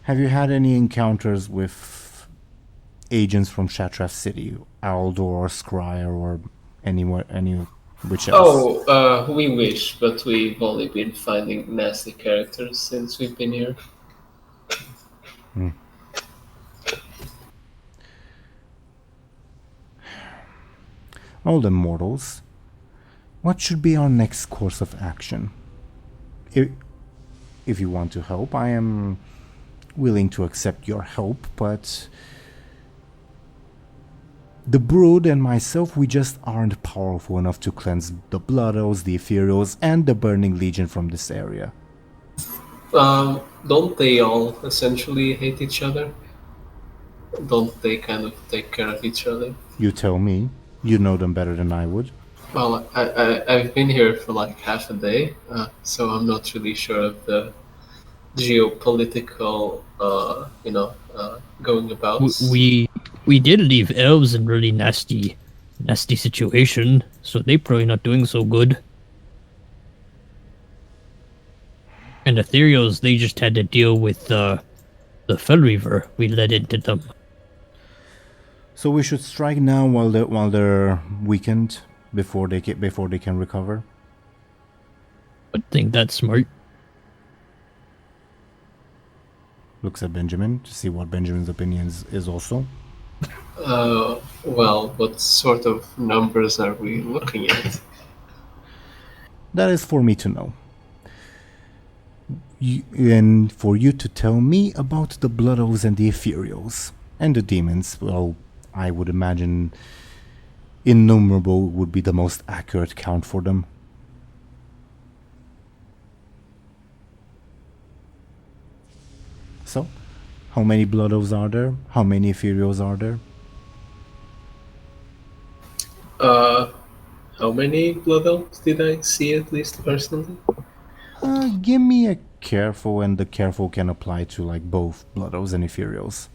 Have you had any encounters with agents from Shatrath City, Aldor or Scryer or which else? Oh, we wish, but we've only been finding nasty characters since we've been here. All the mortals. What should be our next course of action? If you want to help, I am willing to accept your help, but the Brood and myself, we just aren't powerful enough to cleanse the Blood Elves, the Ethereals, and the Burning Legion from this area. Don't they all essentially hate each other? Don't they kind of take care of each other? You tell me. You know them better than I would. Well, I've been here for like half a day, so I'm not really sure of the geopolitical, going about. We did leave elves in really nasty situation, so they probably not doing so good. And Ethereals, they just had to deal with the Fell Reaver we led into them. So we should strike now while they're weakened before they can recover. I think that's smart. Looks at Benjamin to see what Benjamin's opinion is also. Well, what sort of numbers are we looking at? That is for me to know. And for you to tell me about the Blood Elves and the Ephemerals. And the demons, well, I would imagine innumerable would be the most accurate count for them. So, how many Blood Elves are there? How many Ephemerals are there? How many Blood Elves did I see at least personally? Give me a careful, and the careful can apply to like both Blood Elves and Ephemerals.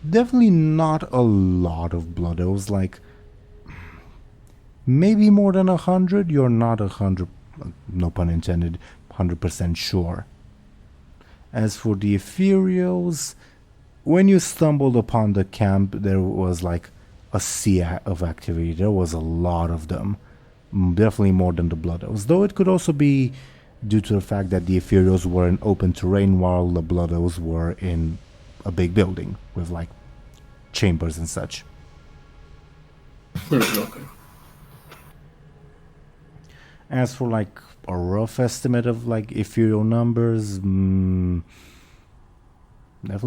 Definitely not a lot of Blood Elves, like maybe more than 100. You're not 100, no pun intended, 100% sure. As for the Ephemerals, when you stumbled upon the camp, there was like a sea of activity. There was a lot of them. Definitely more than the Blood Elves. Though it could also be due to the fact that the Ephemerals were in open terrain while the Blood Elves were in a big building with like chambers and such. Okay. As for like a rough estimate of like ethereal numbers, definitely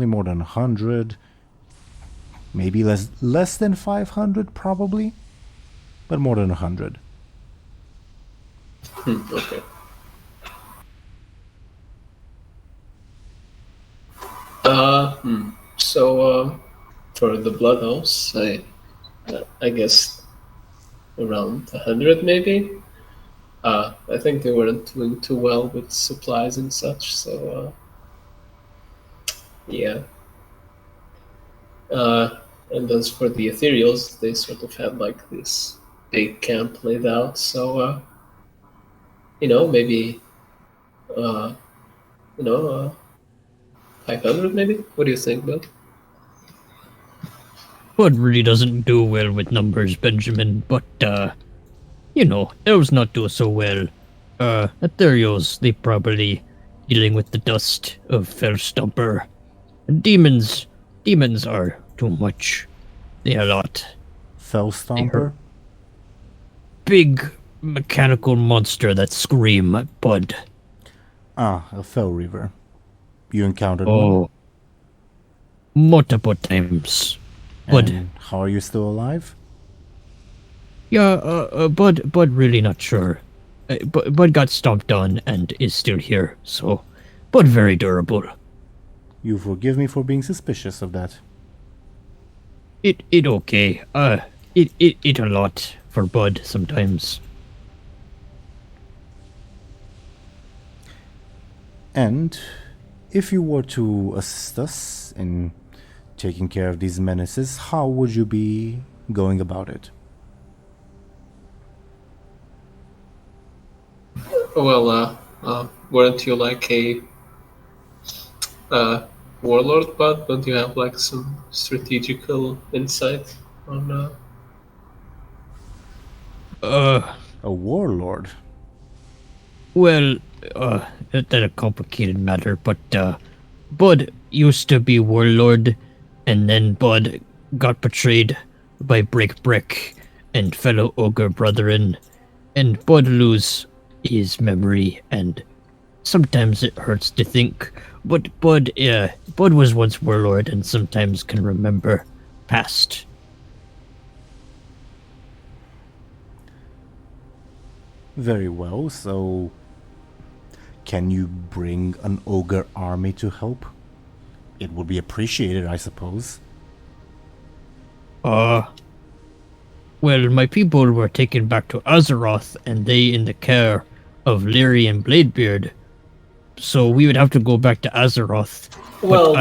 more than 100. Maybe less than 500 probably, but more than 100. Okay. So for the Blood Elves, I guess around 100 maybe. I think they weren't doing too well with supplies and such, so yeah. And as for the Ethereals, they sort of had like this big camp laid out, so maybe 500 maybe. What do you think, Bill? Bud really doesn't do well with numbers, Benjamin, but elves not do so well. Ethereals, they probably dealing with the dust of Fellstumper. Demons are too much. They a lot. Fellstomper? Big mechanical monster that scream at Bud. Ah, a Fell Reaver. You encountered one? Multiple times. Bud. And how are you still alive? Yeah, Bud really not sure. Bud got stomped on and is still here, so Bud very durable. You forgive me for being suspicious of that. It okay. It a lot for Bud sometimes. And if you were to assist us in taking care of these menaces, how would you be going about it? Well, weren't you like a warlord, but don't you have like some strategical insight on? A warlord? Well, that's a complicated matter, but Bud used to be warlord, and then Bud got betrayed by Brick and fellow ogre brethren, and Bud lose his memory, and sometimes it hurts to think, but Bud was once warlord and sometimes can remember past. Very well, so can you bring an ogre army to help? it would be appreciated, I suppose. Well, my people were taken back to Azeroth, and they in the care of Lyri and Bladebeard. So we would have to go back to Azeroth. Well,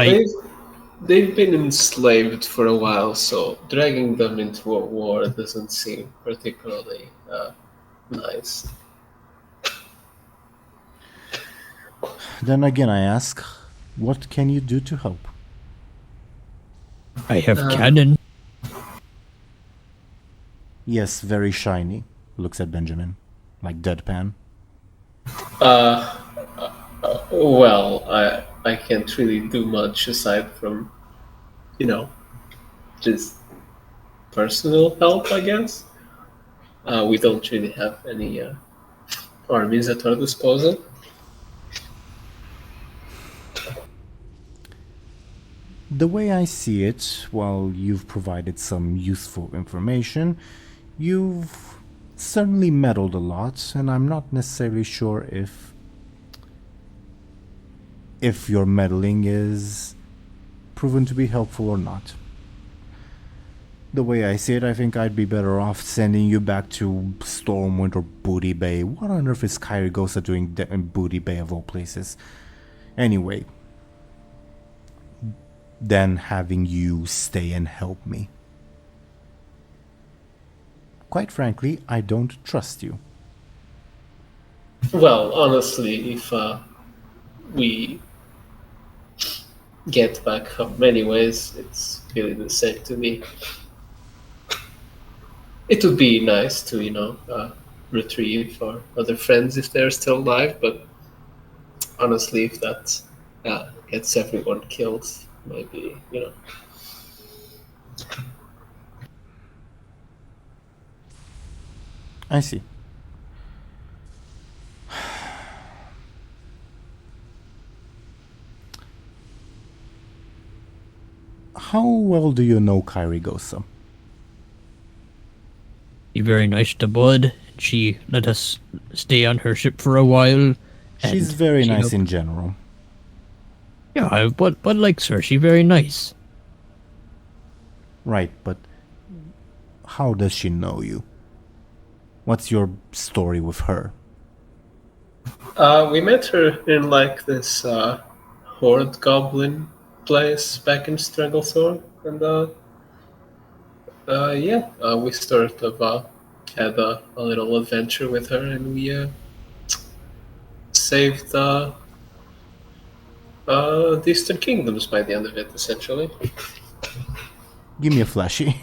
they've been enslaved for a while, so dragging them into a war doesn't seem particularly nice. Then again, I ask, what can you do to help? I have cannon. Yes, very shiny. Looks at Benjamin, like deadpan. Well, I can't really do much aside from, just personal help, I guess. We don't really have any armies at our disposal. The way I see it, while you've provided some useful information, you've certainly meddled a lot, and I'm not necessarily sure if your meddling is proven to be helpful or not. The way I see it, I think I'd be better off sending you back to Stormwind or Buhd Bay. What on earth is Kyrigosa doing in Buhd Bay of all places? Anyway, than having you stay and help me. Quite frankly, I don't trust you. Well, honestly, if we get back home anyways, it's really the same to me. It would be nice to, retrieve our other friends if they're still alive, but honestly, if that gets everyone killed, maybe, I see. How well do you know Kyrigosa? She's very nice to Buhd. She let us stay on her ship for a while. She's very nice in general. Yeah, Buhd likes her. She's very nice. Right, but how does she know you? What's your story with her? We met her in this Horde Goblin place back in Stranglethorn, and we sort of had a little adventure with her, and we saved the Eastern Kingdoms by the end of it, essentially. Give me a fleshy.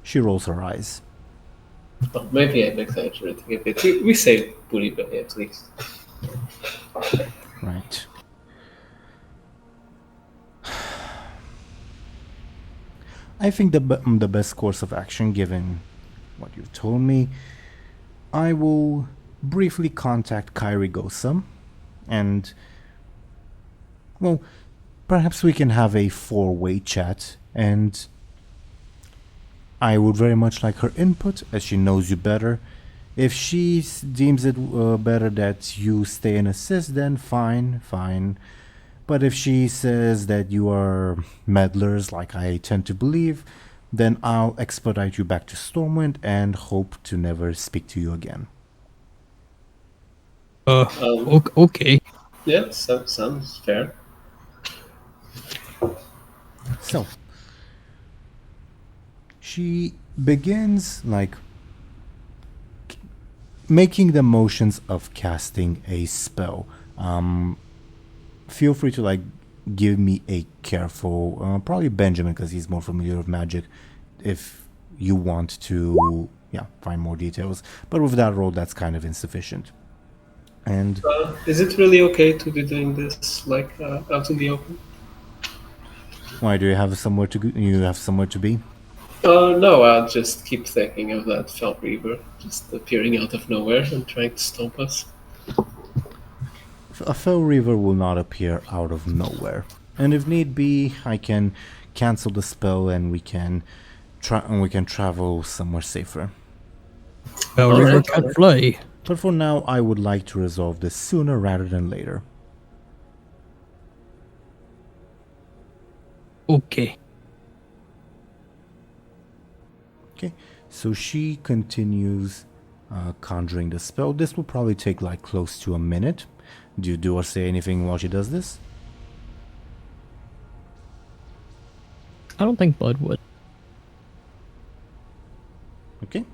She rolls her eyes. Oh, maybe I'm exaggerating a bit. We saved Buhd Bay at least. Right. I think the best course of action, given what you've told me, I will briefly contact Kyrigosa, and, well, perhaps we can have a four-way chat, and I would very much like her input, as she knows you better. If she deems it better that you stay and assist, then fine. But if she says that you are meddlers, like I tend to believe, then I'll expedite you back to Stormwind and hope to never speak to you again. Okay. Yeah, sounds fair. So, she begins, making the motions of casting a spell. Feel free to, give me a careful, probably Benjamin, because he's more familiar with magic, if you want to, find more details. But with that roll, that's kind of insufficient. And is it really okay to be doing this, out in the open? why do you have somewhere to go? You have somewhere to be? No, I'll just keep thinking of that Fell Reaver just appearing out of nowhere and trying to stomp us. A Fell Reaver will not appear out of nowhere, and if need be, I can cancel the spell and we can travel somewhere safer. Fell Reaver can't fly. But for now, I would like to resolve this sooner rather than later. Okay. Okay, so she continues conjuring the spell. This will probably take like close to a minute. Do you do or say anything while she does this? I don't think Buhd would. Okay.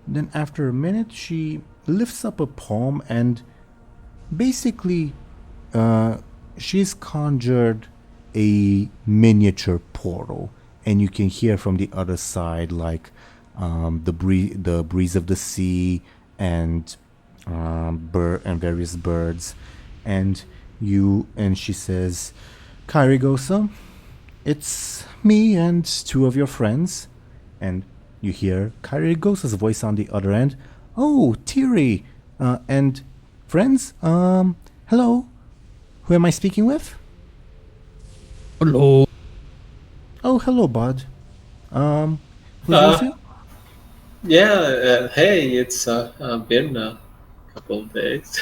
Then after a minute, she lifts up a palm and basically she's conjured a miniature portal, and you can hear from the other side like the breeze of the sea and various birds, and she says, "Kairigosa, it's me and two of your friends," and you hear Kairigosa's voice on the other end. "Oh, Teeironor, and friends, hello. Who am I speaking with?" Hello. "Oh, hello, Buhd. Who's with you?" Yeah, hey, it's been a couple of days.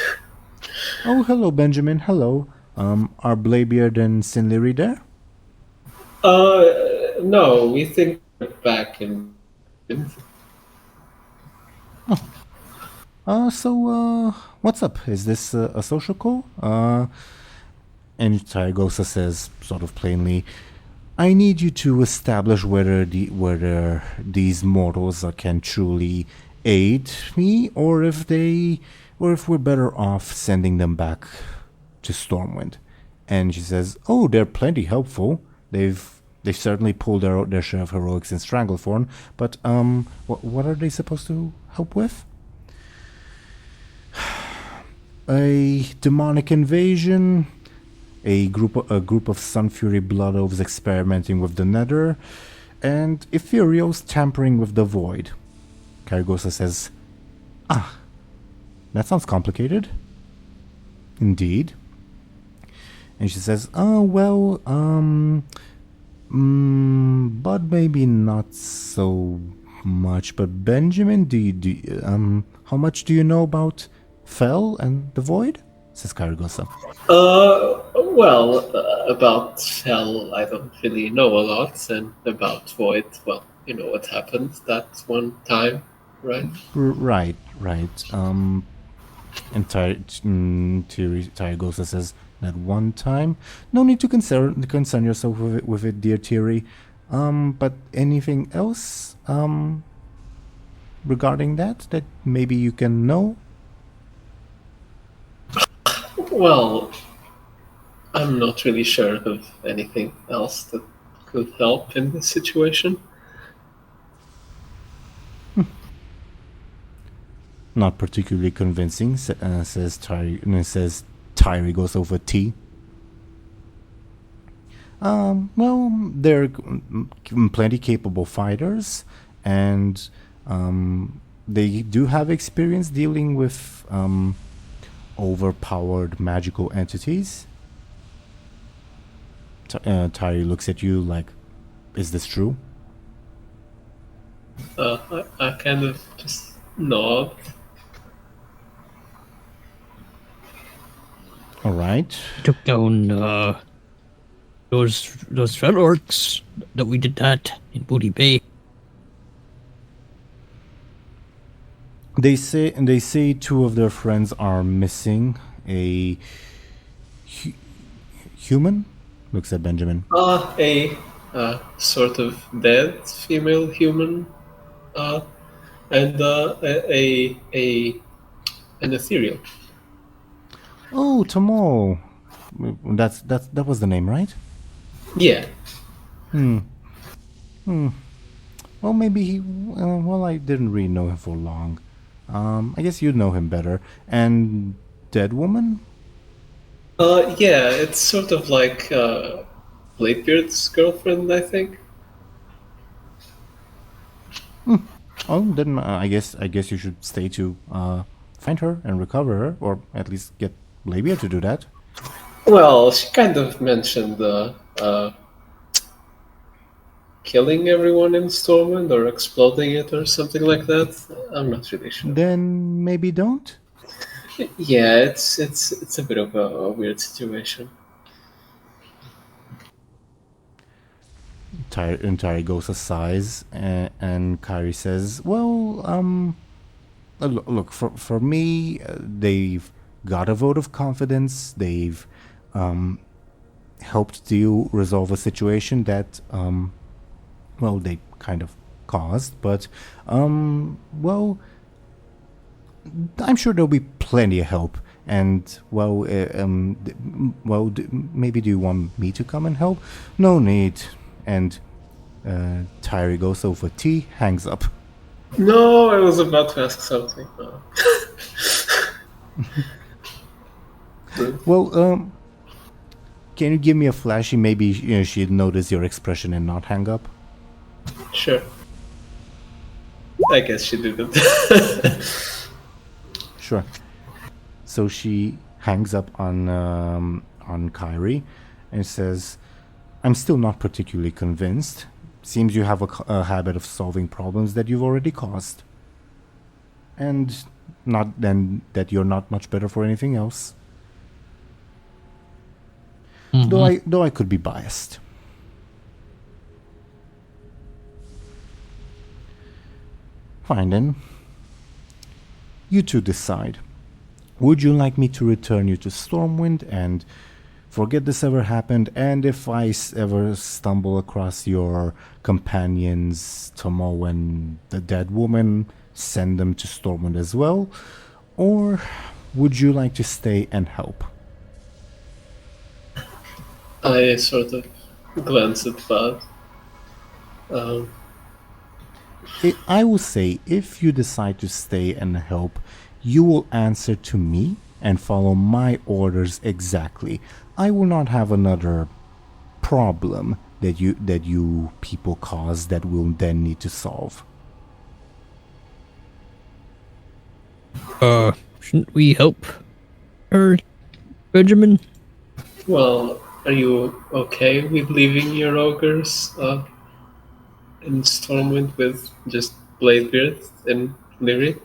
"Oh, hello, Benjamin. Hello. Are Bladebeard and Lyri there?" No, we think we're back in. What's up? Is this a social call? And Tygosa says, sort of plainly, "I need you to establish whether these mortals can truly aid me, or if we're better off sending them back to Stormwind." And she says, "Oh, they're plenty helpful. They've certainly pulled their share of heroics in Stranglethorn, but what are they supposed to help with? A demonic invasion, a group of Sunfury Blood Elves experimenting with the Nether, and Ephemerals tampering with the Void." Kairigosa says, that sounds complicated." "Indeed." And she says, "Oh, well, Buhd maybe not so much, but Benjamin, how much do you know about Fel and the Void?" says Kairigosa. Well, about Hell, I don't really know a lot, and about Void, well, you know what happened that one time, right? Right. And Tyrigosa says, "That one time? No need to concern yourself with it, dear Teeironor. But anything else regarding that maybe you can know?" Well, I'm not really sure of anything else that could help in this situation. "Not particularly convincing," says Tyri goes over tea. Well, they're plenty capable fighters, and they do have experience dealing with overpowered magical entities. Tyri looks at you like, "Is this true?" I kind of just nod. All right. Took down those fell orcs that we did that in Buhd Bay. They say two of their friends are missing. A human looks at Benjamin. A sort of dead female human, and an ethereal. "Oh, Tomo. That was the name, right?" Yeah. Well, maybe he. Well, I didn't really know him for long. I guess you'd know him better. And dead woman? Yeah, it's sort of like Bladebeard's girlfriend, I think. Oh, then I guess you should stay to find her and recover her, or at least get Bladebeard to do that. Well, she kind of mentioned killing everyone in Stormwind or exploding it or something like that. I'm not really sure. Then maybe don't? Yeah, it's a bit of a weird situation. Tyri goes aside, and Kyrie says, "Well, look, for me, they've got a vote of confidence. They've helped you resolve a situation that, well, they kind of caused. But, well, I'm sure there'll be plenty of help. And, well, maybe do you want me to come and help? No need." And Tyri goes over tea, hangs up. No, I was about to ask something. Well, can you give me a flashy? Maybe she'd notice your expression and not hang up. Sure. I guess she didn't. Sure. So she hangs up on Kyrie and says, "I'm still not particularly convinced. Seems you have a habit of solving problems that you've already caused, and that you're not much better for anything else." Mm-hmm. Though I could be biased. Fine then. You two decide. Would you like me to return you to Stormwind and forget this ever happened, and if I ever stumble across your companions, Tomo and the dead woman, send them to Stormwind as well? Or would you like to stay and help? I sort of glance at Buhd. I will say, if you decide to stay and help, you will answer to me and follow my orders exactly. I will not have another problem that you people cause that we'll then need to solve. Shouldn't we help her, Benjamin? Well, are you okay with leaving your ogres in Stormwind with just Bladebeard and Lyri?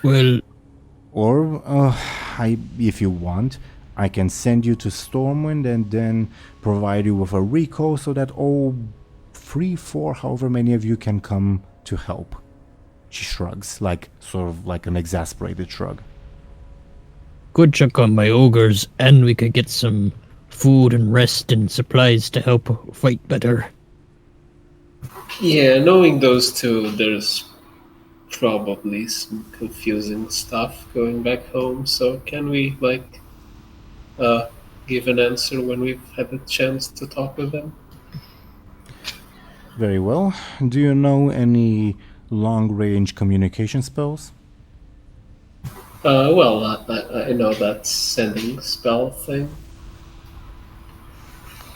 Well, Or, if you want, I can send you to Stormwind and then provide you with a recall so that all 3, 4, however many of you can come to help. She shrugs, sort of like an exasperated shrug. good check on my ogres, and we could get some food and rest and supplies to help fight better. Yeah, knowing those two, there's probably some confusing stuff going back home. So can we give an answer when we've had a chance to talk with them? Very well. Do you know any long-range communication spells? Well, I know that sending spell thing.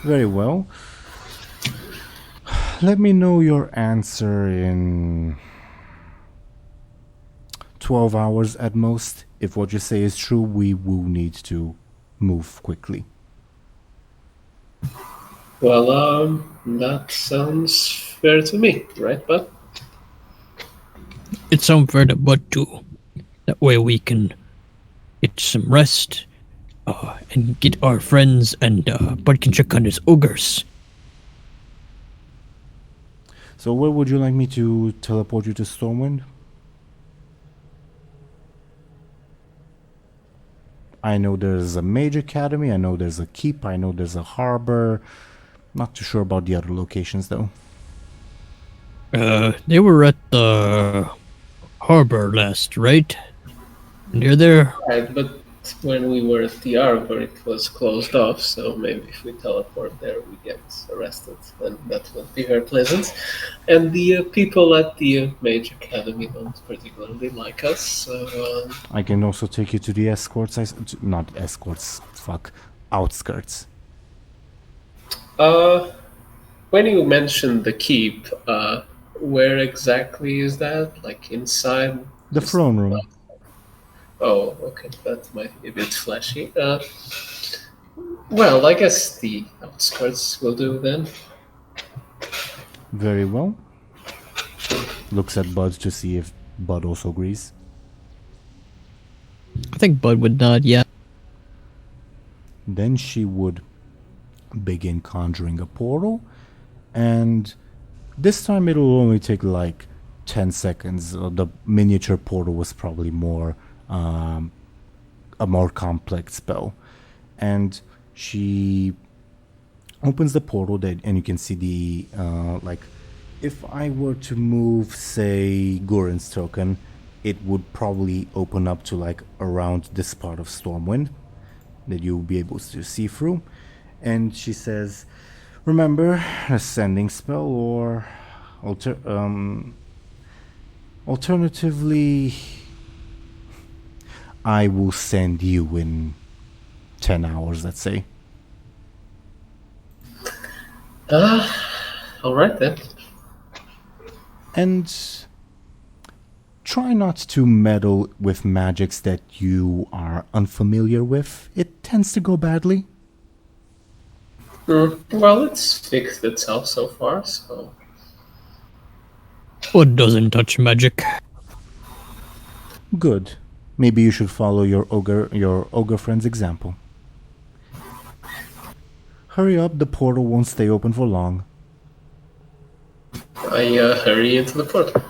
Very well. Let me know your answer in 12 hours at most. If what you say is true, we will need to move quickly. Well, that sounds fair to me, right, bud? It sounds fair to Bud too. That way we can get some rest, and get our friends, and Bud can check on his ogres. So where would you like me to teleport you to Stormwind? I know there's a mage academy, I know there's a keep, I know there's a harbor. Not too sure about the other locations though. They were at the harbor last, right? Near there? Right, but when we were at the Arbor, it was closed off, so maybe if we teleport there, we get arrested, and that would be very pleasant. And the people at the Mage Academy don't particularly like us, so... I can also take you to the escorts, not escorts, outskirts. When you mentioned the keep, where exactly is that? Like inside? The throne room. Oh, okay, that might be a bit flashy. Well, I guess the outskirts will do then. Very well. Looks at Bud to see if Bud also agrees. I think Bud would nod, yeah. Then she would begin conjuring a portal, and this time it'll only take like 10 seconds. The miniature portal was probably a more complex spell. And she opens the portal, and you can see the like, if I were to move, say, Gurin's token, it would probably open up to like around this part of Stormwind that you'll be able to see through. And she says, remember, ascending spell, or alternatively, I will send you in 10 hours, let's say. Alright then. And try not to meddle with magics that you are unfamiliar with. It tends to go badly. Well, it's fixed itself so far, so... Bud doesn't touch magic. Good. Maybe you should follow your ogre friend's example. Hurry up, the portal won't stay open for long. I hurry into the portal.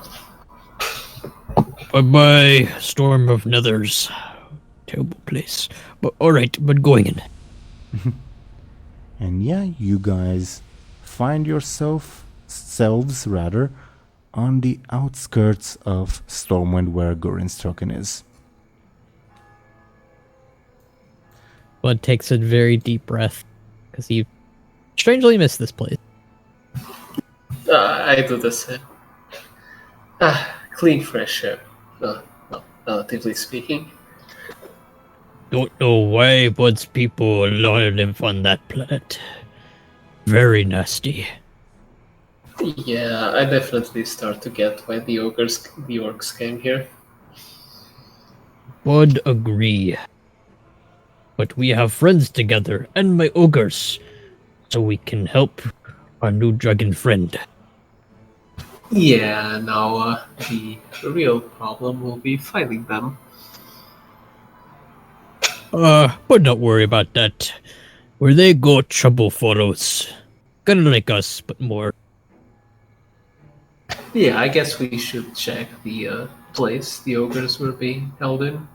Bye-bye, Storm of Nethers. Terrible place. But alright, but going in. And yeah, you guys find selves on the outskirts of Stormwind, where Gurin's token is. Bud takes a very deep breath, because he strangely missed this place. I do the same. Clean, fresh air. No, relatively speaking. Don't know why Bud's people live on that planet. Very nasty. Yeah, I definitely start to get why the orcs came here. Would agree. But we have friends together, and my ogres, so we can help our new dragon friend. Yeah, now the real problem will be finding them. But don't worry about that. Where they go, trouble follows. Kinda like us, but more. Yeah, I guess we should check the place the ogres were being held in.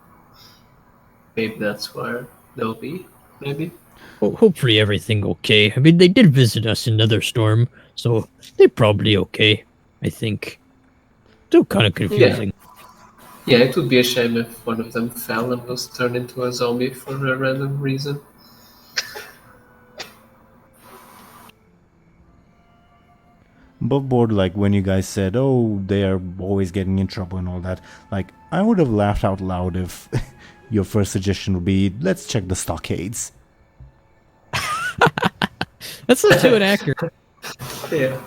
Maybe that's where they'll be, maybe. Well, hopefully everything okay. I mean, they did visit us in Netherstorm, so they're probably okay, I think. Still kind of confusing. Yeah, it would be a shame if one of them fell and was turned into a zombie for a random reason. But Board, like when you guys said, oh, they are always getting in trouble and all that, like I would have laughed out loud if your first suggestion would be, let's check the stockades. That's not too inaccurate. Yeah.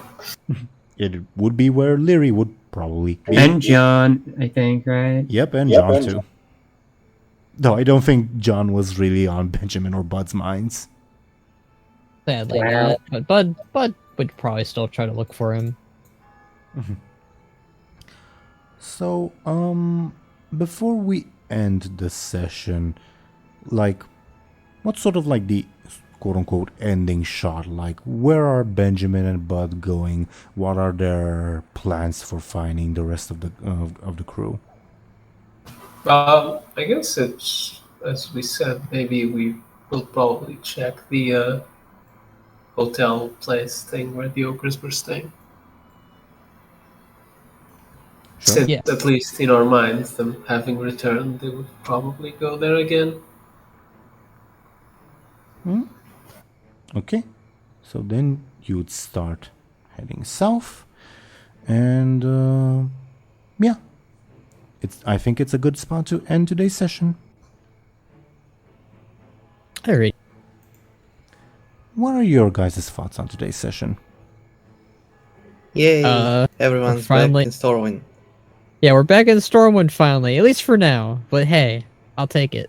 It would be where Lyri would probably be. And John, I think, right? Yep, and John too. Though I don't think John was really on Benjamin or Bud's minds. Sadly Wow. not. But Bud would probably still try to look for him. So, before we end the session, like, what's sort of like the quote-unquote ending shot? Like, where are Benjamin and Bud going? What are their plans for finding the rest of the crew? I guess it's, as we said, maybe we will probably check the hotel place thing where the ogres were staying. Sure. Since, Yeah. at least in our minds, them having returned, they would probably go there again. Okay, so then you'd start heading south, and yeah, I think it's a good spot to end today's session. Alright. What are your guys' thoughts on today's session? Yay! Uh, Everyone's finally- back in Stormwind. Yeah, we're back in Stormwind finally, at least for now. But hey, I'll take it.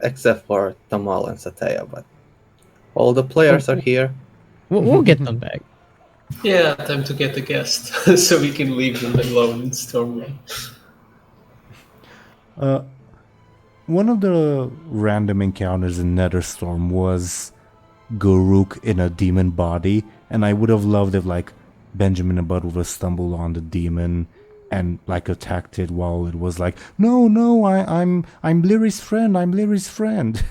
Except for Tamal and Sataya, but all the players are here. We'll get them back. Yeah, time to get a guest so we can leave them alone in Stormwind. One of the random encounters in Netherstorm was Garuk in a demon body, and I would have loved if like Benjamin and Bud would have stumbled on the demon and like attacked it while it was like, no, I'm Lyri's friend, I'm Lyri's friend.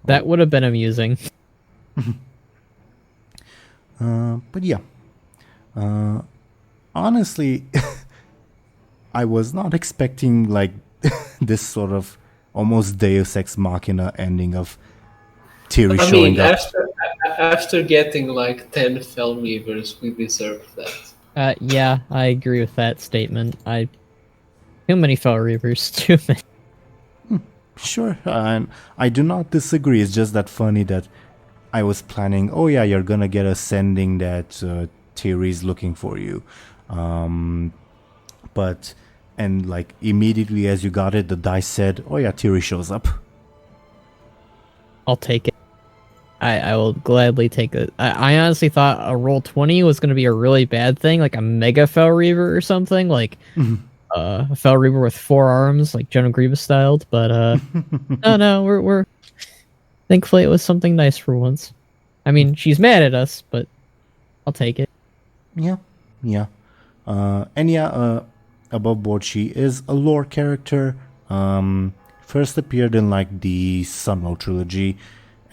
That would have been amusing. But yeah, honestly, I was not expecting like this sort of almost Deus Ex Machina ending of Teeironor I showing mean, up. after getting like 10 Felmweavers, we deserve that. Yeah, I agree with that statement. Too many Fel Reavers, too many. Sure, and I do not disagree. It's just that funny that I was planning, oh yeah, you're gonna get a sending that Thierry's looking for you. But, and like immediately as you got it, the dice said, oh yeah, Thierry shows up. I'll take it. I will gladly take it. I honestly thought a roll 20 was going to be a really bad thing, like a Mega Fel Reaver or something, like a Fel Reaver with 4 arms, like Jonah Grievous styled, but no, we're thankfully it was something nice for once. I mean, she's mad at us, but I'll take it. Yeah. Above board, she is a lore character. First appeared in like the Sunlow trilogy,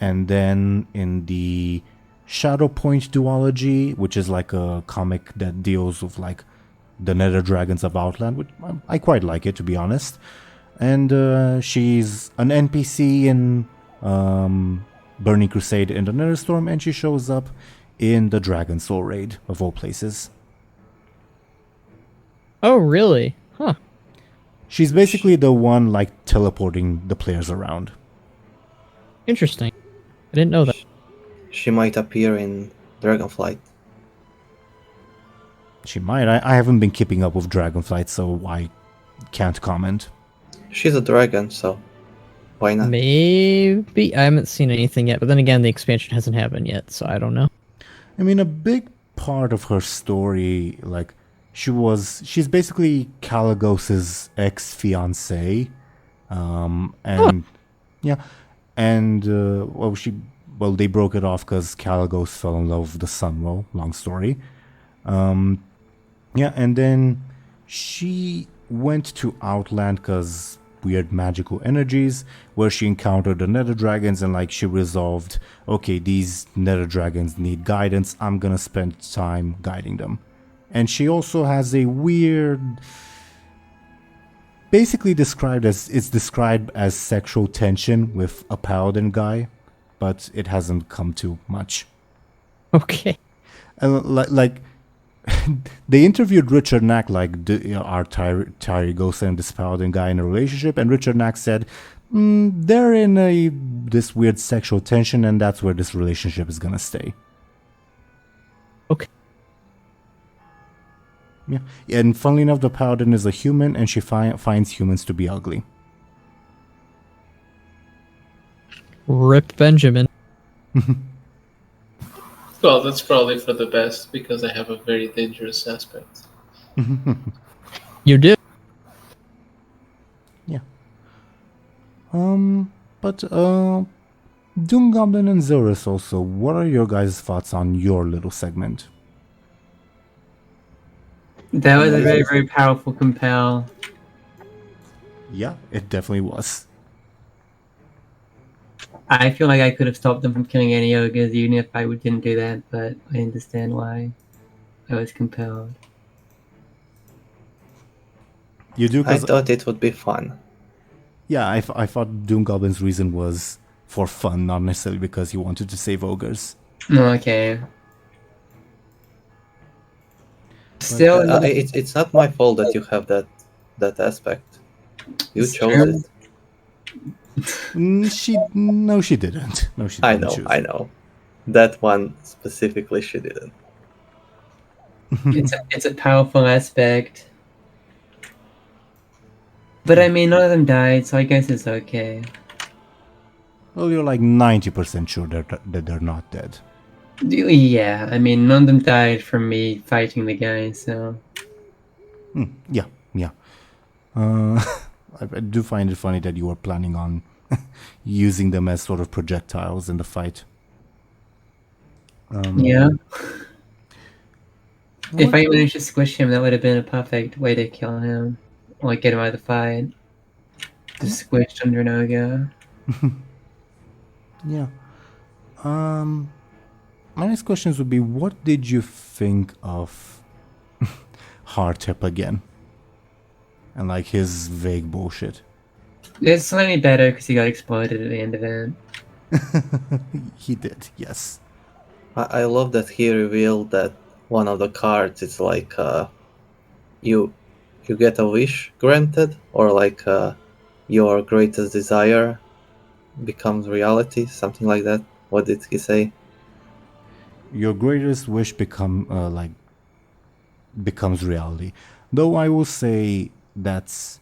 and then in the Shadowpoint duology, which is like a comic that deals with like the Nether Dragons of Outland, which I quite like it, to be honest. And she's an NPC in Burning Crusade in the Netherstorm, and she shows up in the Dragon Soul raid, of all places. Oh, really? Huh. She's basically the one like teleporting the players around. Interesting. I didn't know that. She might appear in Dragonflight. She might. I haven't been keeping up with Dragonflight, so I can't comment. She's a dragon, so why not? Maybe. I haven't seen anything yet, but then again, the expansion hasn't happened yet, so I don't know. I mean, a big part of her story, like, she's basically Kalagos's ex-fiancé. They broke it off because Kalagos fell in love with the Sunlow, long story. And then she went to Outland because weird magical energies, where she encountered the Nether Dragons, and like she resolved, okay, these Nether Dragons need guidance, I'm gonna spend time guiding them. And she also has a weird, basically described as sexual tension with a paladin guy, but it hasn't come to much. Okay. They interviewed Richard Knack, like, are Tyri Ghost and this paladin guy in a relationship? And Richard Knack said, they're in this weird sexual tension, and that's where this relationship is gonna stay. Okay. Yeah, and funnily enough, the paladin is a human, and she finds humans to be ugly. Rip Benjamin. Well, that's probably for the best, because I have a very dangerous aspect. You do? Yeah. But DoomGoblin and Zelris also, what are your guys' thoughts on your little segment? That was a very, very powerful compel. Yeah, it definitely was. I feel like I could have stopped them from killing any ogres even if I didn't do that, but I understand why I was compelled. You do? I thought it would be fun. Yeah, I thought DoomGoblin's reason was for fun, not necessarily because he wanted to save ogres. Okay. Still, It's not my fault that you have that aspect. You chose it. She didn't. No, she didn't. I know. That one specifically, she didn't. it's a powerful aspect. But I mean, none of them died, so I guess it's okay. Well, you're like 90% sure that they're not dead. Yeah, I mean, none of them died from me fighting the guy, so... Yeah. I do find it funny that you were planning on using them as sort of projectiles in the fight. Yeah. If What- I managed to squish him, that would have been a perfect way to kill him. Or get him out of the fight. Just squished under an ogre. Yeah. My next questions would be, what did you think of Hardtip again? And like his vague bullshit. It's slightly better because he got exploded at the end of it. He did, yes. I love that he revealed that one of the cards is like you get a wish granted, or like your greatest desire becomes reality, something like that. What did he say? Your greatest wish becomes reality. Though I will say that's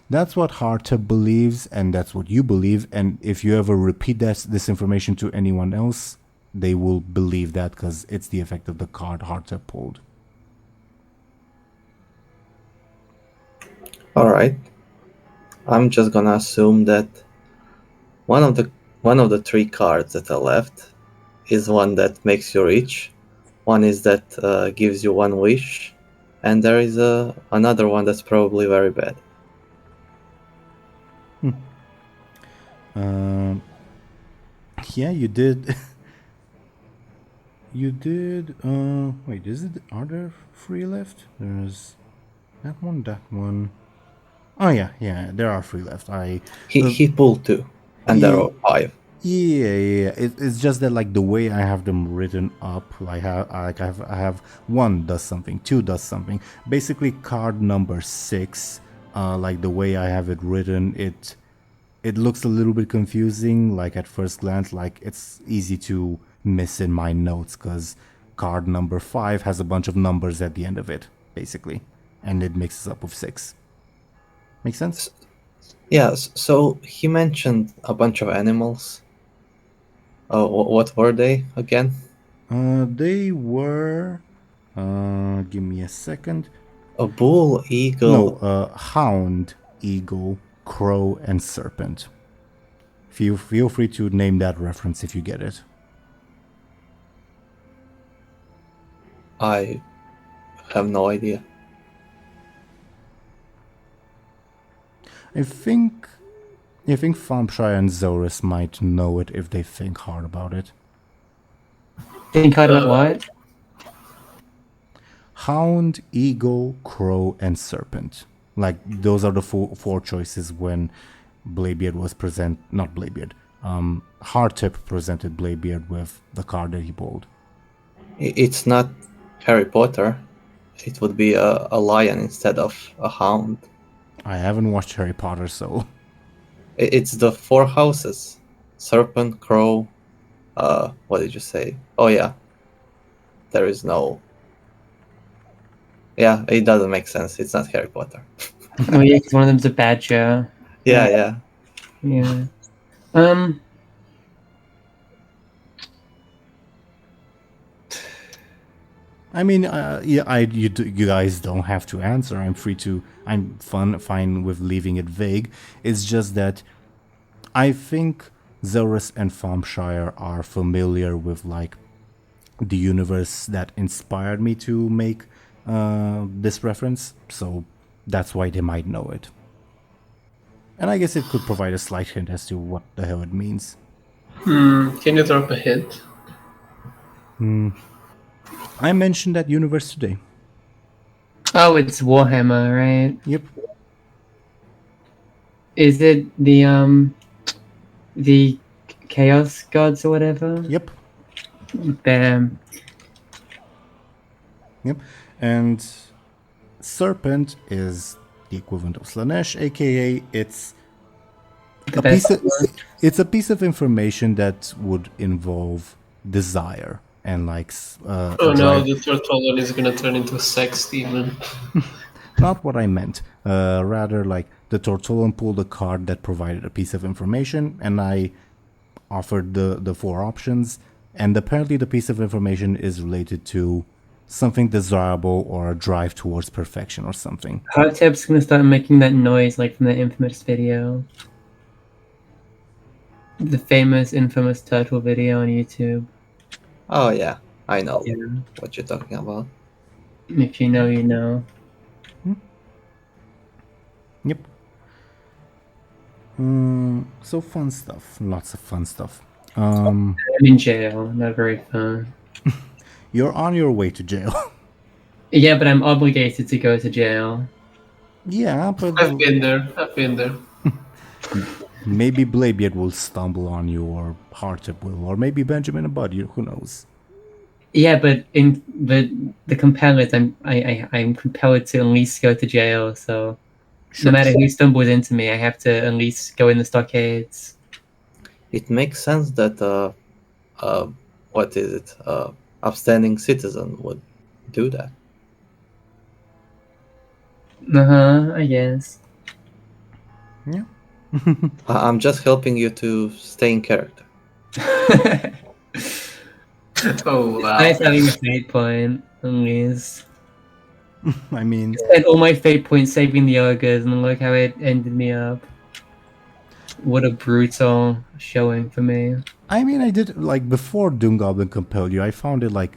what Hardtip believes, and that's what you believe. And if you ever repeat this information to anyone else, they will believe that because it's the effect of the card Hardtip pulled. All right, I'm just gonna assume that one of the three cards that are left is one that makes you rich, one is that gives you one wish, and there is another one that's probably very bad. Yeah, you did. You did. Wait, are there three left? There's that one. Oh yeah, there are three left. He pulled two, and there are five. Yeah. It's just that like the way I have them written up, I have one does something, two does something. Basically, card number 6, like the way I have it written, it looks a little bit confusing. Like at first glance, like it's easy to miss in my notes because card number 5 has a bunch of numbers at the end of it, basically, and it mixes up with 6. Make sense? Yeah. So he mentioned a bunch of animals. What were they again? They were. Give me a second. A bull, eagle. No, hound, eagle, crow, and serpent. Feel free to name that reference if you get it. I have no idea. I think Thompshire and Zelris might know it if they think hard about it. Think hard about what? Hound, eagle, crow, and serpent. Like those are the four choices when Bladebeard was not Bladebeard. Hardtip presented Bladebeard with the card that he pulled. It's not Harry Potter. It would be a lion instead of a hound. I haven't watched Harry Potter, so... It's the 4 houses. Serpent, crow, what did you say? Oh yeah. There is no... Yeah, it doesn't make sense. It's not Harry Potter. Oh yeah, because one of them's a badger. Yeah. Yeah. I mean, you guys don't have to answer. I'm fine with leaving it vague. It's just that I think Zelris and Thompshire are familiar with like the universe that inspired me to make this reference, so that's why they might know it. And I guess it could provide a slight hint as to what the hell it means. Can you drop a hint? I mentioned that universe today. Oh, it's Warhammer, right? Yep. Is it the Chaos Gods or whatever? Yep. Bam. Yep. And Serpent is the equivalent of Slanesh, aka it's a piece of information that would involve desire and like Oh no, the turtle one is gonna turn into a sex demon. Not what I meant. Rather, like the Tortolan pulled a card that provided a piece of information, and I offered the 4 options. And apparently the piece of information is related to something desirable or a drive towards perfection or something. Hotep's gonna start making that noise like from the infamous video. The infamous turtle video on YouTube. Oh yeah, I know Yeah. what you're talking about. If you know, you know. Yep. So fun stuff. Lots of fun stuff. I'm in jail. Not very fun. You're on your way to jail. Yeah, but I'm obligated to go to jail. Yeah, but I've been there. maybe Bladebeard will stumble on you, or Hardtip will, or maybe Benjamin and Buhd. Who knows? Yeah, but the compellers, I'm compelled to at least go to jail. So Sure. no matter who stumbles into me, I have to at least go in the stockades. It makes sense that upstanding citizen would do that. I guess. Yeah. I'm just helping you to stay in character. Oh wow! Nice having a fate point, at least. I mean, Spent all my fate points saving the ogres, and look how it ended me up. What a brutal showing for me. I did, like, before DoomGoblin compelled you, I found it, like,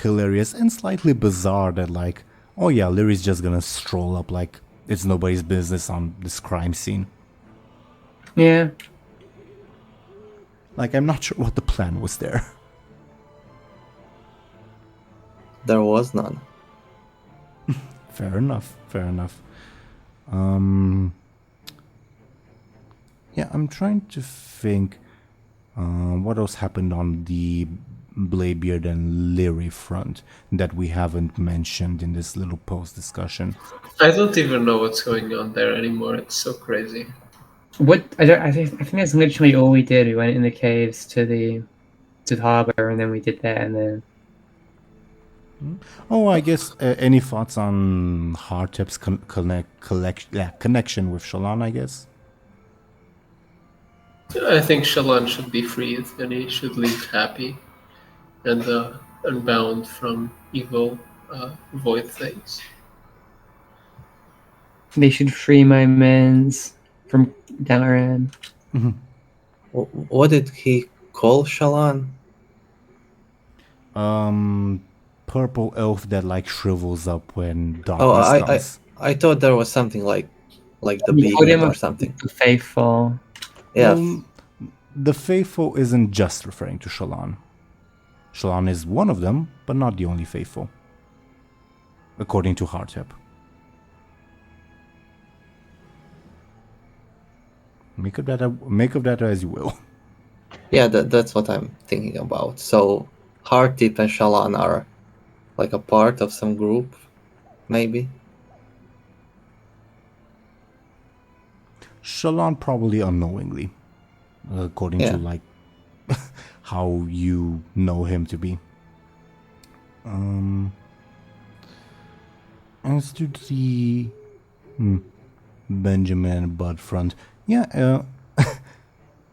hilarious and slightly bizarre that, like, oh yeah, Lyri's just gonna stroll up like it's nobody's business on this crime scene. Yeah. Like, I'm not sure what the plan was there. There was none. Fair enough, fair enough. Yeah, I'm trying to think what else happened on the Bladebeard and Lyri front that we haven't mentioned in this little post discussion. I don't even know what's going on there anymore. It's so crazy. I think that's literally all we did. We went in the caves to the harbor, and then we did that, and then. Oh, I guess any thoughts on Hardtip's connection with Shallan, I guess? I think Shallan should be freed, and he should leave happy and unbound from evil void things. They should free my mans from Aaran. What did he call Shallan? Purple elf that, like, shrivels up when darkness comes. I thought there was something like the You called beacon him or something. The faithful. Yeah. The faithful isn't just referring to Shallan. Shallan is one of them, but not the only faithful, according to Hardtip. Make of that as you will. Yeah, that's what I'm thinking about. So Hardtip and Shallan are like a part of some group, maybe. Shallan probably unknowingly, according to, like, how you know him to be. As to the Benjamin and Buhd front,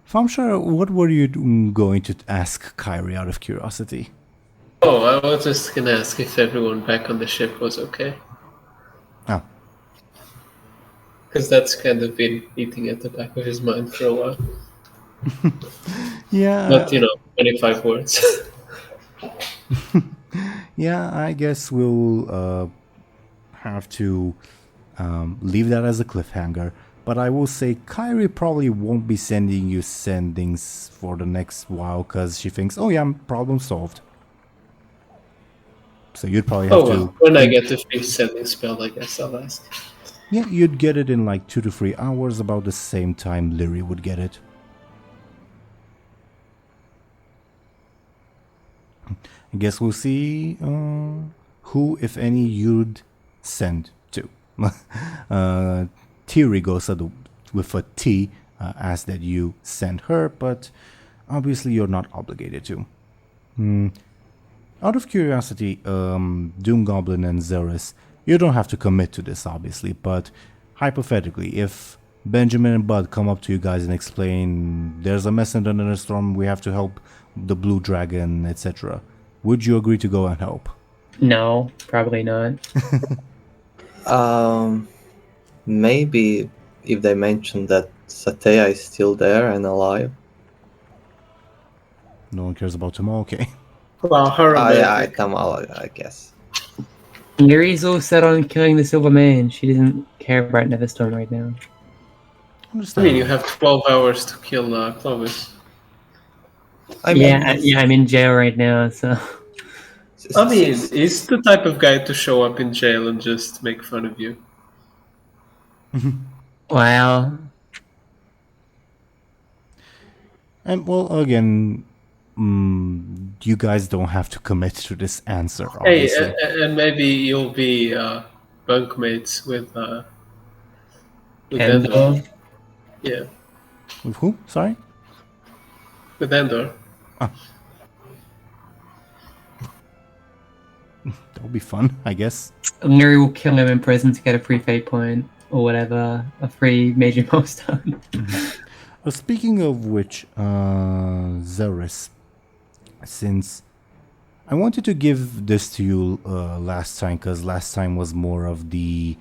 Thompshire, what were you going to ask Kyrie out of curiosity? Oh, I was just gonna ask if everyone back on the ship was okay. Ah. Because that's kind of been eating at the back of his mind for a while. Yeah. Not, 25 words. Yeah, I guess we'll have to leave that as a cliffhanger. But I will say Kyrie probably won't be sending you sendings for the next while because she thinks, oh yeah, problem solved. So you'd probably have to... When I get the free sending spell, I guess I'll ask. Yeah, you'd get it in like 2 to 3 hours, about the same time Lyri would get it. I guess we'll see who, if any, you'd send to. Teeironor with a T asked that you send her, but obviously you're not obligated to. Out of curiosity, DoomGoblin and Zelris, you don't have to commit to this, obviously, but hypothetically, if Benjamin and Buhd come up to you guys and explain there's a mess in the Thunderstorm, we have to help the Blue Dragon, etc. Would you agree to go and help? No, probably not. Maybe if they mention that Satea is still there and alive. No one cares about tomorrow, okay. Wow, how romantic. Yeah, come on, I guess. Lyri's all set on killing the Silver Mane. She doesn't care about Neverstone right now. I mean, you have 12 hours to kill Clovis. I mean, Yeah, I'm in jail right now, so... I mean, he's the type of guy to show up in jail and just make fun of you. Wow. And well, again, you guys don't have to commit to this answer, Hey, obviously. and maybe you'll be bunkmates with Endor. Endor. Yeah, With who? Sorry? with Endor. That'll be fun, I guess. Lyri will kill him in prison to get a free fate point, or whatever, a free major milestone. Speaking of which, Zelris, since I wanted to give this to you last time, because last time was more of the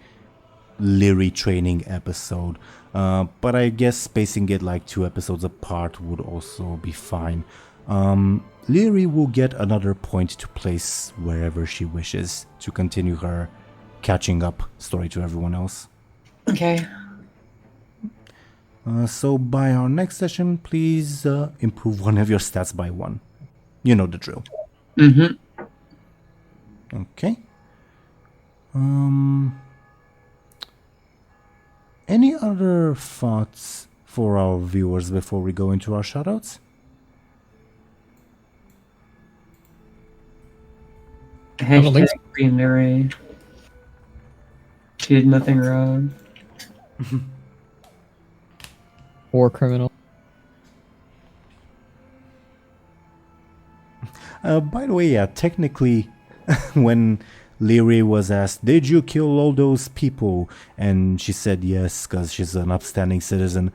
Lyri training episode, but I guess spacing it like 2 episodes apart would also be fine. Lyri will get another point to place wherever she wishes to continue her catching up story to everyone else. Okay. So by our next session, please improve one of your stats by 1. You know the drill. Mm-hmm. Okay. Any other thoughts for our viewers before we go into our shoutouts? Hashtag free Lyri. She did nothing wrong. War criminal. By the way, yeah, technically, when Lyri was asked, did you kill all those people? And she said yes, because she's an upstanding citizen.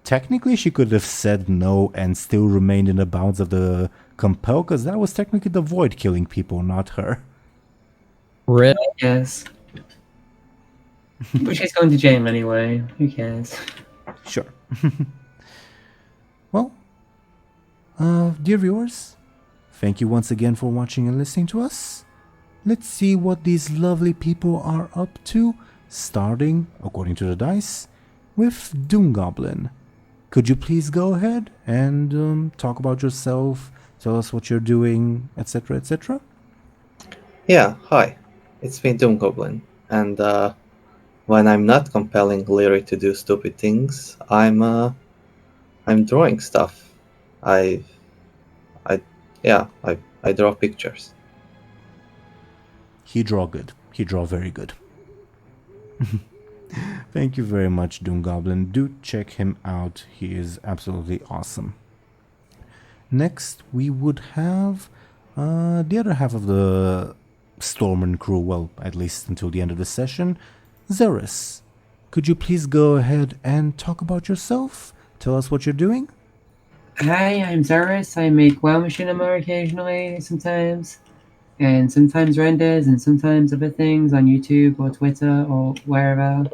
Technically, she could have said no and still remained in the bounds of the compel, because that was technically the Void killing people, not her. Rip. Yes. But she's going to jail anyway. Who cares? Sure. Well, dear viewers, thank you once again for watching and listening to us. Let's see what these lovely people are up to, starting, according to the dice, with DoomGoblin. Could you please go ahead and talk about yourself, tell us what you're doing, etc., etc.? Yeah, hi. It's me, DoomGoblin. And when I'm not compelling Lyri to do stupid things, I'm drawing stuff. I draw pictures. He draw good. He draw very good. Thank you very much, DoomGoblin. Do check him out. He is absolutely awesome. Next, we would have the other half of the Stormwind crew, well, at least until the end of the session, Zelris. Could you please go ahead and talk about yourself? Tell us what you're doing. Hi, I'm Zelris. I make WoW Machinima occasionally, sometimes. And sometimes renders, and sometimes other things on YouTube or Twitter or wherever.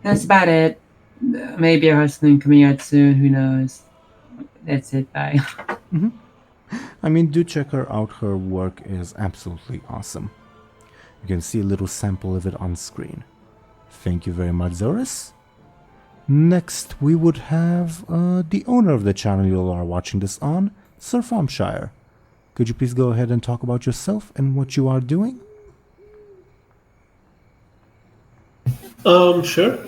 That's about it. Maybe a wrestling coming out soon, who knows. That's it, bye. I mean, do check her out. Her work is absolutely awesome. You can see a little sample of it on screen. Thank you very much, Zelris. Next, we would have the owner of the channel you are watching this on, Sir Thompshire. Could you please go ahead and talk about yourself and what you are doing? Sure.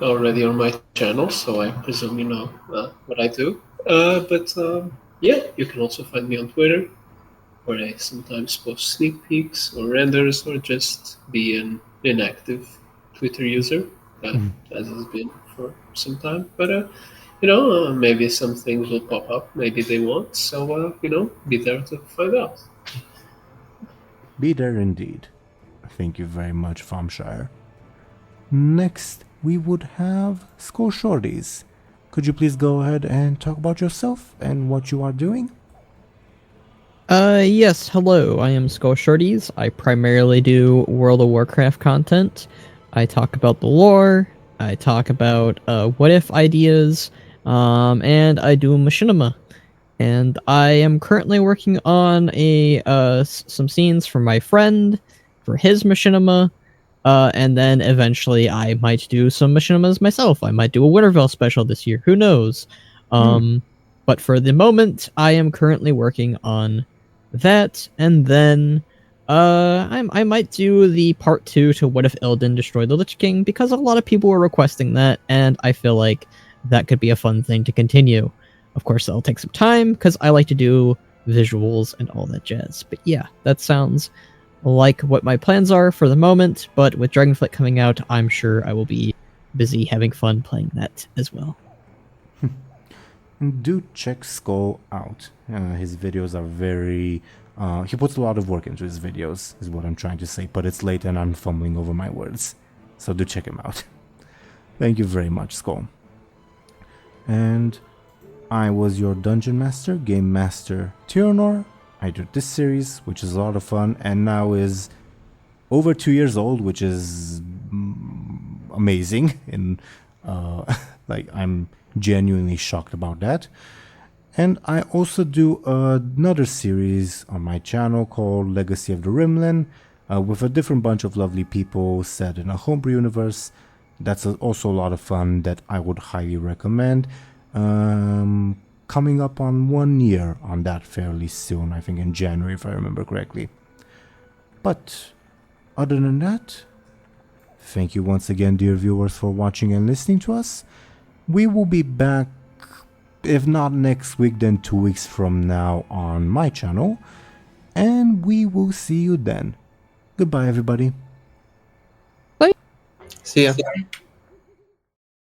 Already on my channel, so I presume you know what I do. Yeah, you can also find me on Twitter, where I sometimes post sneak peeks or renders, or just be an inactive Twitter user, as has been for some time. But maybe some things will pop up, maybe they won't. So be there to find out. Be there indeed. Thank you very much, Thompshire. Next, we would have Skoll Shorties. Could you please go ahead and talk about yourself and what you are doing? Yes, hello, I am Skoll Shorties. I primarily do World of Warcraft content. I talk about the lore, I talk about, what-if ideas, and I do machinima. And I am currently working on some scenes for my friend, for his machinima, and then eventually I might do some machinimas myself. I might do a Winterfell special this year, who knows? But for the moment, I am currently working on that, and then I might do the part 2 to What If Illidan Destroyed the Lich King, because a lot of people were requesting that, and I feel like that could be a fun thing to continue. Of course, that'll take some time, because I like to do visuals and all that jazz. But yeah, that sounds like what my plans are for the moment, but with Dragonflight coming out, I'm sure I will be busy having fun playing that as well. Do check Skoll out. His videos are very... he puts a lot of work into his videos, is what I'm trying to say, but it's late and I'm fumbling over my words. So do check him out. Thank you very much, Skoll. And I was your Dungeon Master, Game Master Teeironor. I did this series, which is a lot of fun, and now is over 2 years old, which is amazing. And like, I'm genuinely shocked about that. And I also do another series on my channel called Legacy of the Rimland, with a different bunch of lovely people set in a homebrew universe. That's also a lot of fun that I would highly recommend. Coming up on 1 year on that fairly soon, I think in January if I remember correctly. But other than that, thank you once again, dear viewers, for watching and listening to us. We will be back, if not next week, then 2 weeks from now on my channel, and we will see you then. Goodbye, everybody. Bye. See ya.